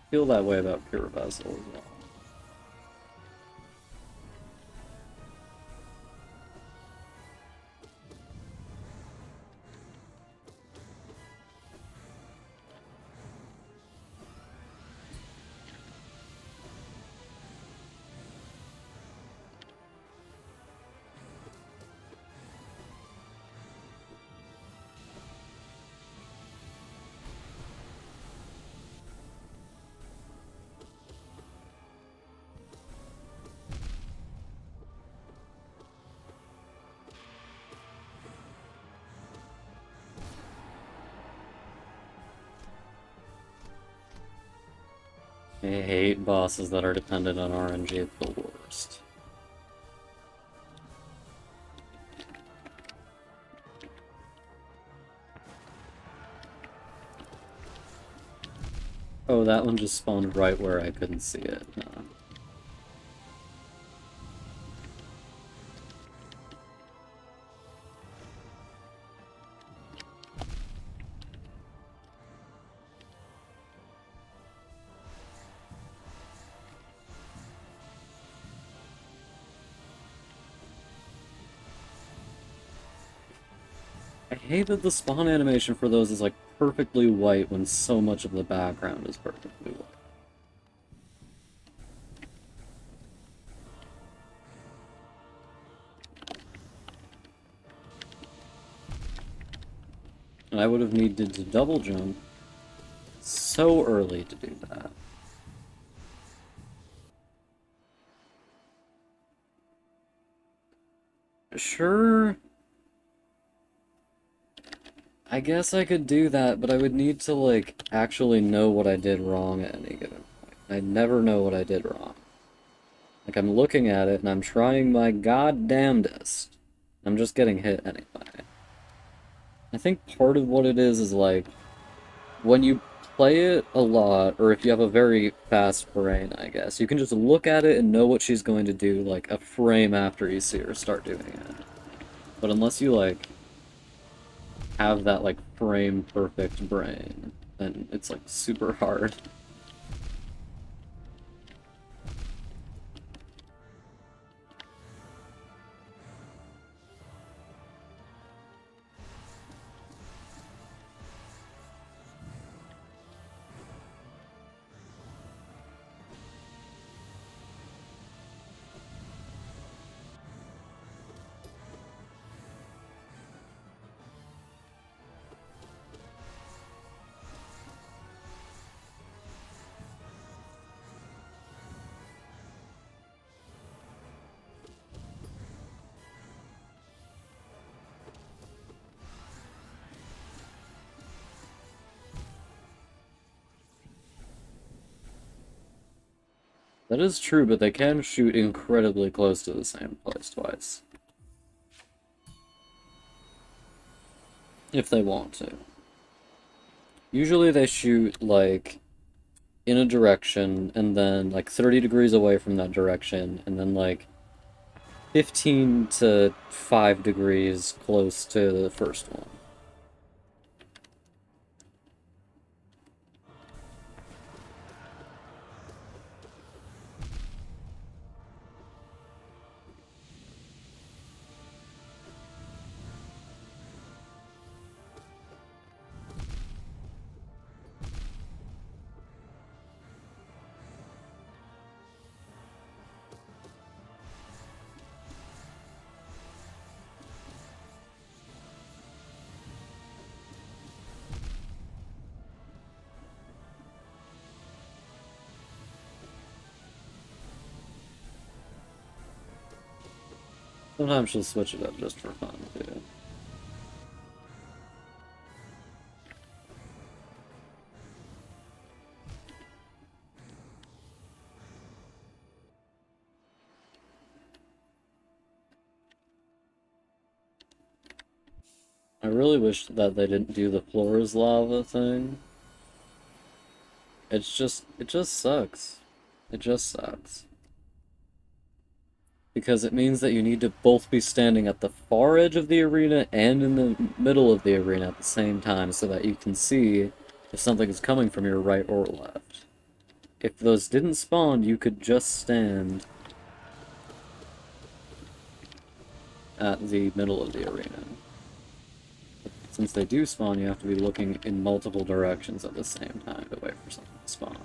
feel that way about Pure Vessel as well. I hate bosses that are dependent on RNG, it's the worst. Oh, that one just spawned right where I couldn't see it. Huh. I hate that the spawn animation for those is like perfectly white when so much of the background is perfectly white. And I would have needed to double jump so early to do that. Sure, I guess I could do that, but I would need to, like, actually know what I did wrong at any given point. I never know what I did wrong. Like, I'm looking at it, and I'm trying my goddamnedest. I'm just getting hit anyway. I think part of what it is, like, when you play it a lot, or if you have a very fast brain, I guess, you can just look at it and know what she's going to do, like, a frame after you see her start doing it. But unless you, like, have that, like, frame perfect brain, then it's, like, super hard. That is true, but they can shoot incredibly close to the same place twice. If they want to. Usually they shoot, like, in a direction, and then, like, 30 degrees away from that direction, and then, like, 15 to 5 degrees close to the first one. Sometimes she'll switch it up just for fun, too. I really wish that they didn't do the floor is lava thing. it just sucks. It just sucks. Because it means that you need to both be standing at the far edge of the arena and in the middle of the arena at the same time so that you can see if something is coming from your right or left. If those didn't spawn, you could just stand at the middle of the arena. Since they do spawn, you have to be looking in multiple directions at the same time to wait for something to spawn.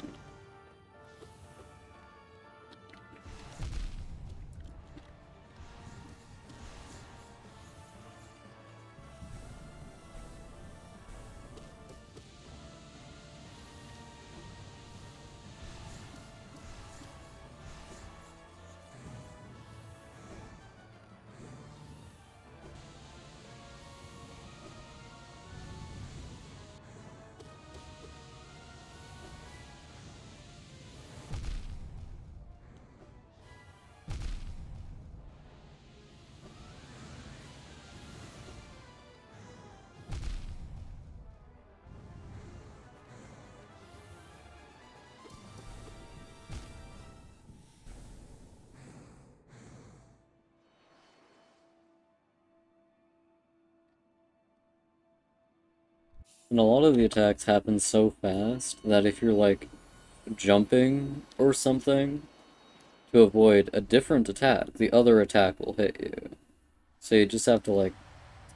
And a lot of the attacks happen so fast that if you're like jumping or something to avoid a different attack, the other attack will hit you. So you just have to like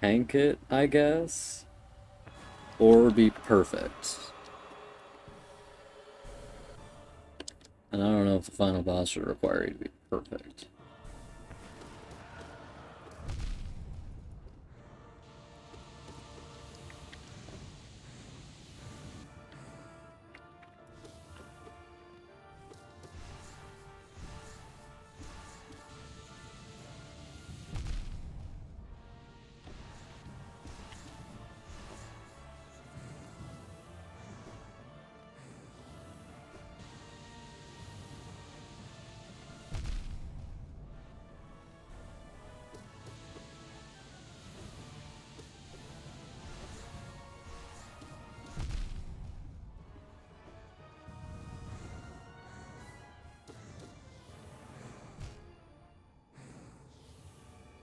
tank it, I guess, or be perfect. And I don't know if the final boss should require you to be perfect.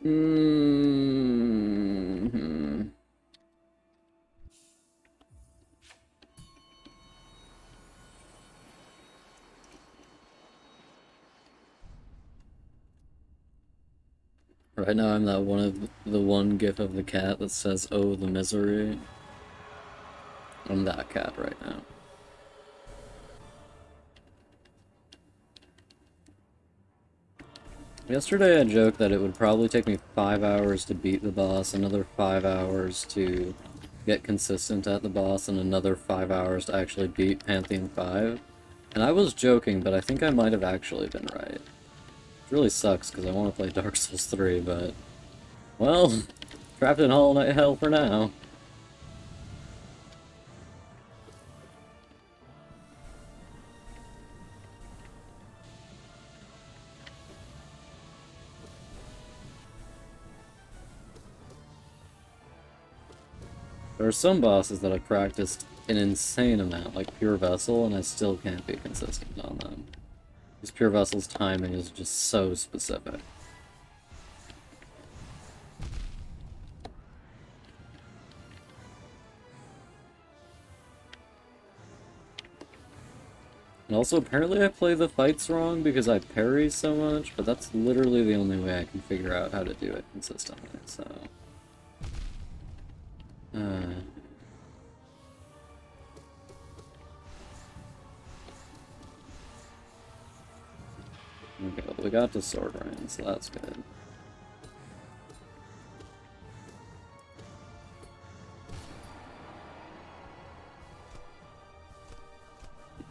Hmm. Right now I'm that one gif of the cat that says, "Oh, the misery." I'm that cat right now. Yesterday I joked that it would probably take me 5 hours to beat the boss, another 5 hours to get consistent at the boss, and another 5 hours to actually beat Pantheon 5. And I was joking, but I think I might have actually been right. It really sucks because I want to play Dark Souls 3, but... well, trapped in Hollow Knight Hell for now. There are some bosses that I've practiced an insane amount, like Pure Vessel, and I still can't be consistent on them. Because Pure Vessel's timing is just so specific. And also, apparently I play the fights wrong because I parry so much, but that's literally the only way I can figure out how to do it consistently, so... Okay, well, we got to Sword Rain, so that's good.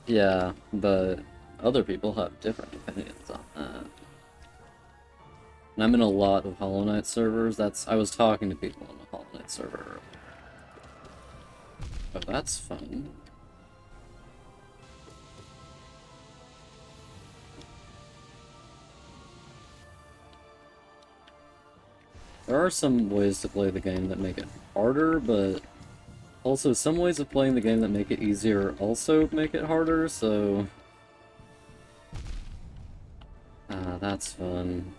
Yeah, but other people have different opinions on that. And I'm in a lot of Hollow Knight servers. I was talking to people on a Hollow Knight server earlier. Oh, that's fun. There are some ways to play the game that make it harder, but Also, some ways of playing the game that make it easier also make it harder, so... that's fun.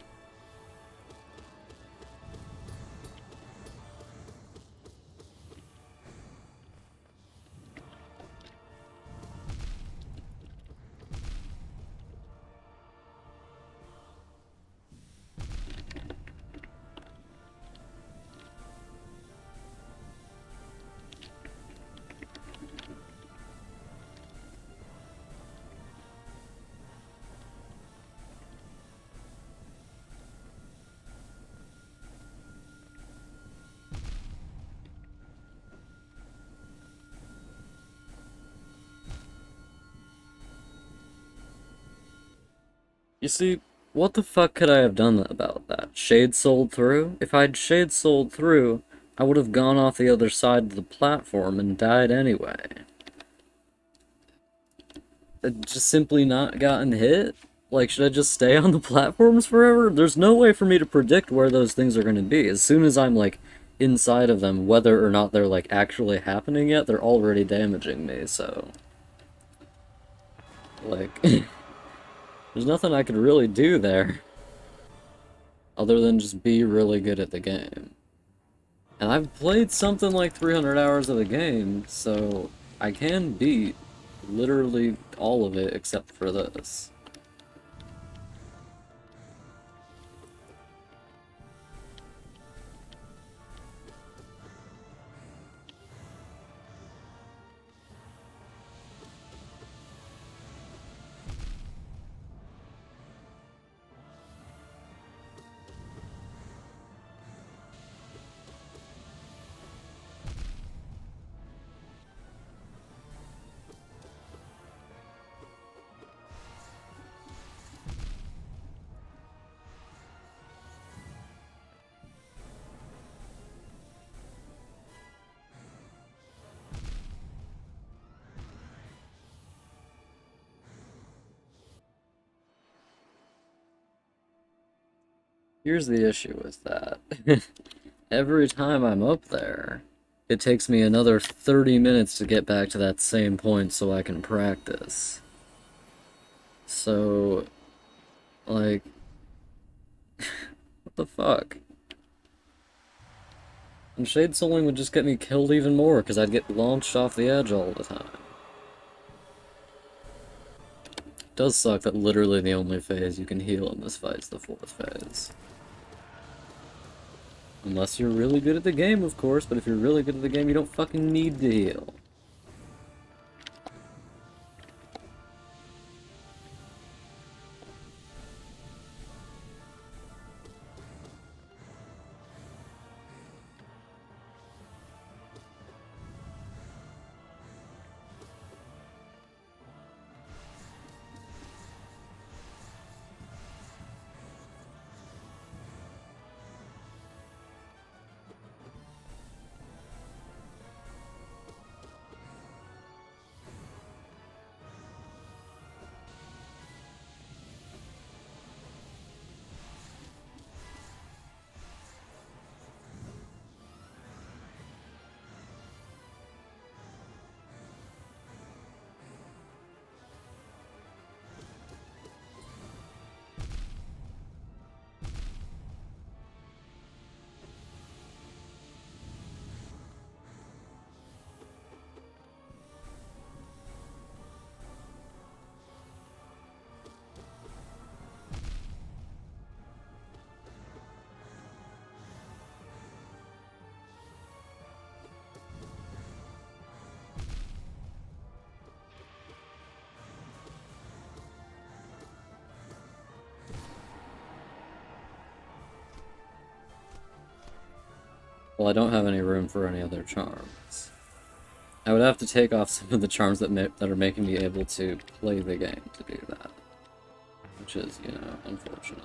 You see, what the fuck could I have done about that? Shade sold through? If I'd shade sold through, I would have gone off the other side of the platform and died anyway. Just simply not gotten hit? Like, should I just stay on the platforms forever? There's no way for me to predict where those things are gonna be. As soon as I'm, like, inside of them, whether or not they're, like, actually happening yet, they're already damaging me, so... Like... There's nothing I could really do there. Other than just be really good at the game. And I've played something like 300 hours of the game, so I can beat literally all of it except for this. Here's the issue with that. Every time I'm up there, it takes me another 30 minutes to get back to that same point so I can practice. So, like, what the fuck? And Shade Souling would just get me killed even more, because I'd get launched off the edge all the time. It does suck that literally the only phase you can heal in this fight is the 4th phase. Unless you're really good at the game, of course, but if you're really good at the game, you don't fucking need to heal. Well, I don't have any room for any other charms. I would have to take off some of the charms that are making me able to play the game to do that. Which is, you know, unfortunate.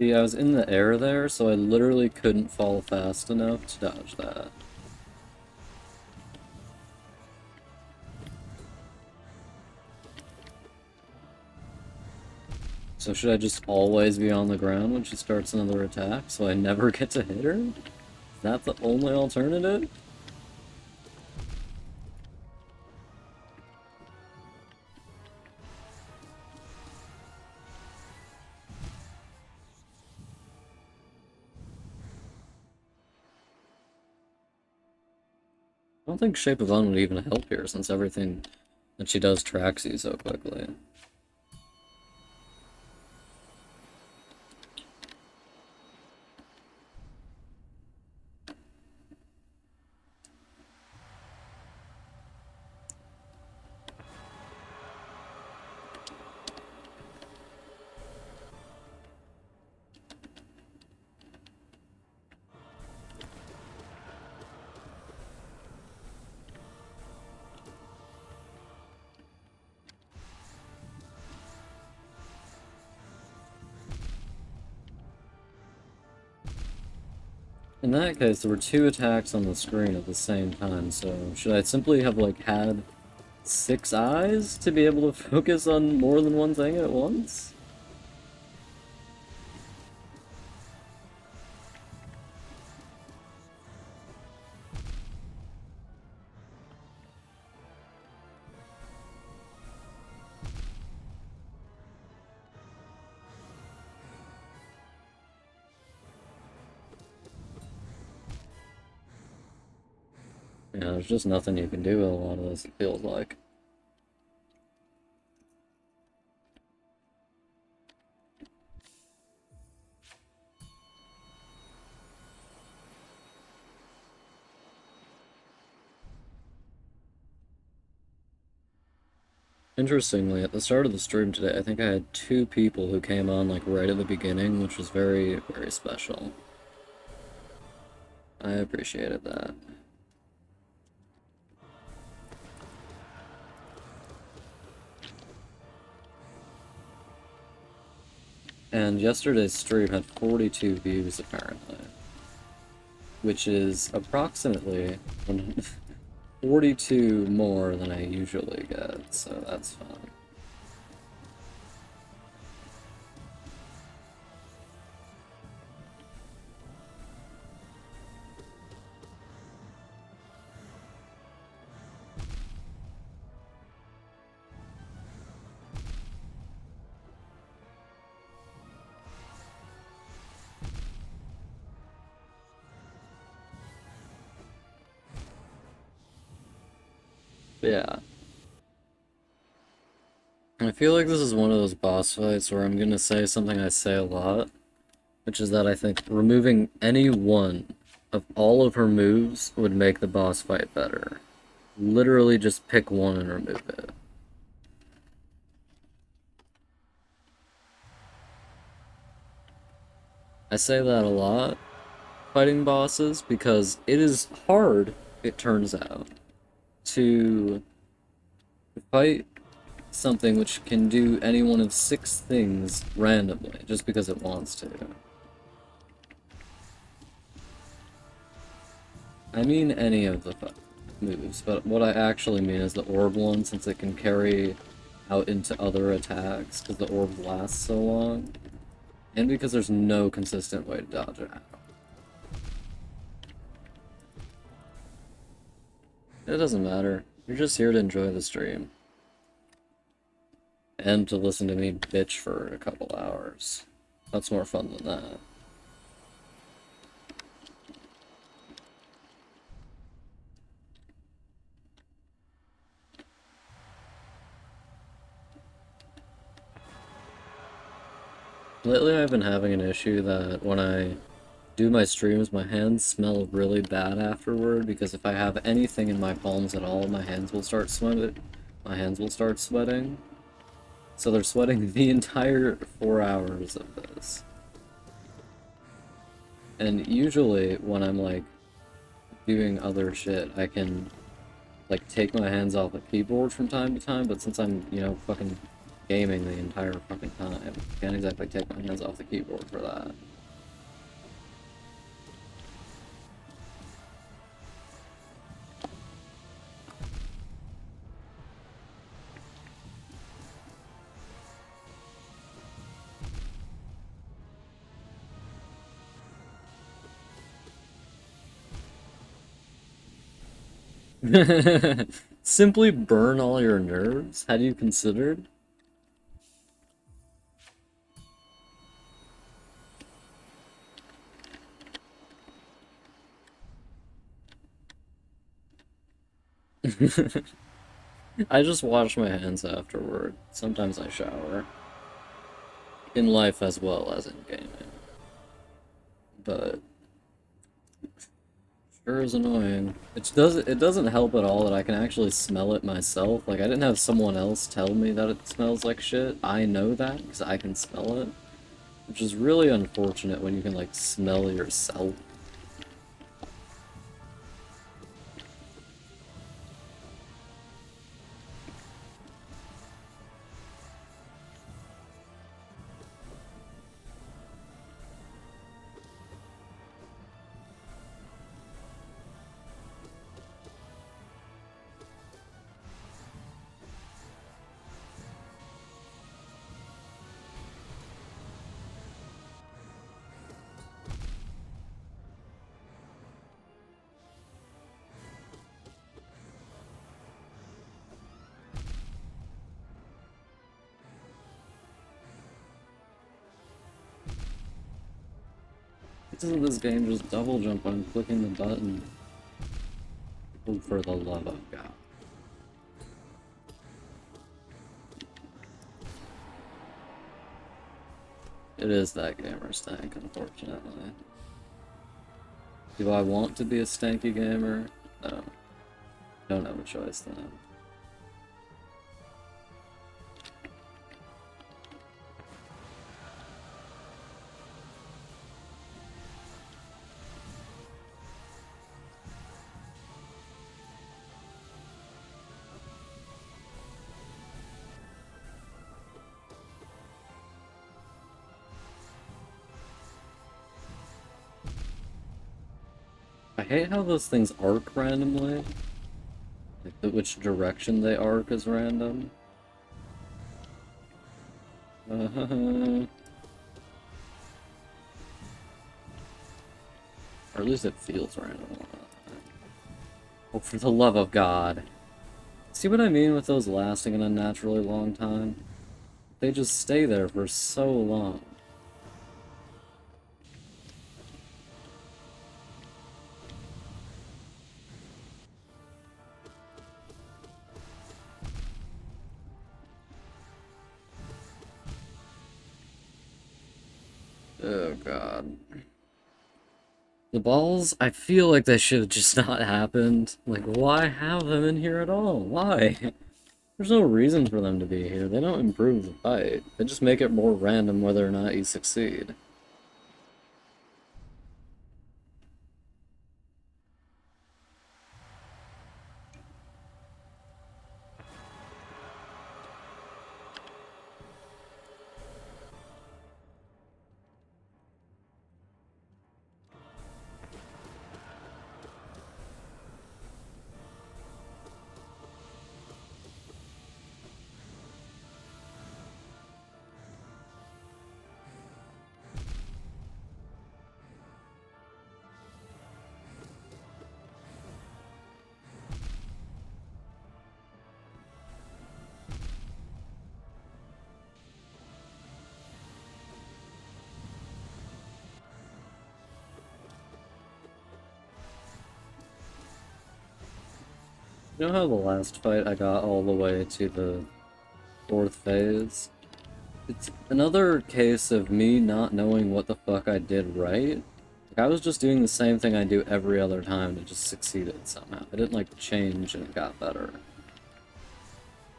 See, I was in the air there, so I literally couldn't fall fast enough to dodge that. So should I just always be on the ground when she starts another attack, so I never get to hit her? Is that the only alternative? I don't think Shape of Un would even help here, since everything that she does tracks you so quickly. In that case, there were 2 attacks on the screen at the same time, so should I simply have, like, had 6 eyes to be able to focus on more than one thing at once? Yeah, there's just nothing you can do with a lot of this, it feels like. Interestingly, at the start of the stream today, I think I had 2 people who came on, like, right at the beginning, which was very, very special. I appreciated that. And yesterday's stream had 42 views, apparently. Which is approximately 42 more than I usually get, so that's fun. Yeah. I feel like this is one of those boss fights where I'm gonna say something I say a lot, which is that I think removing any one of all of her moves would make the boss fight better. Literally just pick one and remove it. I say that a lot, fighting bosses, because it is hard, it turns out, to fight something which can do any one of 6 things randomly, just because it wants to. I mean any of the moves, but what I actually mean is the orb one, since it can carry out into other attacks, because the orb lasts so long, and because there's no consistent way to dodge it out. It doesn't matter. You're just here to enjoy the stream. And to listen to me bitch for a couple hours. That's more fun than that. Lately I've been having an issue that when I do my streams, my hands smell really bad afterward, because if I have anything in my palms at all, my hands will start sweating. So they're sweating the entire 4 hours of this. And usually when I'm like doing other shit, I can like take my hands off the keyboard from time to time, but since I'm, you know, fucking gaming the entire fucking time. Can't exactly take my hands off the keyboard for that. Simply burn all your nerves? Had you considered? I just wash my hands afterward. Sometimes I shower. In life as well as in gaming. But sure is annoying. It doesn't help at all that I can actually smell it myself. Like I didn't have someone else tell me that it smells like shit. I know that because I can smell it. Which is really unfortunate when you can like smell yourself. Doesn't this game just double jump on clicking the button? Oh, for the love of God. It is that gamer stank, unfortunately. Do I want to be a stanky gamer? No. Don't have a choice then. I hate how those things arc randomly. Like, which direction they arc is random. Or at least it feels random. Oh, for the love of God. See what I mean with those lasting an unnaturally long time? They just stay there for so long. Oh God. The balls, I feel like they should have just not happened. Like, why have them in here at all? Why? There's no reason for them to be here. They don't improve the fight. They just make it more random whether or not you succeed. You know how the last fight I got all the way to the 4th phase? It's another case of me not knowing what the fuck I did right. Like, I was just doing the same thing I do every other time, and it just succeeded somehow. It didn't, like, change and it got better.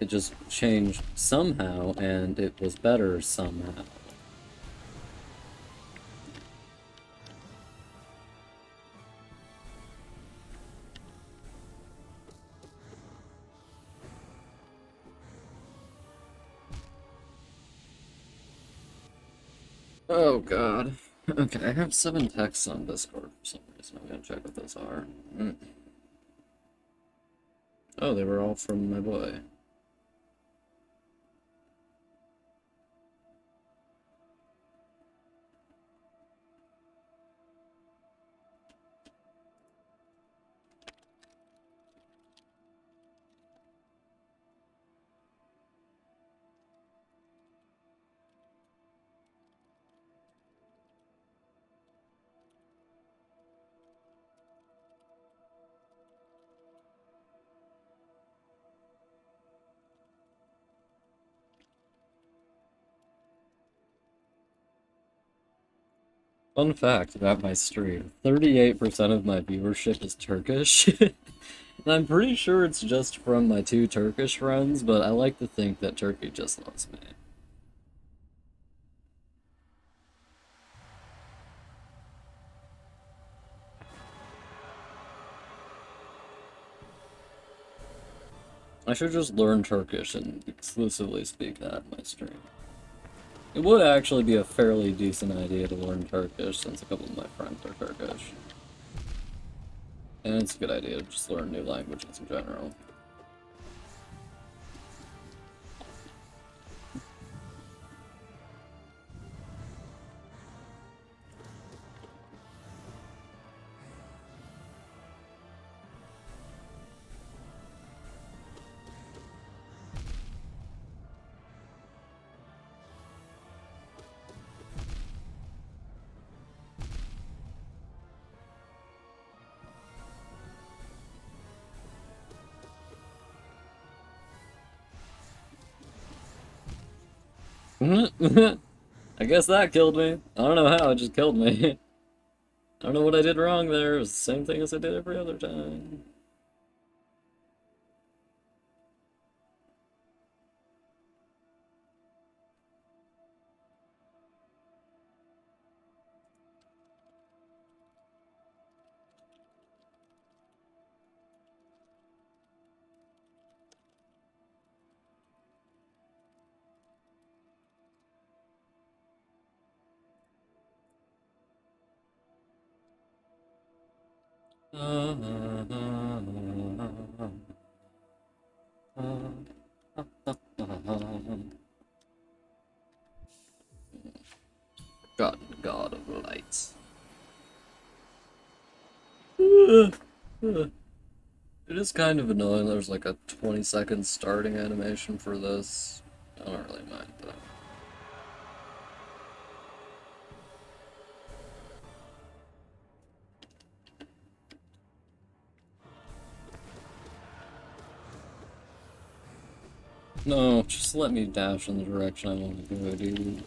It just changed somehow, and it was better somehow. Oh god. Okay, I have 7 texts on Discord for some reason. I'm gonna check what those are. Oh, they were all from my boy. Fun fact about my stream, 38% of my viewership is Turkish. And I'm pretty sure it's just from my 2 Turkish friends, but I like to think that Turkey just loves me. I should just learn Turkish and exclusively speak that in my stream. It would actually be a fairly decent idea to learn Turkish since a couple of my friends are Turkish. And it's a good idea to just learn new languages in general. I guess that killed me. I don't know how, it just killed me. I don't know what I did wrong there. It was the same thing as I did every other time. God of lights. It is kind of annoying there's like a 20-second starting animation for this. I don't really mind though. No, just let me dash in the direction I want to go, dude.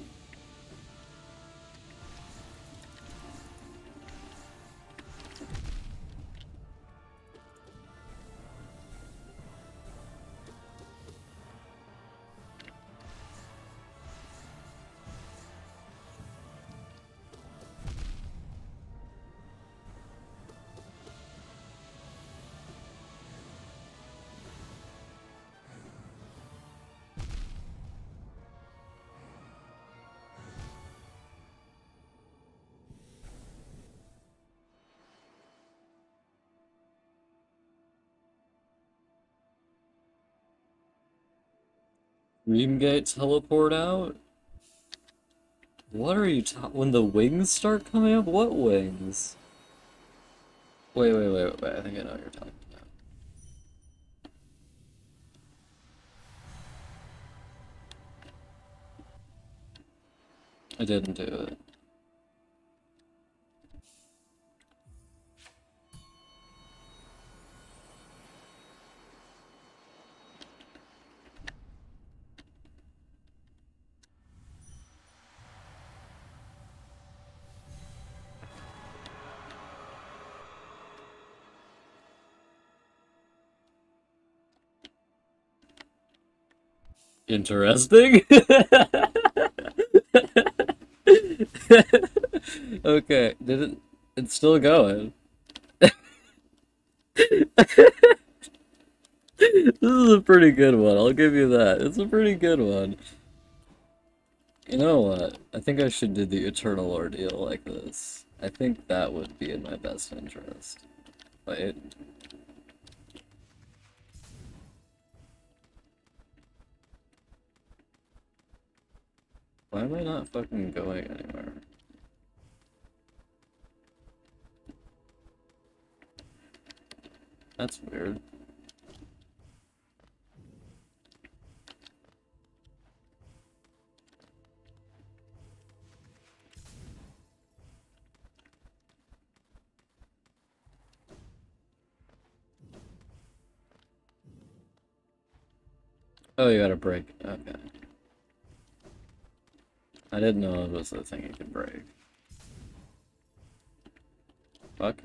Dreamgate teleport out? What are you when the wings start coming up? What wings? Wait, I think I know what you're talking about. I didn't do it. Interesting. Okay, it's still going. This is a pretty good one, I'll give you that. It's a pretty good one. You know what? I think I should do the Eternal Ordeal like this. I think that would be in my best interest. Wait. Why am I not fucking going anywhere? That's weird. Oh, you gotta break. Okay. I didn't know it was a thing you could break. Fuck.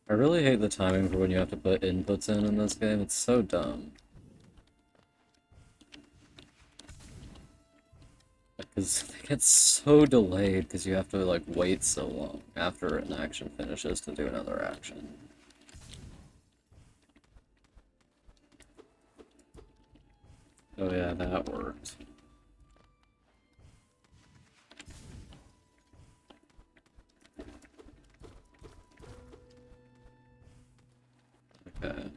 I really hate the timing for when you have to put inputs in this game. It's so dumb. Because it gets so delayed because you have to like wait so long after an action finishes to do another action. Oh yeah, that worked. Okay.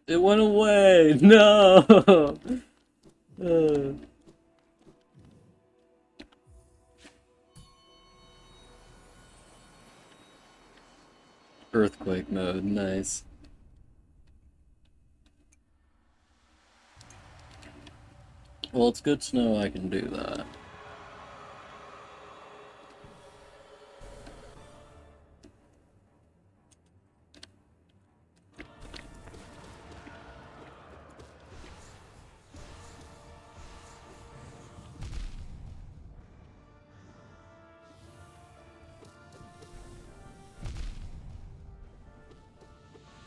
It went away! No! Uh. Earthquake mode, nice. Well, it's good to know I can do that.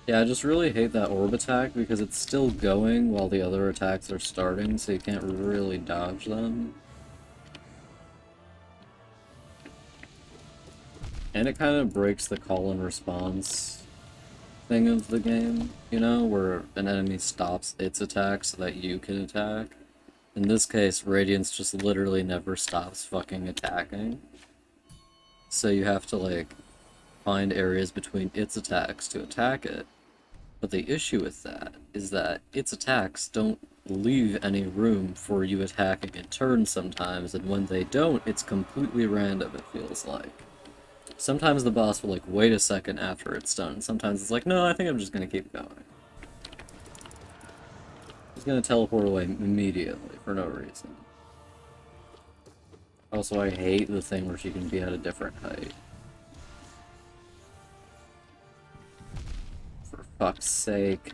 Yeah, I just really hate that orb attack because it's still going while the other attacks are starting, so you can't really dodge them. And it kind of breaks the call and response thing of the game, you know, where an enemy stops its attack so that you can attack. In this case, Radiance just literally never stops fucking attacking. So you have to, like, find areas between its attacks to attack it. But the issue with that is that its attacks don't leave any room for you attacking in turn sometimes, and when they don't, it's completely random, it feels like. Sometimes the boss will, like, wait a second after it's done. Sometimes it's like, no, I think I'm just gonna keep going. It's gonna teleport away immediately, for no reason. Also, I hate the thing where she can be at a different height. For fuck's sake.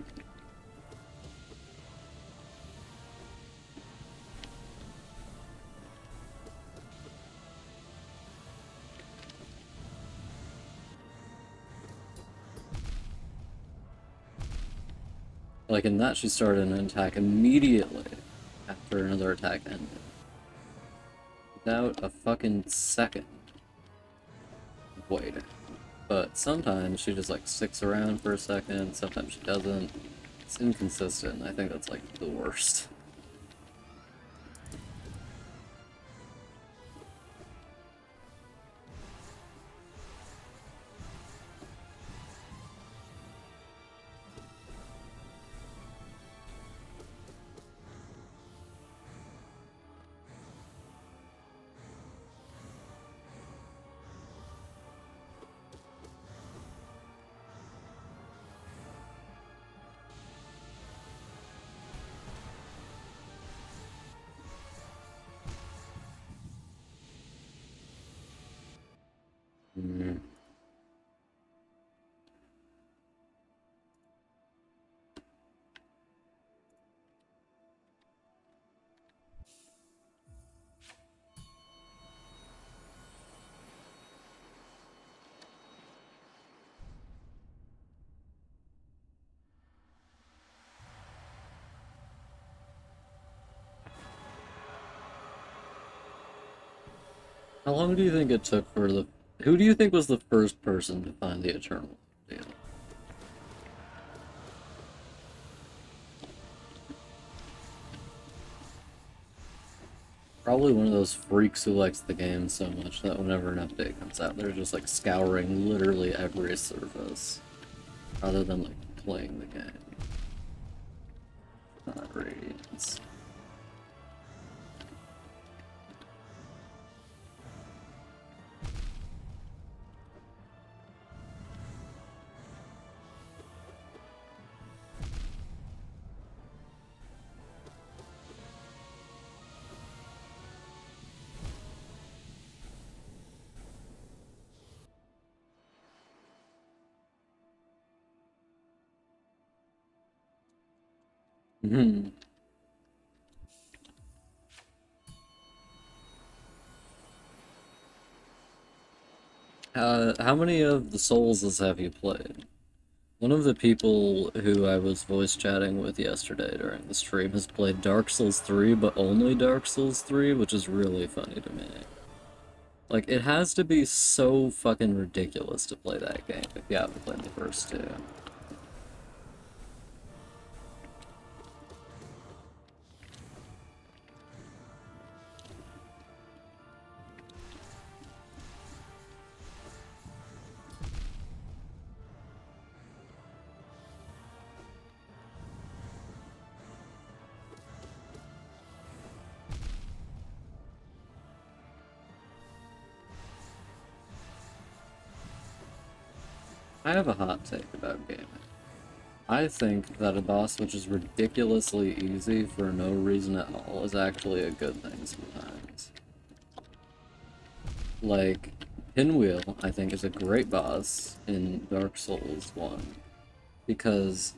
Like in that, she started an attack immediately after another attack ended. Without a fucking second of waiting. But sometimes she just like sticks around for a second, sometimes she doesn't. It's inconsistent. I think that's like the worst. Mm. How long do you think it took for the... Who do you think was the first person to find the Eternal deal? Probably one of those freaks who likes the game so much that whenever an update comes out, they're just like scouring literally every surface, rather than like playing the game. Not Radiance. Hmm. How many of the Souls have you played? One of the people who I was voice chatting with yesterday during the stream has played Dark Souls 3, but only Dark Souls 3, which is really funny to me. Like, it has to be so fucking ridiculous to play that game if you haven't played the first two. I have a hot take about gaming. I think that a boss which is ridiculously easy for no reason at all is actually a good thing sometimes. Like, Pinwheel, I think, is a great boss in Dark Souls 1. Because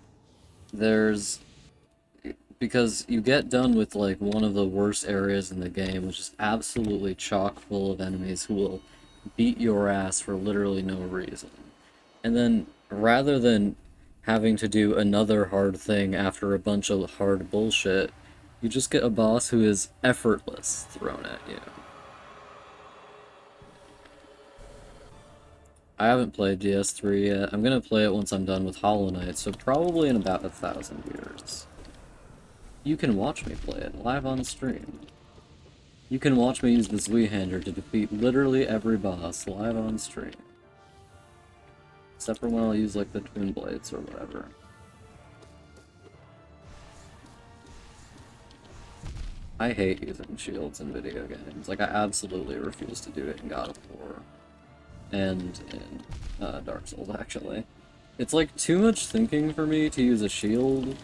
because you get done with like one of the worst areas in the game, which is absolutely chock full of enemies who will beat your ass for literally no reason. And then, rather than having to do another hard thing after a bunch of hard bullshit, you just get a boss who is effortless thrown at you. I haven't played DS3 yet. I'm gonna play it once I'm done with Hollow Knight, so probably in about 1,000 years. You can watch me play it live on stream. You can watch me use the Zweihander to defeat literally every boss live on stream. Except for when I'll use like the Twin Blades or whatever. I hate using shields in video games. Like, I absolutely refuse to do it in God of War. And in Dark Souls, actually. It's like too much thinking for me to use a shield.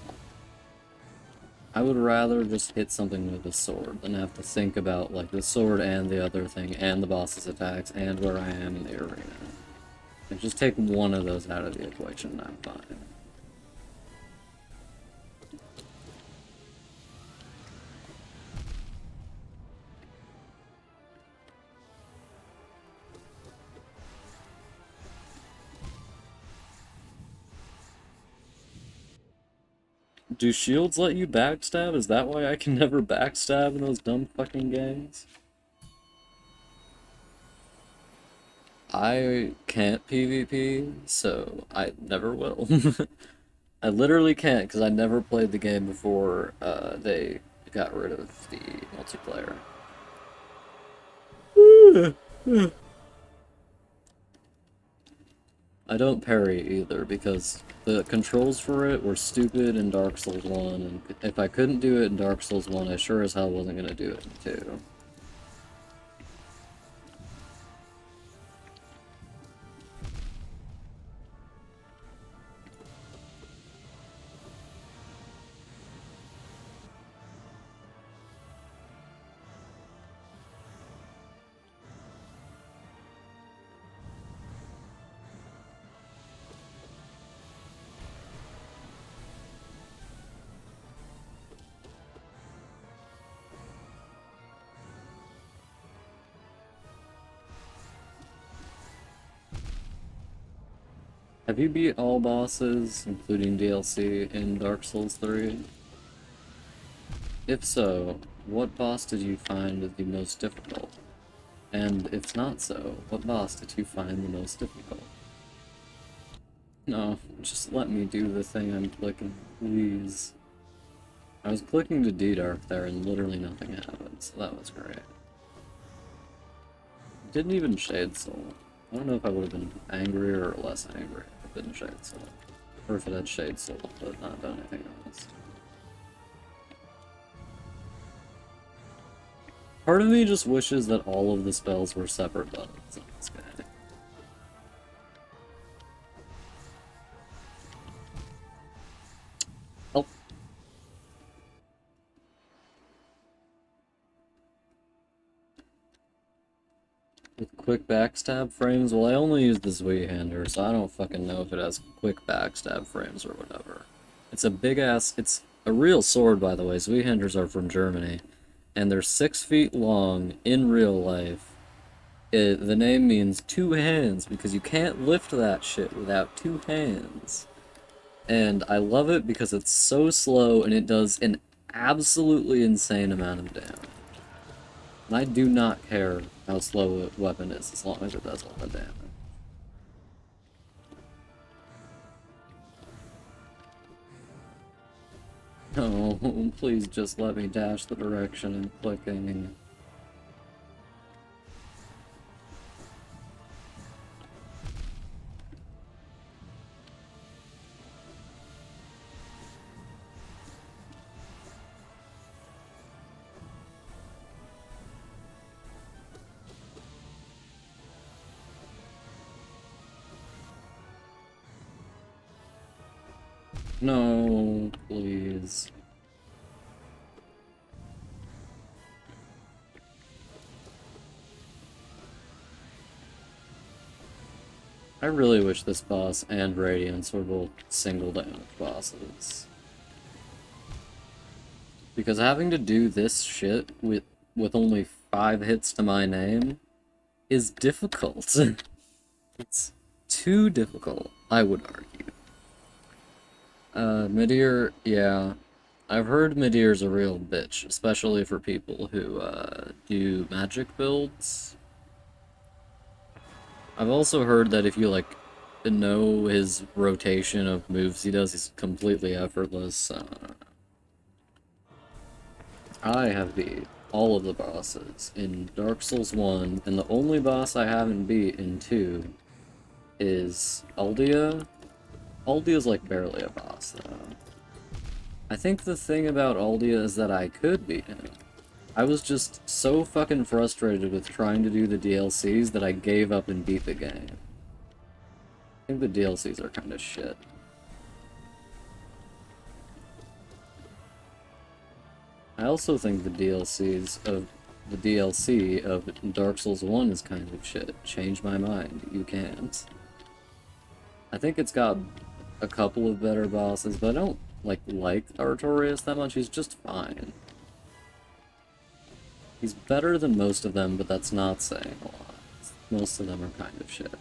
I would rather just hit something with a sword than have to think about like the sword and the other thing and the boss's attacks and where I am in the arena. Like, just take one of those out of the equation and I'm fine. Do shields let you backstab? Is that why I can never backstab in those dumb fucking games? I can't PvP, so I never will. I literally can't because I never played the game before they got rid of the multiplayer. I don't parry either because the controls for it were stupid in Dark Souls 1, and if I couldn't do it in Dark Souls 1, I sure as hell wasn't gonna do it in 2. Have you beat all bosses, including DLC, in Dark Souls 3? If so, what boss did you find the most difficult? And if not so, what boss did you find the most difficult? No, just let me do the thing I'm clicking, please. I was clicking to D-Dark there and literally nothing happened, so that was great. Didn't even Shade Soul. I don't know if I would have been angrier or less angry if it didn't Shade Soul. Or if it had Shade Soul, but not done anything else. Part of me just wishes that all of the spells were separate buttons in this game. Help. With quick backstab frames? Well, I only use the Zweihander, so I don't fucking know if it has quick backstab frames or whatever. It's a big ass, it's a real sword, by the way. Zweihanders are from Germany. And they're 6 feet long in real life. The name means 2 hands because you can't lift that shit without 2 hands. And I love it because it's so slow and it does an absolutely insane amount of damage. And I do not care how slow a weapon is as long as it does all the damage. Oh, please just let me dash the direction I'm clicking. No, please. I really wish this boss and Radiance were both single damage bosses. Because having to do this shit with only 5 hits to my name is difficult. It's too difficult, I would argue. Midir, yeah. I've heard Midir's a real bitch, especially for people who, do magic builds. I've also heard that if you, like, know his rotation of moves he does, he's completely effortless. I have beat all of the bosses in Dark Souls 1, and the only boss I haven't beat in 2 is Uldia. Uldia's like barely a boss, though. I think the thing about Uldia is that I could beat him. I was just so fucking frustrated with trying to do the DLCs that I gave up and beat the game. I think the DLCs are kind of shit. I also think the DLC of Dark Souls 1 is kind of shit. Change my mind. You can't. I think it's got a couple of better bosses, but I don't like Artorias that much. He's just fine. He's better than most of them, but that's not saying a lot. Most of them are kind of shit.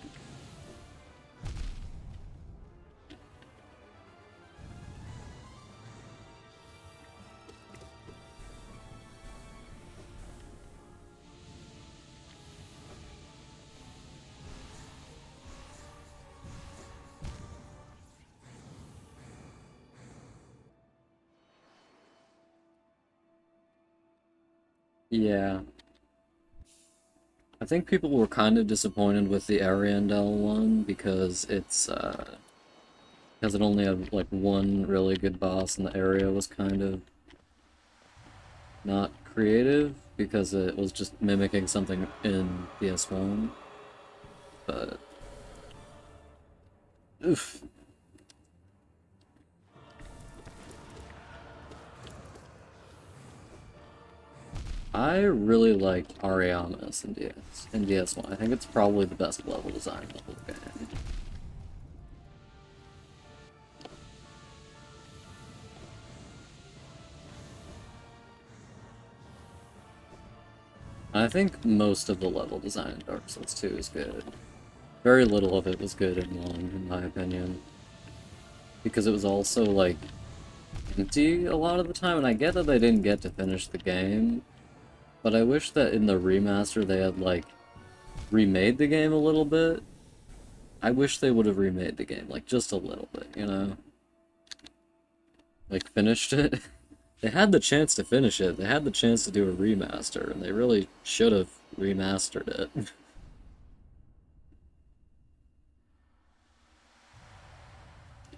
Yeah. I think people were kind of disappointed with the Ariandel one because because it only had like one really good boss and the area was kind of not creative because it was just mimicking something in PS1. But oof. I really liked Ariamis in DS1. I think it's probably the best level design in the whole game. I think most of the level design in Dark Souls 2 is good. Very little of it was good in 1, in my opinion. Because it was also, like, empty a lot of the time, and I get that they didn't get to finish the game, but I wish that in the remaster they had, like, remade the game a little bit. I wish they would have remade the game, like, just a little bit, you know? Like, finished it. They had the chance to finish it. They had the chance to do a remaster, and they really should have remastered it.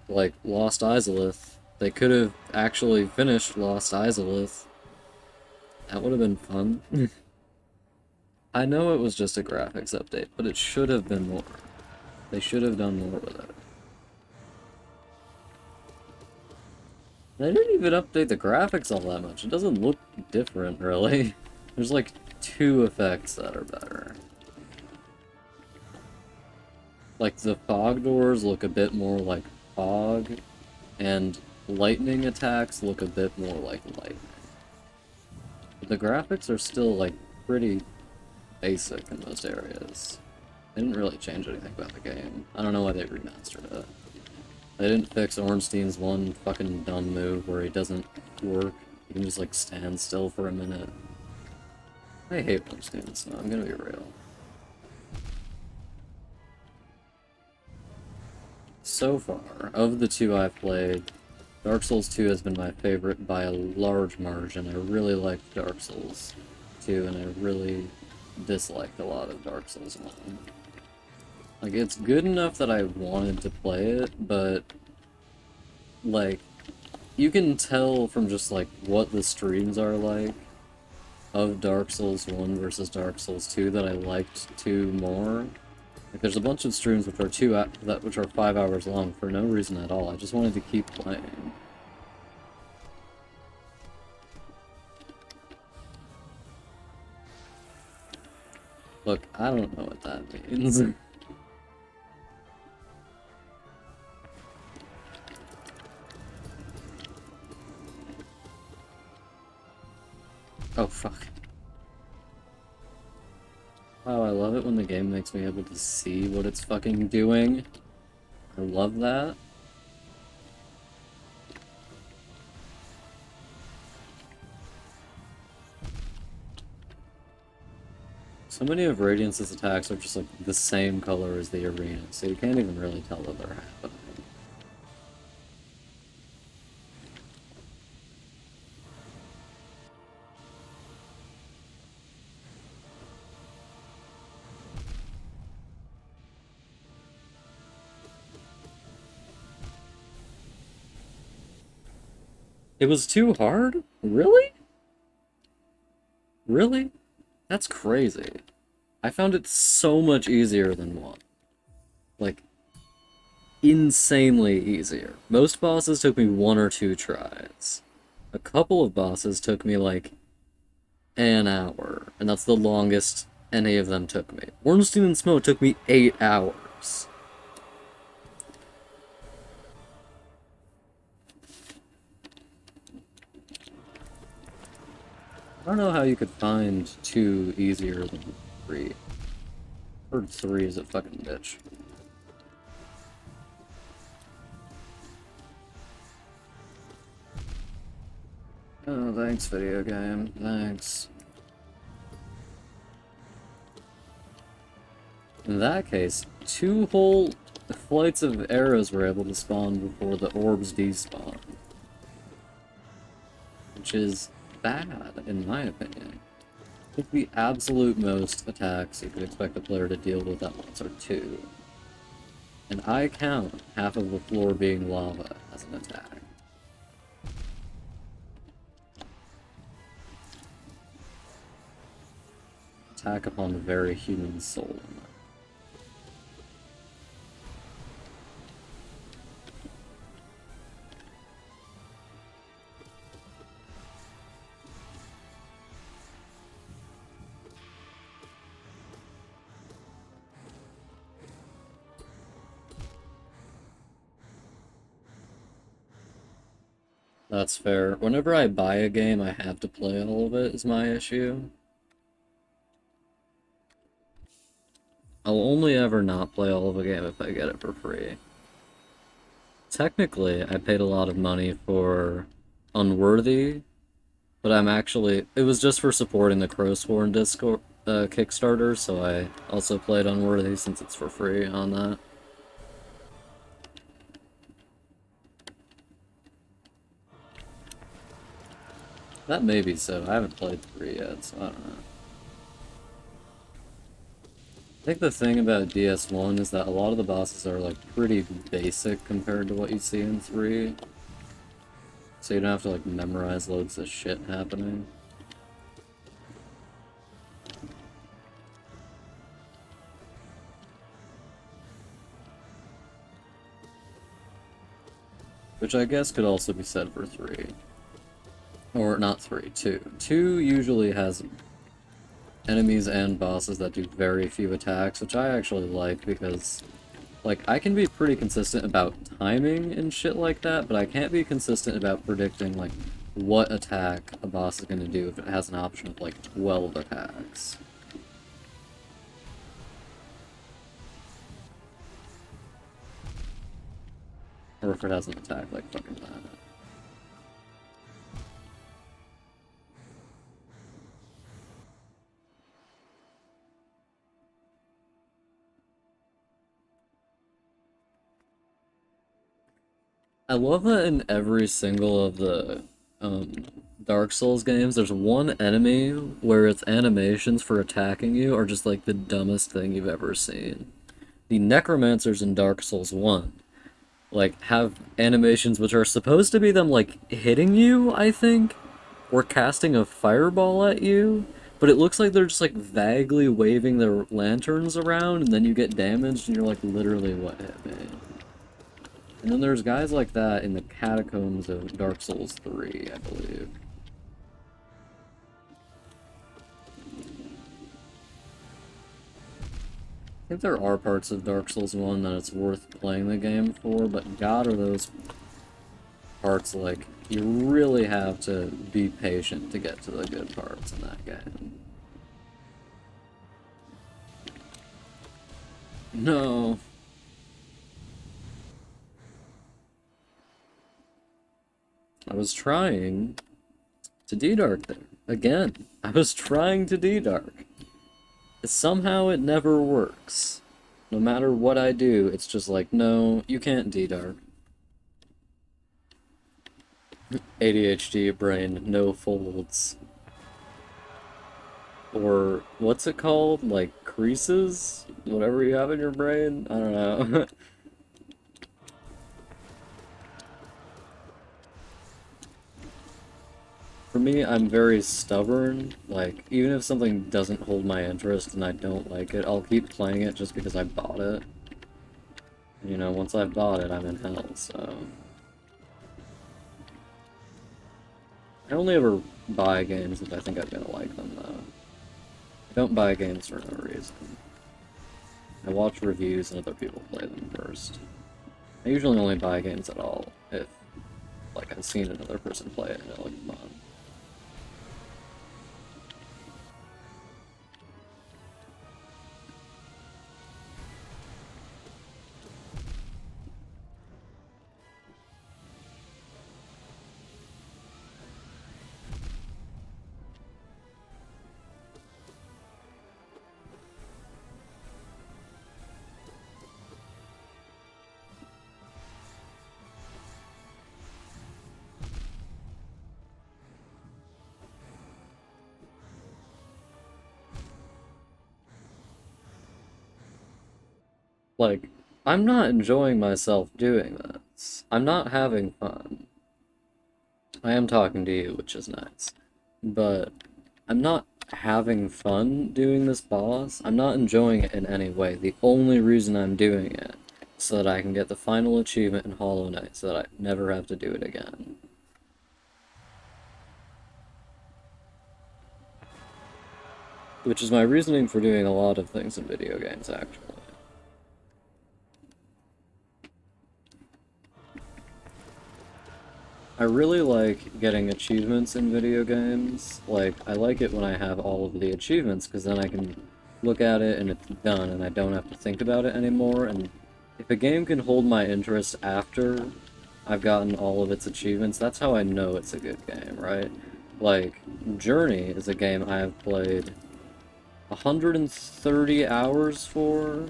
Like, Lost Izalith. They could have actually finished Lost Izalith. That would have been fun. I know it was just a graphics update, but it should have been more. They should have done more with it. They didn't even update the graphics all that much. It doesn't look different, really. There's like 2 effects that are better. Like, the fog doors look a bit more like fog, and lightning attacks look a bit more like lightning. But the graphics are still, like, pretty basic in most areas. They didn't really change anything about the game. I don't know why they remastered it. They didn't fix Ornstein's one fucking dumb move where he doesn't work. He can just, like, stand still for a minute. I hate Ornstein, so I'm gonna be real. So far, of the 2 I've played, Dark Souls 2 has been my favorite by a large margin. I really liked Dark Souls 2, and I really disliked a lot of Dark Souls 1. Like, it's good enough that I wanted to play it, but, like, you can tell from just, like, what the streams are like of Dark Souls 1 versus Dark Souls 2 that I liked 2 more. Like, there's a bunch of streams which are which are 5 hours long for no reason at all. I just wanted to keep playing. Look, I don't know what that means. Oh, fuck. Wow, I love it when the game makes me able to see what it's fucking doing. I love that. So many of Radiance's attacks are just like the same color as the arena, so you can't even really tell that they're happening. It was too hard? Really? Really? That's crazy. I found it so much easier than 1. Like, insanely easier. Most bosses took me 1 or 2 tries. A couple of bosses took me, like, an hour, and that's the longest any of them took me. Ornstein and Smough took me 8 hours. I don't know how you could find 2 easier than 3. Or 3 is a fucking bitch. Oh, thanks, video game. Thanks. In that case, 2 whole flights of arrows were able to spawn before the orbs despawn. Which is bad, in my opinion. I think the absolute most attacks you could expect a player to deal with at once are 2. And I count half of the floor being lava as an attack. Attack upon the very human soul. That's fair. Whenever I buy a game, I have to play all of it, is my issue. I'll only ever not play all of a game if I get it for free. Technically, I paid a lot of money for Unworthy, but I'm actually... It was just for supporting the Crowsworn Kickstarter, so I also played Unworthy since it's for free on that. That may be so. I haven't played 3 yet, so I don't know. I think the thing about DS1 is that a lot of the bosses are like pretty basic compared to what you see in 3. So you don't have to like memorize loads of shit happening. Which I guess could also be said for 3. Or not 3, 2. 2 usually has enemies and bosses that do very few attacks, which I actually like because, like, I can be pretty consistent about timing and shit like that, but I can't be consistent about predicting, like, what attack a boss is gonna do if it has an option of, like, 12 attacks. Or if it has an attack like fucking that. I love that in every single of the Dark Souls games, there's one enemy where its animations for attacking you are just like the dumbest thing you've ever seen. The Necromancers in Dark Souls 1, like, have animations which are supposed to be them, like, hitting you, I think, or casting a fireball at you, but it looks like they're just, like, vaguely waving their lanterns around, and then you get damaged, and you're like, literally, what hit me? And then there's guys like that in the Catacombs of Dark Souls 3, I believe. I think there are parts of Dark Souls 1 that it's worth playing the game for, but god are those parts, like, you really have to be patient to get to the good parts in that game. No. I was trying to D-Dark there. Again, I was trying to D-Dark. Somehow it never works. No matter what I do, it's just like, no, you can't D-Dark. ADHD brain, no folds. Or, what's it called? Like, creases? Whatever you have in your brain? I don't know. For me, I'm very stubborn. Like, even if something doesn't hold my interest and I don't like it, I'll keep playing it just because I bought it. You know, once I've bought it, I'm in hell, so... I only ever buy games if I think I'm gonna like them, though. I don't buy games for no reason. I watch reviews and other people play them first. I usually only buy games at all if, like, I've seen another person play it and it looked fun. Like, I'm not enjoying myself doing this. I'm not having fun. I am talking to you, which is nice. But I'm not having fun doing this boss. I'm not enjoying it in any way. The only reason I'm doing it is so that I can get the final achievement in Hollow Knight so that I never have to do it again. Which is my reasoning for doing a lot of things in video games, actually. I really like getting achievements in video games. Like, I like it when I have all of the achievements, because then I can look at it and it's done, and I don't have to think about it anymore, and if a game can hold my interest after I've gotten all of its achievements, that's how I know it's a good game, right? Like, Journey is a game I have played 130 hours for,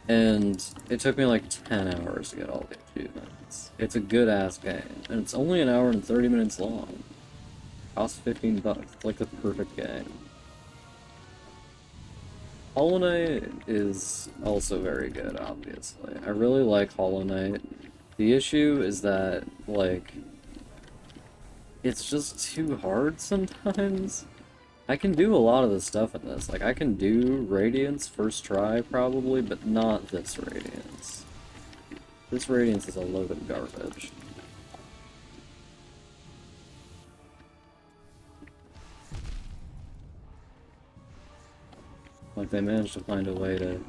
and it took me like 10 hours to get all the achievements. It's a good ass game, and it's only an hour and 30 minutes long. Costs 15 bucks. It's like the perfect game. Hollow Knight is also very good, obviously. I really like Hollow Knight. The issue is that, like, it's just too hard sometimes. I can do a lot of the stuff in this. Like, I can do Radiance first try, probably, but not this Radiance. This Radiance is a load of garbage. Like, they managed to find a way to...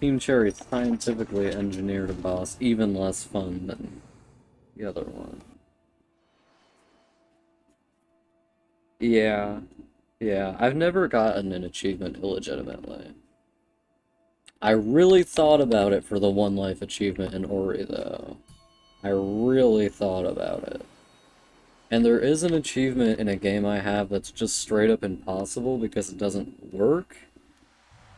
Team Cherry scientifically engineered a boss even less fun than the other one. Yeah. Yeah, I've never gotten an achievement illegitimately. I really thought about it for the one life achievement in Ori, though. I really thought about it. And there is an achievement in a game I have that's just straight up impossible because it doesn't work.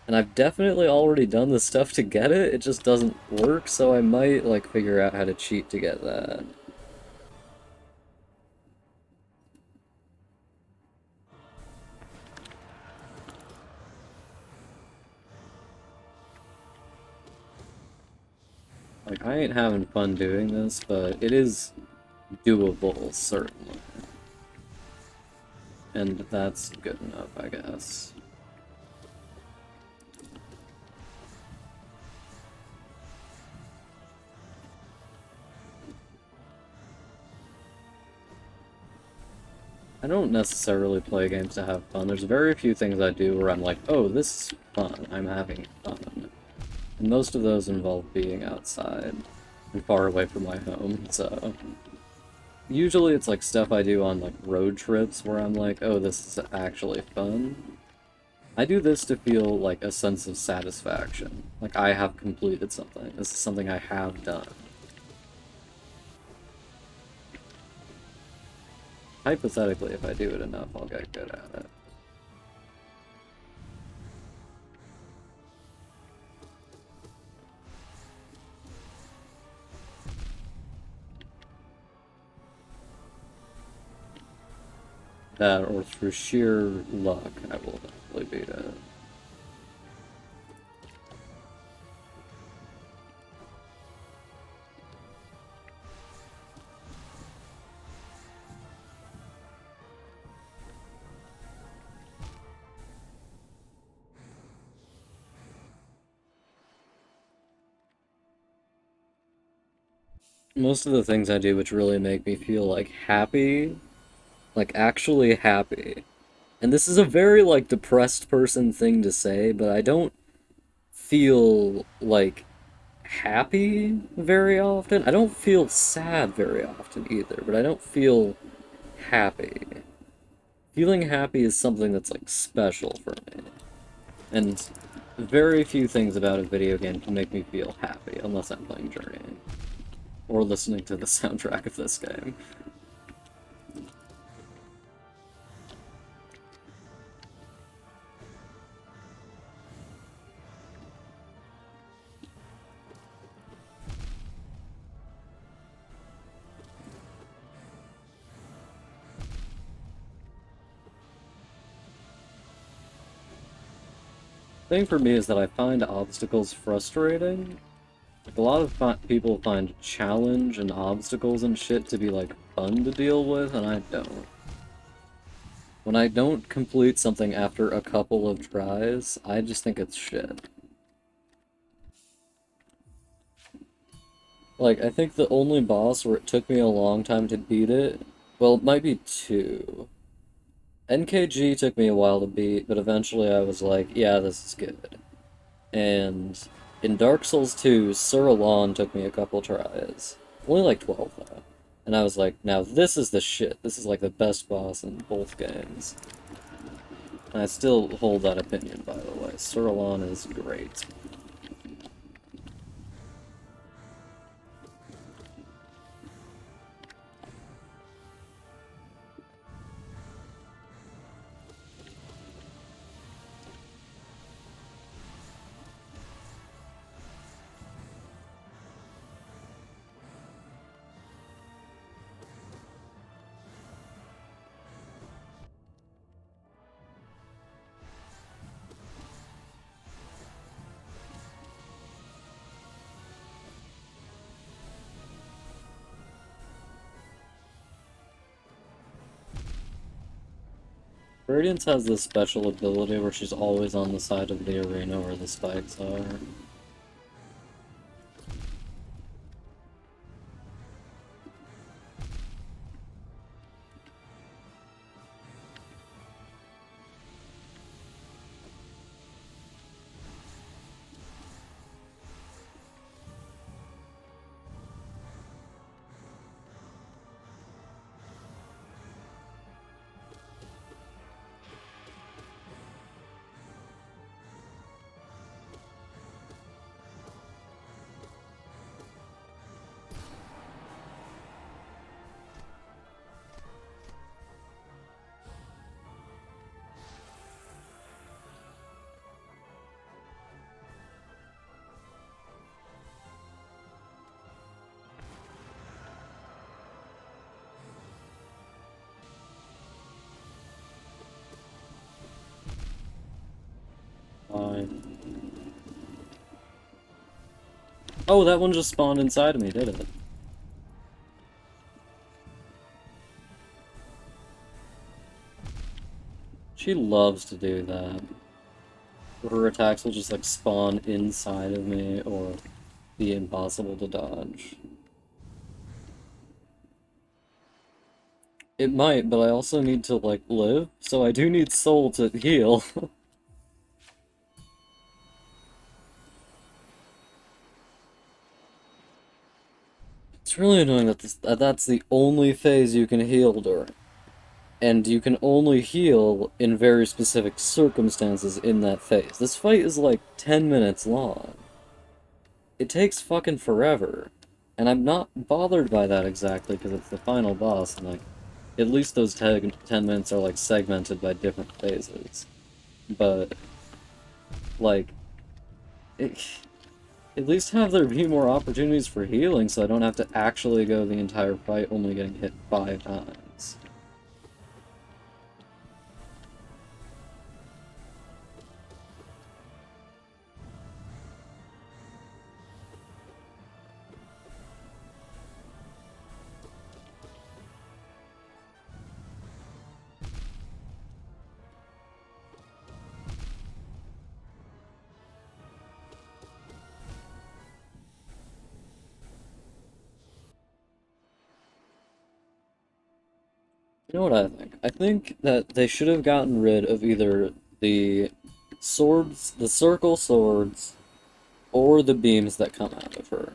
And I've definitely already done the stuff to get it, it just doesn't work, so I might, like, figure out how to cheat to get that. Like, I ain't having fun doing this, but it is doable, certainly. And that's good enough, I guess. I don't necessarily play games to have fun. There's very few things I do where I'm like, oh, this is fun, I'm having fun. And most of those involve being outside and far away from my home, so... Usually it's like stuff I do on like road trips where I'm like, oh, this is actually fun. I do this to feel like a sense of satisfaction. Like I have completed something. This is something I have done. Hypothetically, if I do it enough, I'll get good at it. That, or through sheer luck, I will eventually beat it. Most of the things I do which really make me feel like happy, like actually happy. And this is a very like depressed person thing to say, but I don't feel like happy very often. I don't feel sad very often either, but I don't feel happy. Feeling happy is something that's like special for me. And very few things about a video game can make me feel happy unless I'm playing Journey. Or listening to the soundtrack of this game. The thing for me is that I find obstacles frustrating. Like, a lot of people find challenge and obstacles and shit to be, like, fun to deal with, and I don't. When I don't complete something after a couple of tries, I just think it's shit. Like, I think the only boss where it took me a long time to beat it, well, it might be two. NKG took me a while to beat, but eventually I was like, yeah, this is good. And in Dark Souls 2, Sir Alon took me a couple tries. Only like 12, though. And I was like, now this is the shit. This is like the best boss in both games. And I still hold that opinion, by the way. Sir Alon is great. Radiance has this special ability where she's always on the side of the arena where the spikes are. Fine. Oh, that one just spawned inside of me, did it? She loves to do that. Her attacks will just like spawn inside of me or be impossible to dodge. It might, but I also need to like live, so I do need soul to heal. It's really annoying that that's the only phase you can heal during. And you can only heal in very specific circumstances in that phase. This fight is like 10 minutes long. It takes fucking forever. And I'm not bothered by that exactly because it's the final boss and like at least those 10 minutes are like segmented by different phases. But like at least have there be more opportunities for healing so I don't have to actually go the entire fight only getting hit 5 times. You know what I think? I think that they should have gotten rid of either the swords, the circle swords, or the beams that come out of her.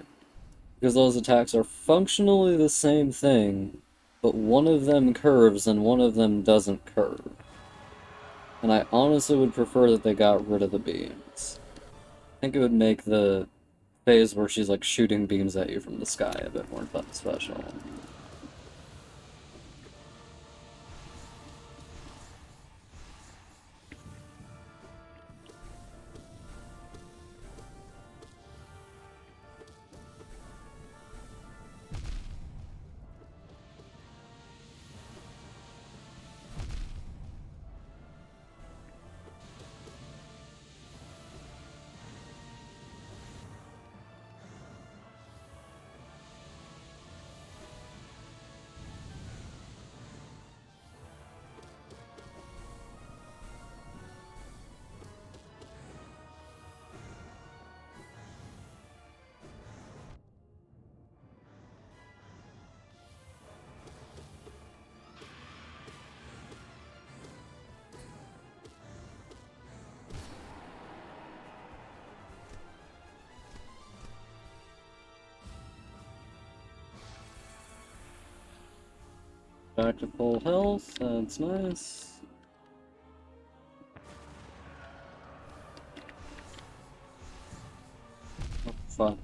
Because those attacks are functionally the same thing, but one of them curves and one of them doesn't curve. And I honestly would prefer that they got rid of the beams. I think it would make the phase where she's like shooting beams at you from the sky a bit more fun special. Back to full health, that's nice. Oh, fuck.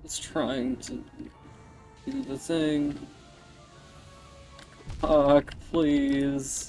It's trying to do the thing. Fuck, please.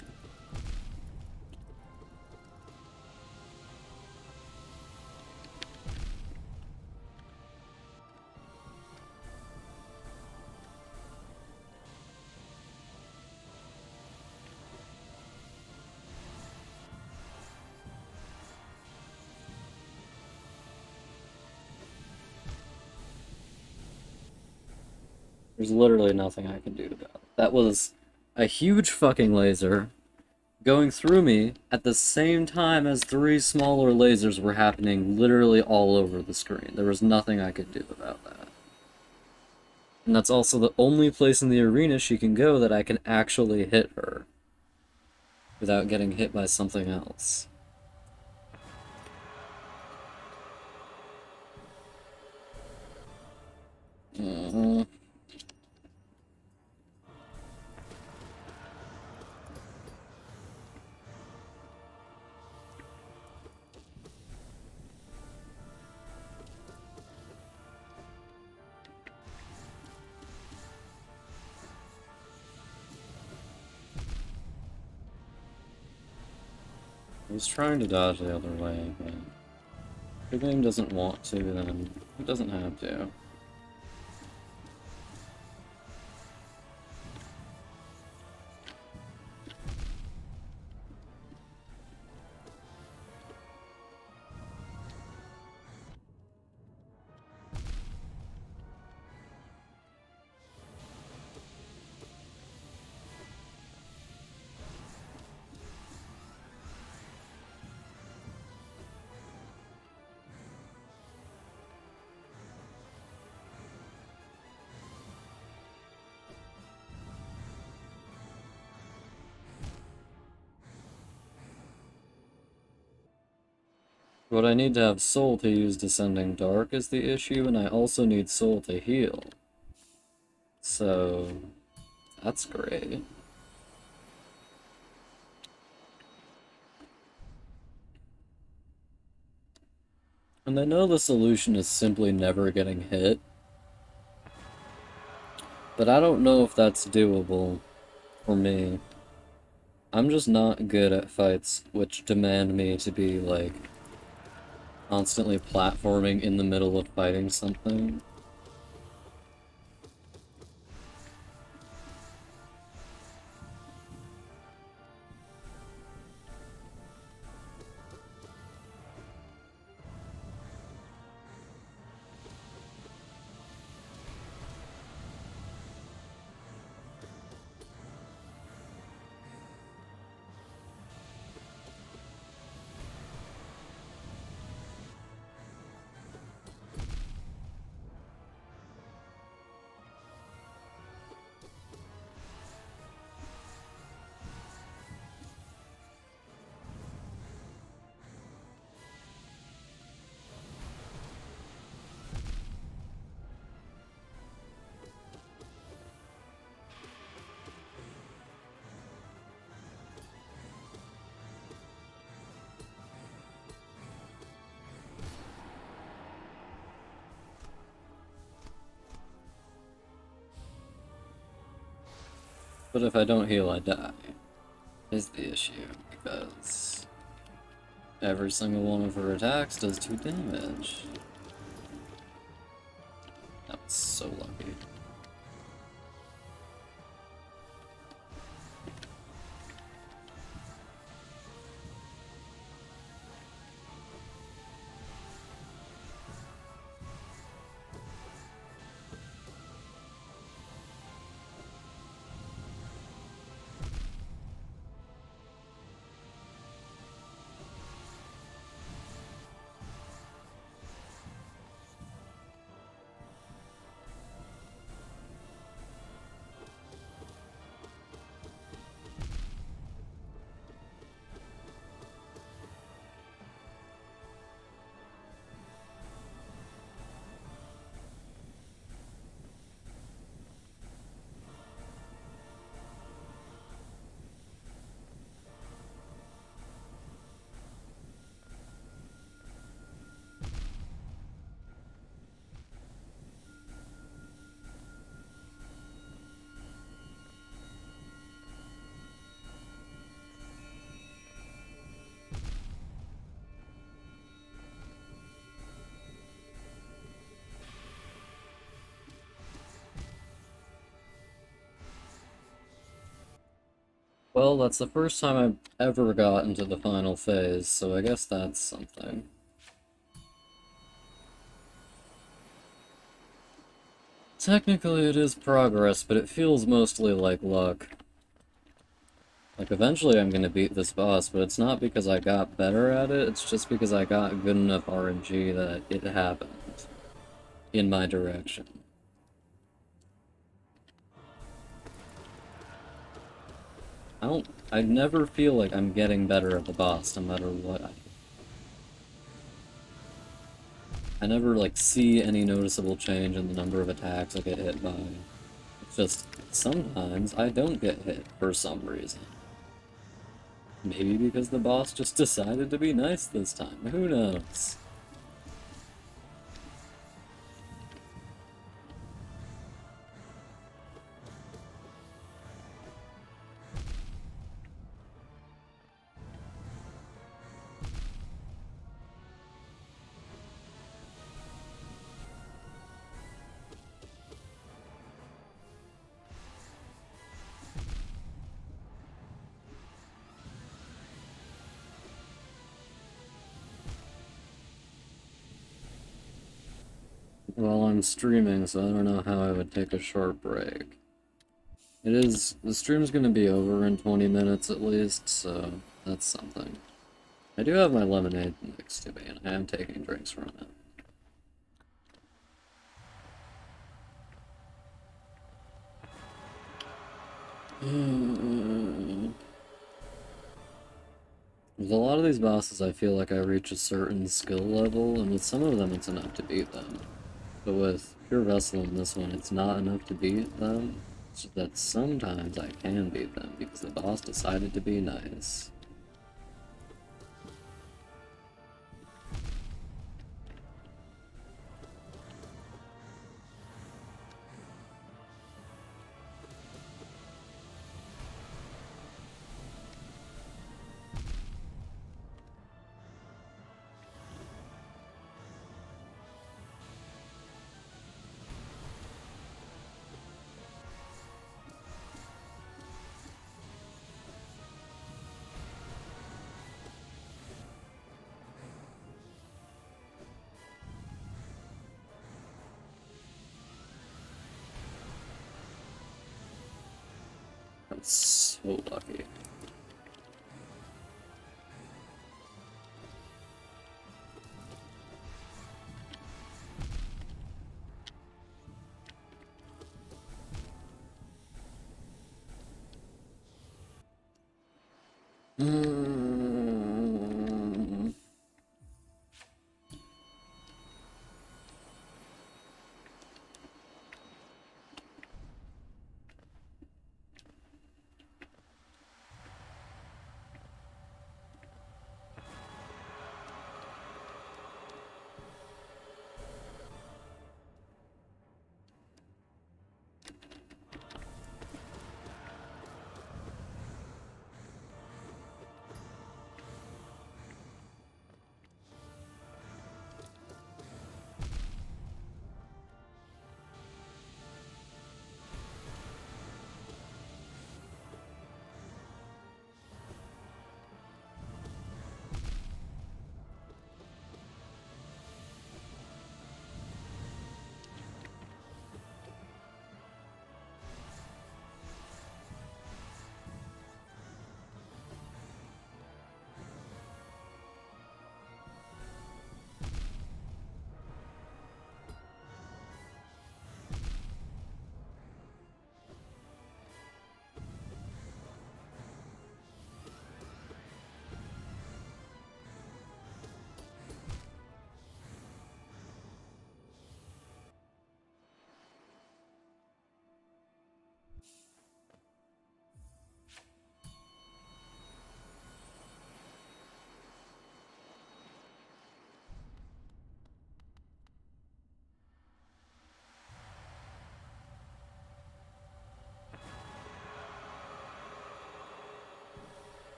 There's literally nothing I can do about it. That was a huge fucking laser going through me at the same time as 3 smaller lasers were happening literally all over the screen. There was nothing I could do about that. And that's also the only place in the arena she can go that I can actually hit her without getting hit by something else. Mm-hmm. I was trying to dodge the other way, but if the game doesn't want to, then it doesn't have to. But I need to have Soul to use Descending Dark is the issue, and I also need Soul to heal. So, that's great. And I know the solution is simply never getting hit, but I don't know if that's doable for me. I'm just not good at fights which demand me to be, like, constantly platforming in the middle of fighting something. But if I don't heal, I die, is the issue, because every single one of her attacks does 2 damage. That was so lucky. Well, that's the first time I've ever gotten to the final phase, so I guess that's something. technically it is progress, but it feels mostly like luck. Like, eventually I'm gonna beat this boss, but it's not because I got better at it, it's just because I got good enough RNG that it happened. In my direction. I never feel like I'm getting better at the boss, no matter what I never, like, see any noticeable change in the number of attacks I get hit by. It's just, sometimes I don't get hit for some reason. Maybe because the boss just decided to be nice this time, who knows? Well, I'm streaming, so I don't know how I would take a short break. The stream's gonna be over in 20 minutes at least, so that's something. I do have my lemonade next to me, and I am taking drinks from it. With a lot of these bosses, I feel like I reach a certain skill level, and with some of them, it's enough to beat them. But with Pure Vessel in this one, it's not enough to beat them. It's just that sometimes I can beat them because the boss decided to be nice. I'm so lucky.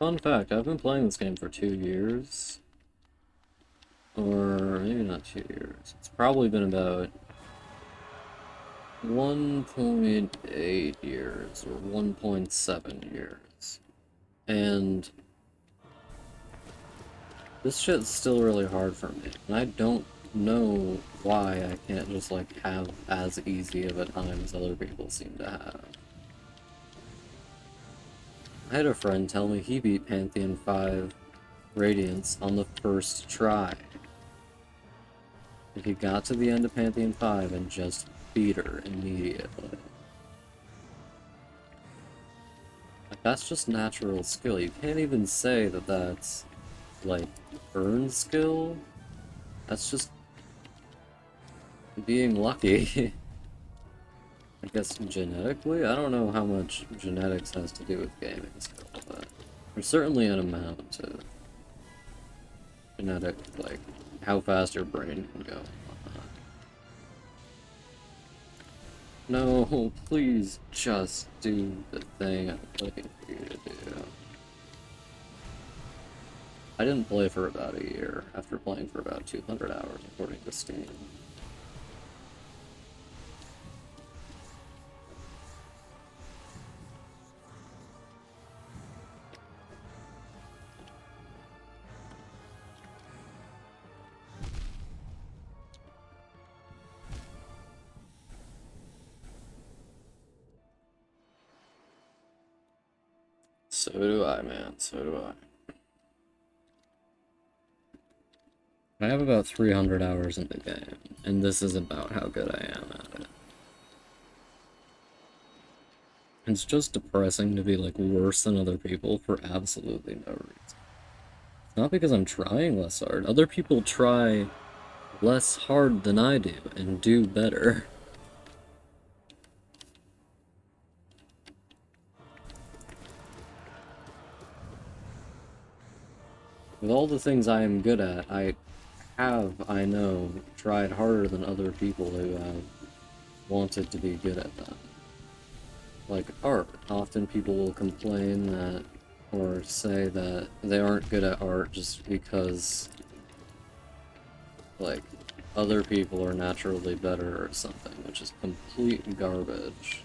Fun fact, I've been playing this game for 2 years. Or maybe not 2 years. It's probably been about 1.8 years or 1.7 years. And this shit's still really hard for me. And I don't know why I can't just like have as easy of a time as other people seem to have. I had a friend tell me he beat Pantheon 5 Radiance on the first try. If he got to the end of Pantheon 5 and just beat her immediately. Like, that's just natural skill. You can't even say that that's, like, earned skill. That's just being lucky. I guess genetically? I don't know how much genetics has to do with gaming skill, but there's certainly an amount of genetic, like, how fast your brain can go and whatnot. No, please just do the thing I'm looking for you to do. I didn't play for about a year, after playing for about 200 hours according to Steam. So do I, man. So do I. I have about 300 hours in the game, and this is about how good I am at it. It's just depressing to be, like, worse than other people for absolutely no reason. It's not because I'm trying less hard. Other people try less hard than I do, and do better. With all the things I am good at, I know, tried harder than other people who have wanted to be good at them. Like art. Often people will complain that, or say that they aren't good at art just because, like, other people are naturally better or something, which is complete garbage.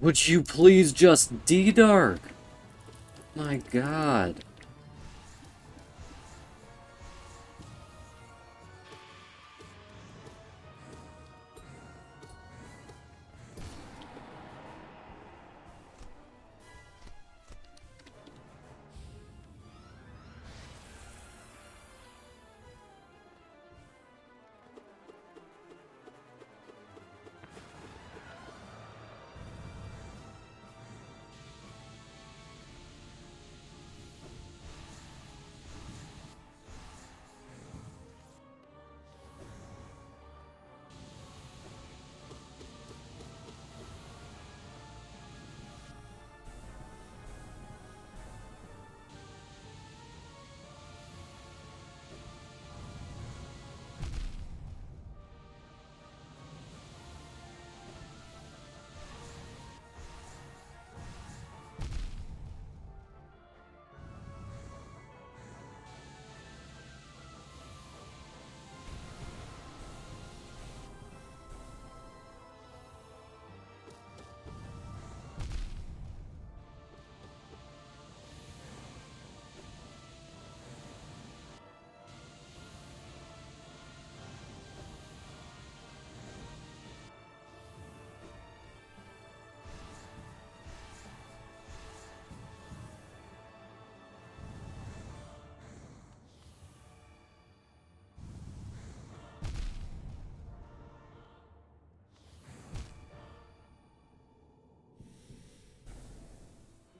Would you please just D-Dark? My god.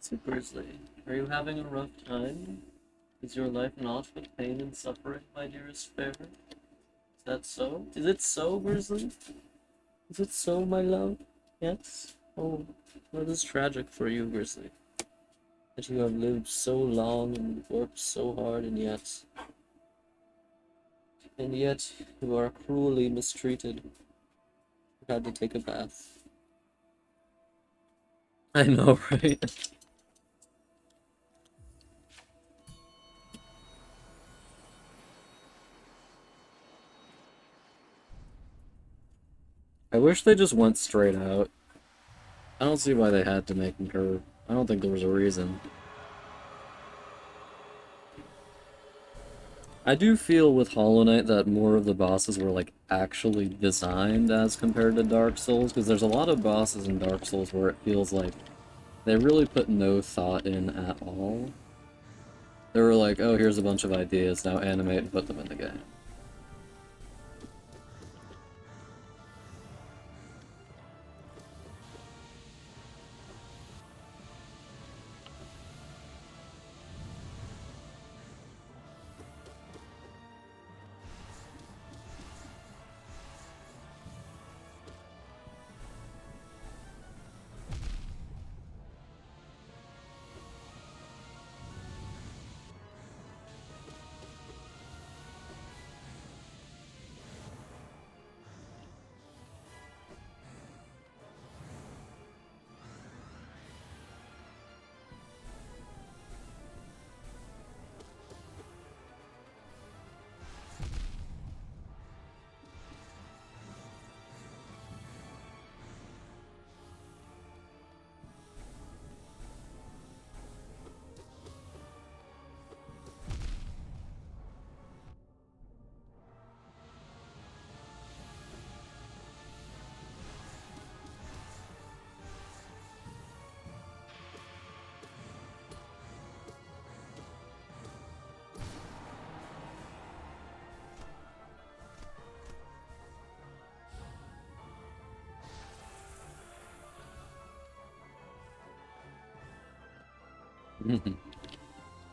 So, Grizzly, are you having a rough time? Is your life naught but pain and suffering, my dearest fair? Is that so? Is it so, Grizzly? Is it so, my love? Yes? Oh, that is tragic for you, Grizzly. That you have lived so long and worked so hard, and yet you are cruelly mistreated. You had to take a bath. I know, right? I wish they just went straight out. I don't see why they had to make them curve. I don't think there was a reason. I do feel with Hollow Knight that more of the bosses were like actually designed as compared to Dark Souls, because there's a lot of bosses in Dark Souls where it feels like they really put no thought in at all. They were like, oh, here's a bunch of ideas, now animate and put them in the game.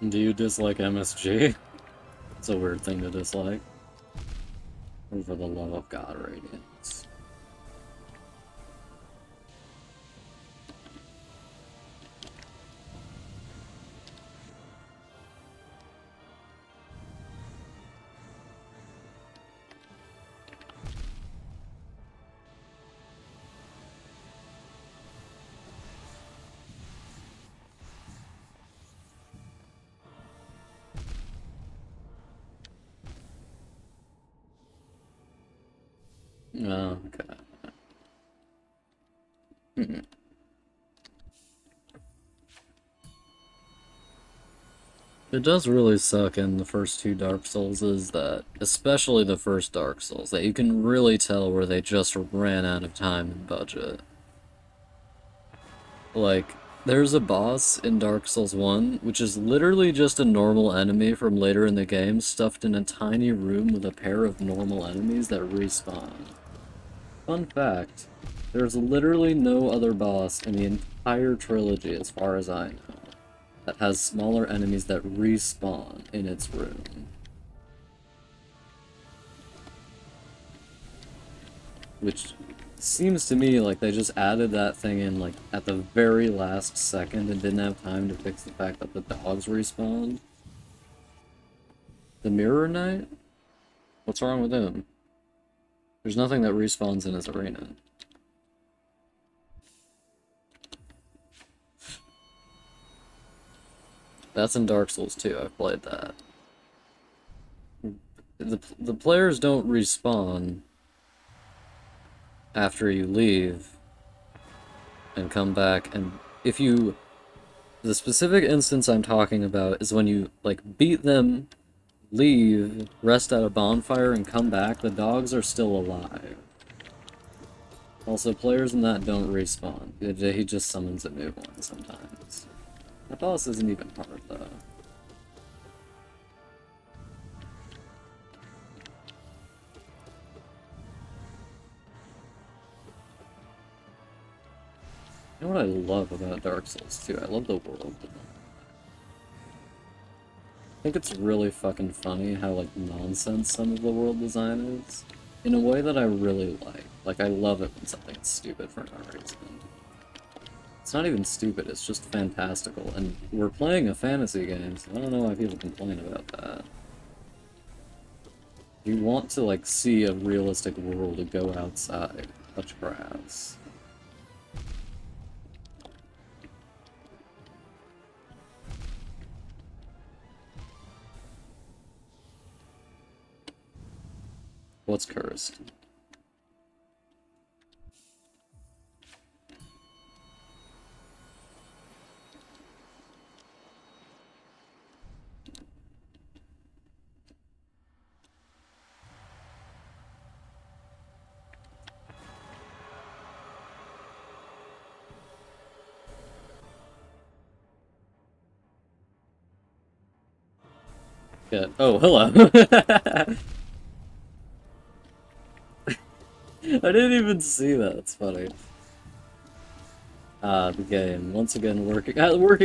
Do you dislike MSG? It's a weird thing to dislike. Or for the love of God, Radiance. Oh, okay. It does really suck in the first two Dark Souls is that, especially the first Dark Souls, that you can really tell where they just ran out of time and budget. Like, there's a boss in Dark Souls 1, which is literally just a normal enemy from later in the game, stuffed in a tiny room with a pair of normal enemies that respawn. Fun fact, there's literally no other boss in the entire trilogy, as far as I know, that has smaller enemies that respawn in its room. Which seems to me like they just added that thing in like at the very last second and didn't have time to fix the fact that the dogs respawned. The Mirror Knight? What's wrong with him? There's nothing that respawns in his arena. That's in Dark Souls 2, I've played that. The players don't respawn after you leave and come back, and if you... The specific instance I'm talking about is when you, like, beat them, leave, rest at a bonfire, and come back, the dogs are still alive. Also, players in that don't respawn. He just summons a new one sometimes. That boss isn't even hard, though. You know what I love about Dark Souls 2? I love the world design. I think it's really fucking funny how, like, nonsense some of the world design is. In a way that I really like. Like, I love it when something's stupid for no reason. It's not even stupid, it's just fantastical, and we're playing a fantasy game, so I don't know why people complain about that. You want to, like, see a realistic world to go outside, touch grass. What's cursed? Yeah. Oh, hello. I didn't even see that. It's funny. The game once again working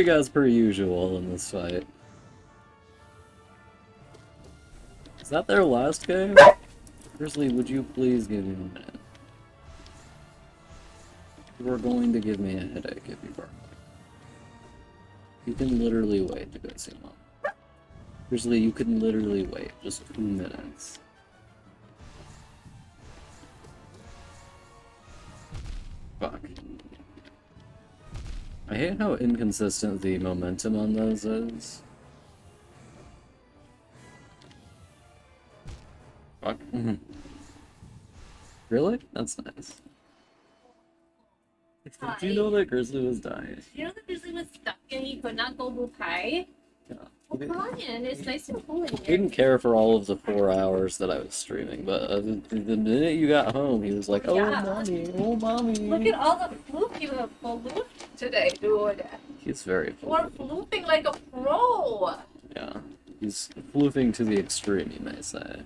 as per usual in this fight. Is that their last game? Grizzly, would you please give me a minute? You are going to give me a headache if you burn. You can literally wait to go see Mom. Grizzly, you can literally wait just 2 minutes. Fuck. I hate how inconsistent the momentum on those is. Fuck. Really? That's nice. Did you know that Grizzly was dying? You know that Grizzly was stuck and he could not go move high? Yeah. Well, come on in. It's nice and cool in He here. didn't care for all of the 4 hours that I was streaming, but the minute you got home, he was like, "Oh, Yeah. mommy, oh, mommy." Look at all the floof you have floofed today, dude. He's very You are floofing like a pro. Yeah. He's floofing to the extreme, you may say.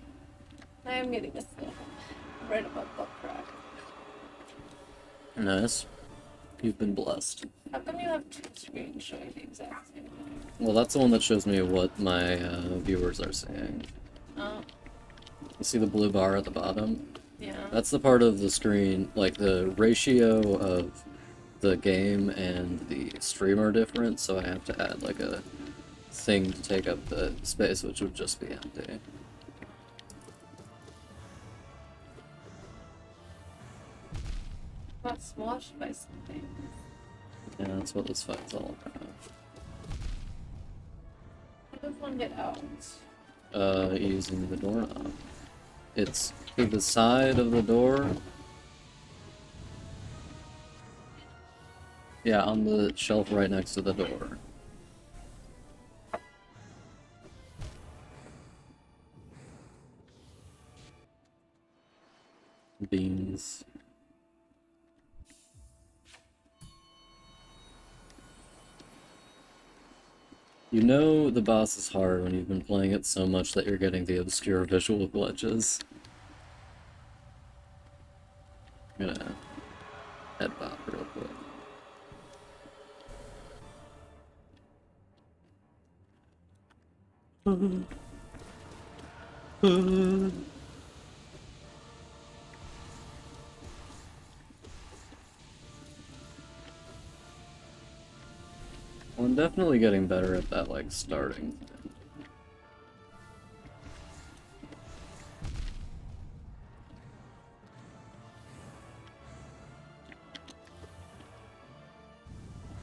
I am getting a sniff right above butt crack. Nice. You've been blessed. How come you have two screens showing the exact same thing? Well, that's the one that shows me what my viewers are seeing. Oh, You see the blue bar at the bottom? yeah. That's the part of the screen, like the ratio of the game and the stream are different, so I have to add like a thing to take up the space, which would just be empty. Got squashed by something. Yeah, that's what this fight's all about. How does one get out? Using the doorknob. It's to the side of the door. Yeah, on the shelf right next to the door. Beans. You know the boss is hard when you've been playing it so much that you're getting the obscure visual glitches. I'm gonna head bop real quick. Well, I'm definitely getting better at that, like, starting thing.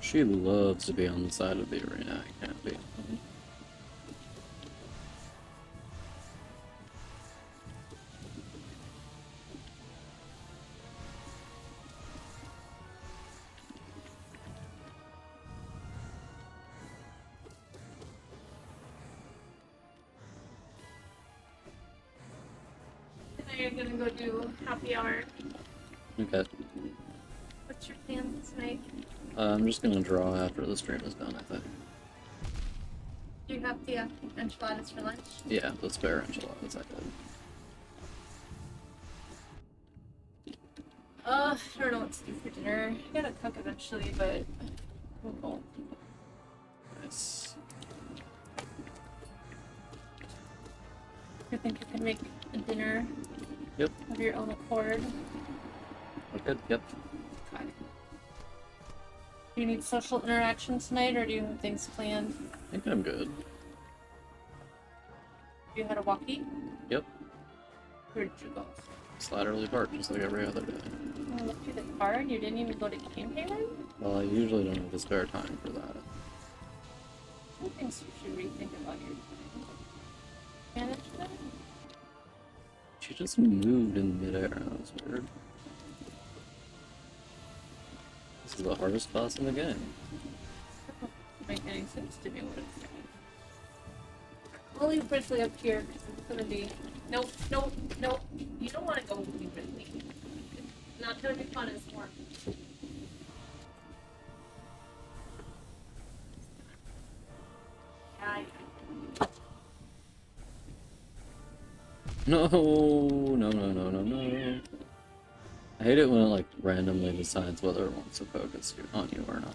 She loves to be on the side of the arena, I can't be. Now you're gonna go do happy hour. Okay. What's your plans tonight? I'm just gonna draw after the stream is done, I think. Do you have the enchiladas for lunch? Yeah, the spare enchiladas I did. I don't know what to do for dinner. I gotta cook eventually, but we'll go. Nice. You think you can make a dinner Yep. of your own accord? Okay, yep. Okay. Do you need social interaction tonight, or do you have things planned? I think I'm good. You had a walkie? Yep. Where did you go? Slatterly Park, just like every other day. You looked through the card? You didn't even go to Game Haven? Well, I usually don't have the spare time for that. I think you should rethink about your time management. She just moved in midair, that was weird. This is the hardest boss in the game. Doesn't make any sense to me what it's saying. I'll leave Bridgely up here because it's gonna be. Nope, nope, nope. You don't want to go with me, Bridgely. It's not gonna be fun as more. Yeah, No, no, no, no, no, no. I hate it when it like randomly decides whether it wants to focus on you or not.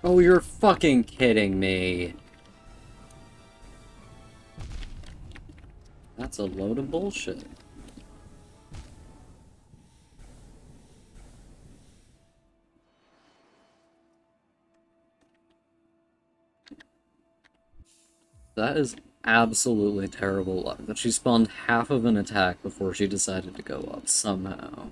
Oh, you're fucking kidding me. That's a load of bullshit. That is absolutely terrible luck that she spawned half of an attack before she decided to go up somehow.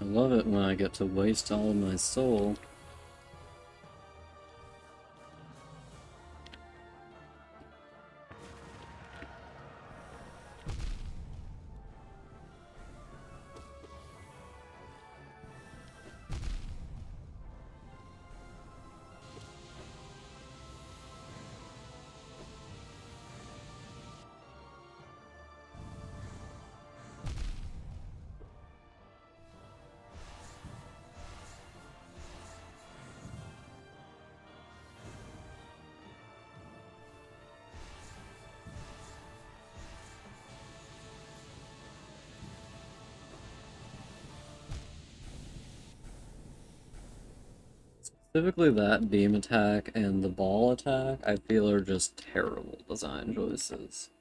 I love it when I get to waste all of my soul. Specifically that beam attack and the ball attack, I feel are just terrible design choices.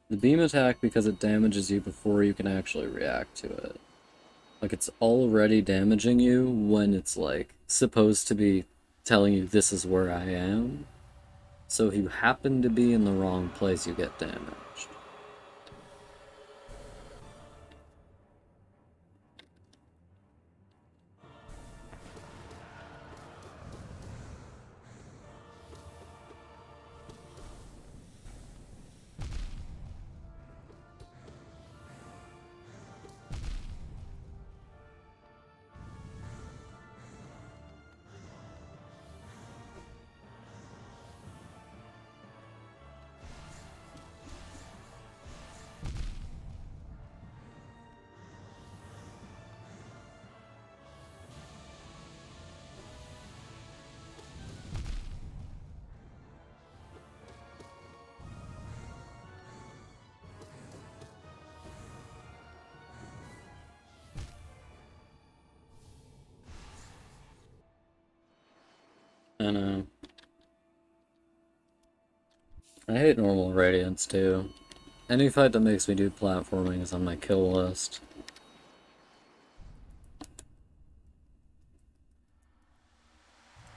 The beam attack because it damages you before you can actually react to it. Like, it's already damaging you when it's, like, supposed to be telling you this is where I am. So if you happen to be in the wrong place, you get damaged. I know. I hate normal Radiants too. Any fight that makes me do platforming is on my kill list.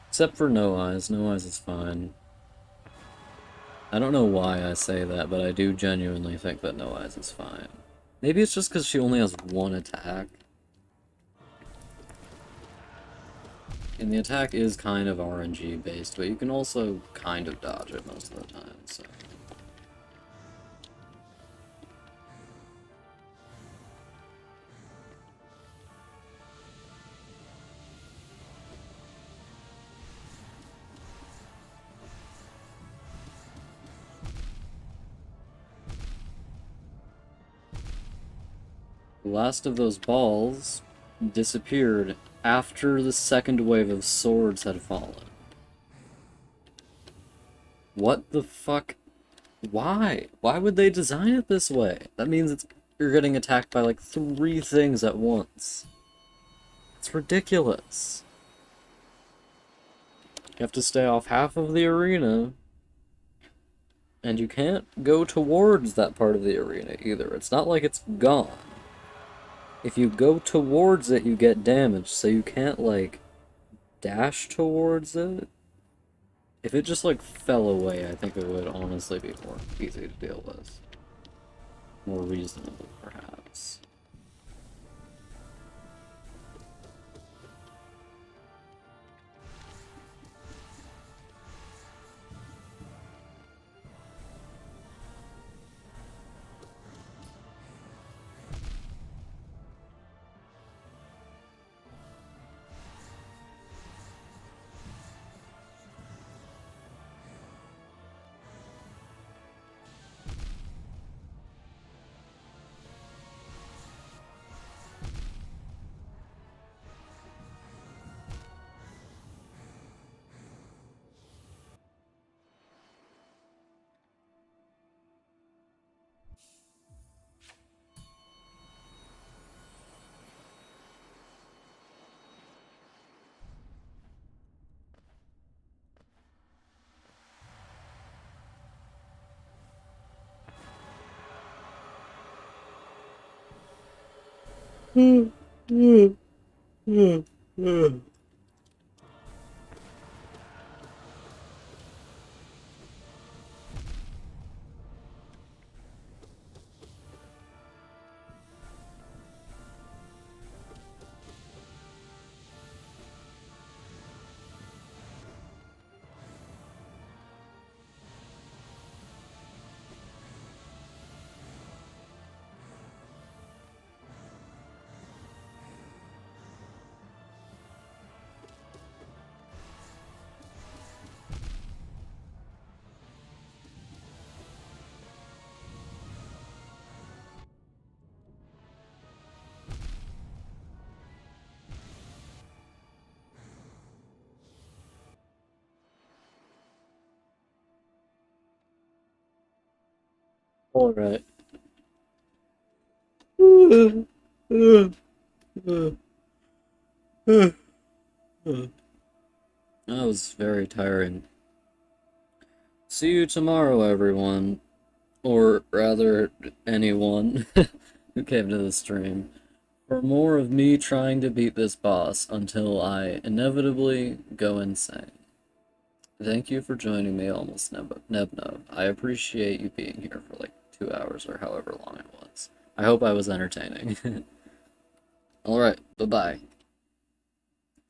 Except for No Eyes. No Eyes is fine. I don't know why I say that, but I do genuinely think that No Eyes is fine. Maybe it's just because she only has one attack. And the attack is kind of RNG based, but you can also kind of dodge it most of the time, so... The last of those balls disappeared after the second wave of swords had fallen. What the fuck? Why? Why would they design it this way? That means you're getting attacked by like 3 things at once. It's ridiculous. You have to stay off half of the arena. And you can't go towards that part of the arena either. It's not like it's gone. If you go towards it, you get damaged, so you can't, like, dash towards it. If it just, like, fell away, I think it would honestly be more easy to deal with. More reasonable, perhaps. Alright. That was very tiring. See you tomorrow, everyone. Or rather, anyone who came to the stream. For more of me trying to beat this boss until I inevitably go insane. Thank you for joining me, Almost Nebno. I appreciate you being here for like 2 hours or however long it was. I hope I was entertaining. Alright, bye-bye.